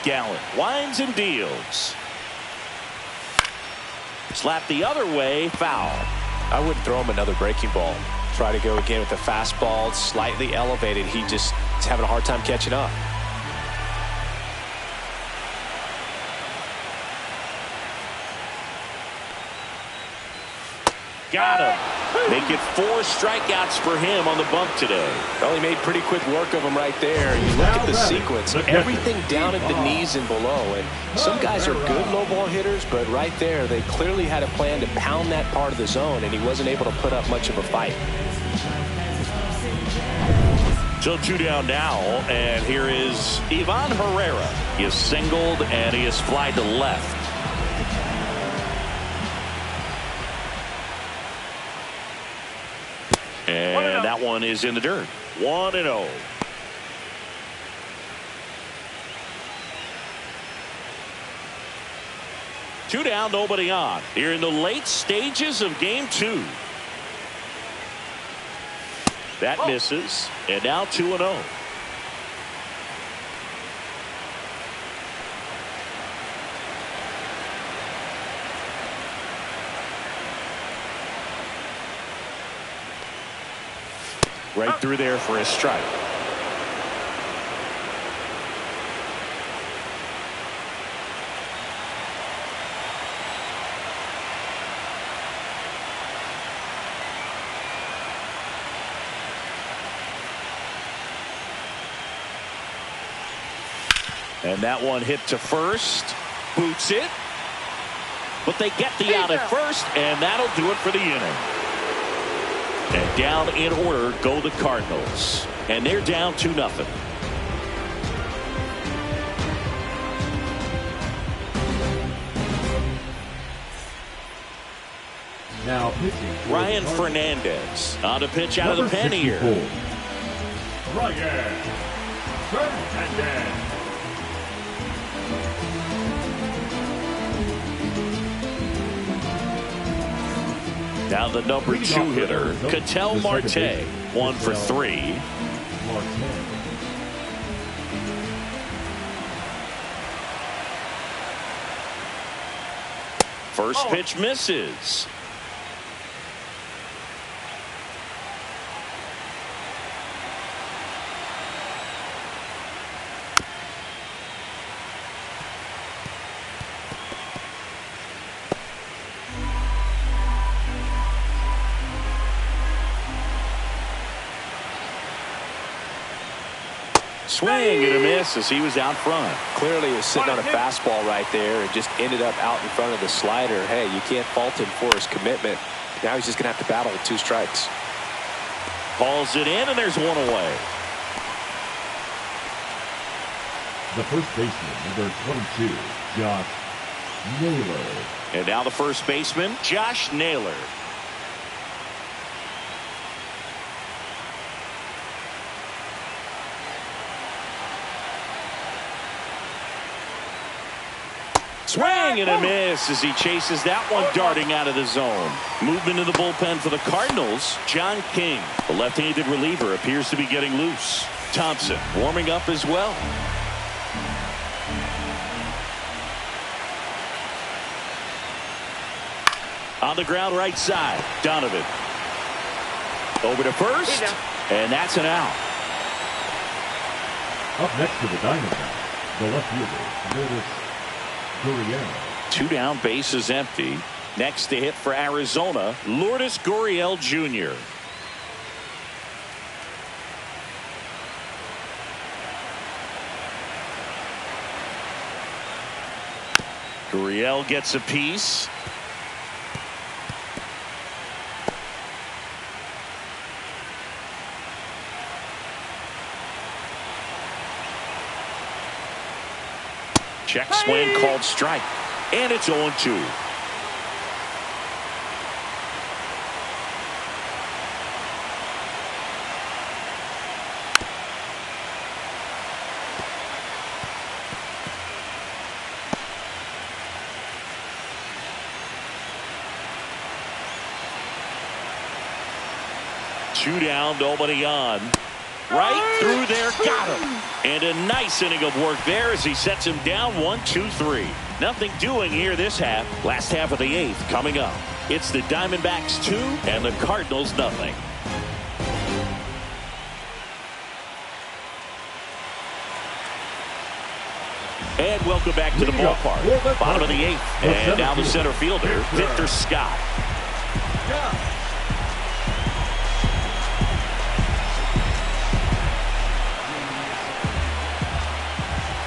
Gallen winds and deals. Slap the other way, foul. I wouldn't throw him another breaking ball. Try to go again with the fastball, slightly elevated. He just is having a hard time catching up. Got him. Make it 4 strikeouts for him on the bump today. Well, he made pretty quick work of him right there. You look at the sequence, everything down at the knees and below. And some guys are good low ball hitters, but right there, they clearly had a plan to pound that part of the zone, and he wasn't able to put up much of a fight. So 2 down now, and here is Ivan Herrera. He is singled, and he is flied to left. And that one is in the dirt. 1-0. Two down, nobody on. Here in the late stages of game 2. That misses. And now 2-0. Right through there for a strike. And that one hit to first. Boots it. But they get the out at first, and that'll do it for the inning. And down in order go the Cardinals. And they're down 2-0. Now pitching. Ryan Fernandez on a pitch out of the pen here. Ryan Fernandez. Now the number 2 hitter, Ketel Marte, 1 for 3. First pitch misses. Swing and a miss as he was out front. Clearly he was sitting on a fastball right there and just ended up out in front of the slider. Hey, you can't fault him for his commitment. Now he's just going to have to battle with 2 strikes. Hauls it in, and there's 1 away. The first baseman, number 22, Josh Naylor. And now the first baseman, Josh Naylor. Swing and a miss as he chases that one darting out of the zone. Movement in the bullpen for the Cardinals, John King. The left-handed reliever appears to be getting loose. Thompson warming up as well. On the ground right side, Donovan. Over to first, and that's an out. Up next to the Diamondbacks, the left fielder, Lourdes Gurriel. 2 down, bases empty. Next to hit for Arizona, Lourdes Gurriel Jr. Gurriel gets a piece. Check swing called strike. And it's 0-2. Two down, nobody on. Right through there, got him. And a nice inning of work there as he sets him down 1-2-3. Nothing doing here this half. Last half of the 8th coming up. It's the Diamondbacks 2 and the Cardinals nothing. And welcome back to the ballpark. Bottom of the 8th. And now the center fielder, Victor Scott.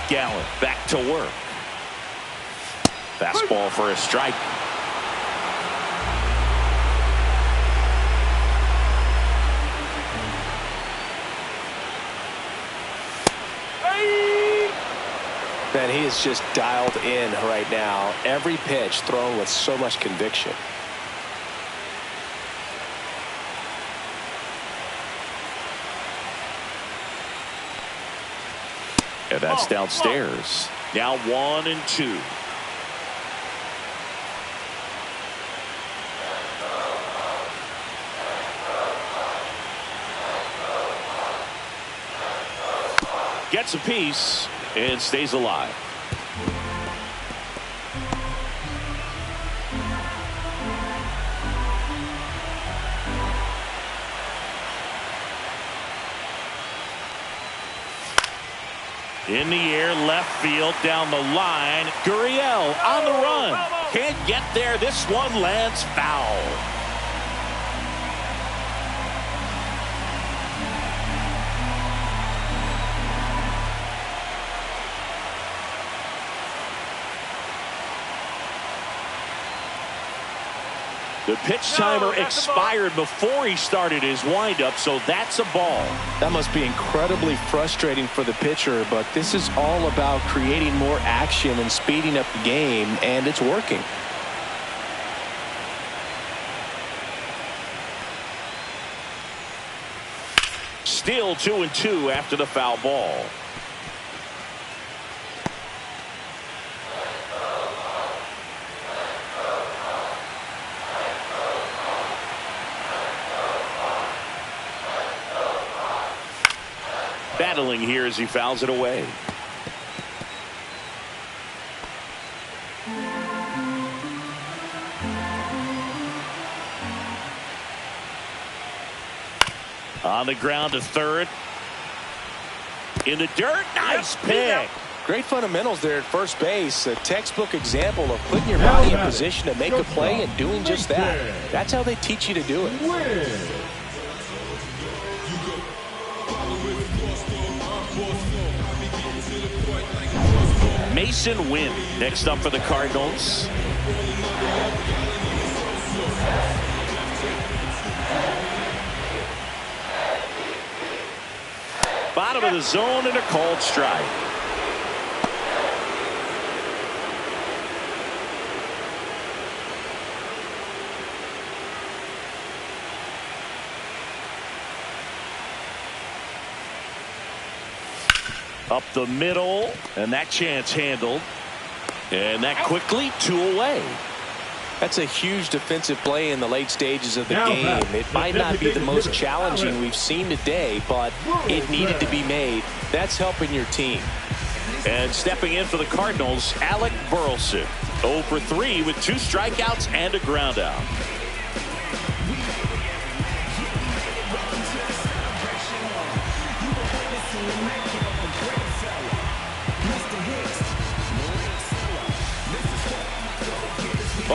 Gallen back to work. Fastball for a strike. Man, he is just dialed in right now. Every pitch thrown with so much conviction. And that's downstairs. Now 1-2. Gets a piece and stays alive. In the air, left field, down the line. Gurriel on the run. Can't get there. This one lands foul. The pitch timer expired before he started his windup, so that's a ball. That must be incredibly frustrating for the pitcher, but this is all about creating more action and speeding up the game, and it's working. Still 2-2 after the foul ball. Battling here as he fouls it away. On the ground to third. In the dirt. Nice pick. Great fundamentals there at first base. A textbook example of putting your body in position to make a play and doing just that. That's how they teach you to do it. Masyn Winn next up for the Cardinals. Bottom of the zone and a called strike. Up the middle, and that chance handled. And that quickly 2 away. That's a huge defensive play in the late stages of the game. It might not be the most challenging we've seen today, but it needed to be made. That's helping your team. And stepping in for the Cardinals, Alec Burleson. 0 for 3 with 2 strikeouts and a ground out.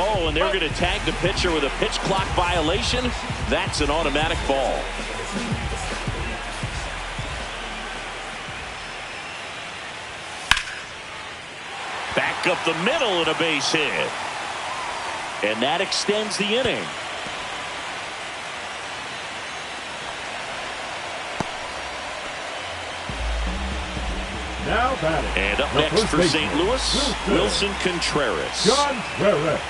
Oh, and they're going to tag the pitcher with a pitch clock violation. That's an automatic ball. Back up the middle and a base hit. And that extends the inning. Now batting. And up next for St. Louis, Wilson Contreras. Contreras.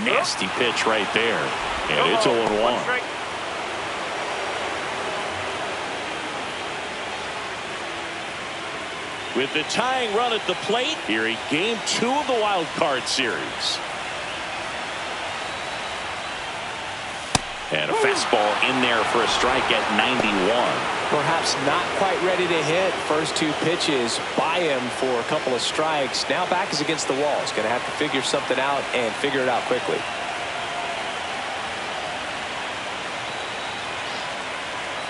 Nasty pitch right there. And it's 0-1. With the tying run at the plate, here in Game 2 of the Wild Card Series. And a fastball in there for a strike at 91. Perhaps not quite ready to hit. First 2 pitches by him for a couple of strikes. Now back is against the wall. He's going to have to figure something out and figure it out quickly.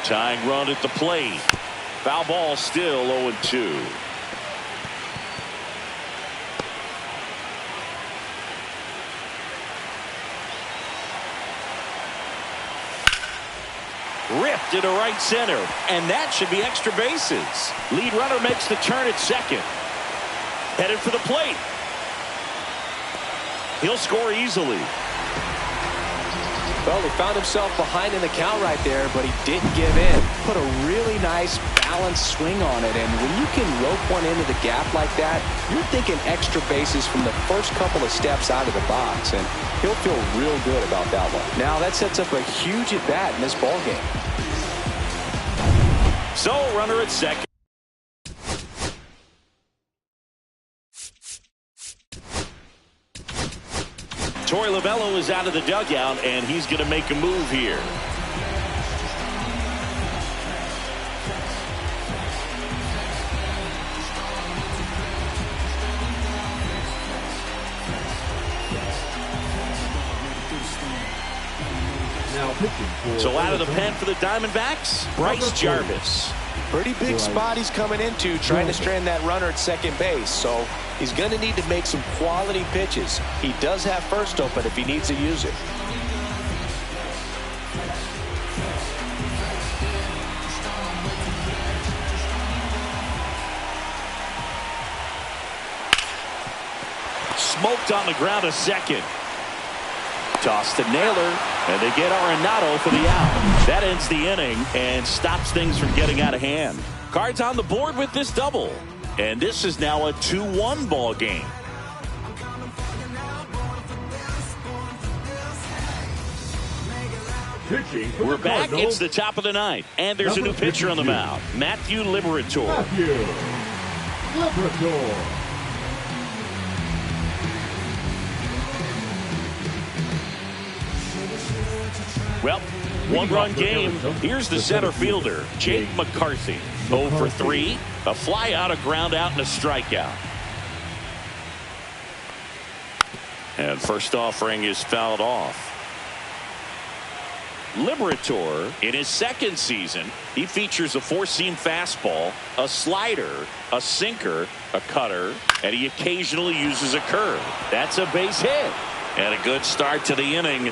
Tying run at the plate. Foul ball still 0-2. Ripped into right center, and that should be extra bases. Lead runner makes the turn at second. Headed for the plate. He'll score easily. Well, he found himself behind in the count right there, but he didn't give in. Put a really nice balanced swing on it, and when you can rope one into the gap like that, you're thinking extra bases from the first couple of steps out of the box, and he'll feel real good about that one. Now that sets up a huge at bat in this ball game. So runner at second. Torey Lovullo is out of the dugout, and he's going to make a move here. Now pitching for So out of the pen for the Diamondbacks, Bryce Jarvis. Pretty big spot he's coming into, trying to strand that runner at second base. So he's going to need to make some quality pitches. He does have first open if he needs to use it. Smoked on the ground a second. Toss to Naylor, and they get Arenado for the out. That ends the inning and stops things from getting out of hand. Cards on the board with this double. And this is now a 2-1 ball game. We're back. It's the top of the ninth. And there's a new pitcher on the mound. Matthew Liberatore. Well, one-run game. Here's the center fielder, Jake McCarthy. 0 for 3, a fly out, a ground out, and a strikeout. And first offering is fouled off. Liberatore, in his second season, he features a four-seam fastball, a slider, a sinker, a cutter, and he occasionally uses a curve. That's a base hit. And a good start to the inning.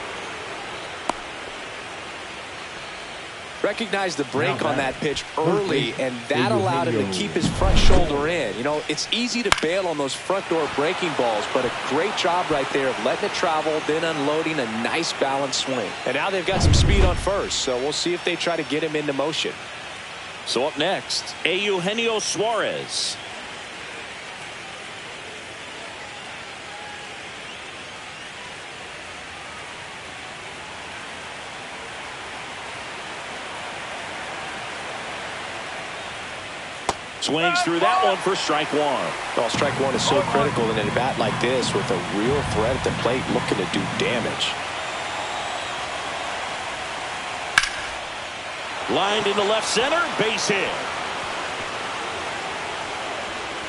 Recognized the break on that pitch early, and that allowed him to keep his front shoulder in. You know, it's easy to bail on those front door breaking balls, but a great job right there of letting it travel, then unloading a nice balanced swing. And now they've got some speed on first, so we'll see if they try to get him into motion. So up next, Eugenio Suarez. Swings through that one for strike one. Well, strike one is so critical in a bat like this with a real threat at the plate looking to do damage. Lined into left center, base hit.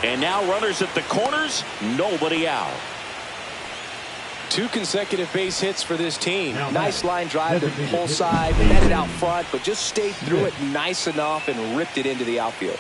And now runners at the corners, nobody out. 2 consecutive base hits for this team. Nice line drive to the pull side, netted out front, but just stayed through it nice enough and ripped it into the outfield.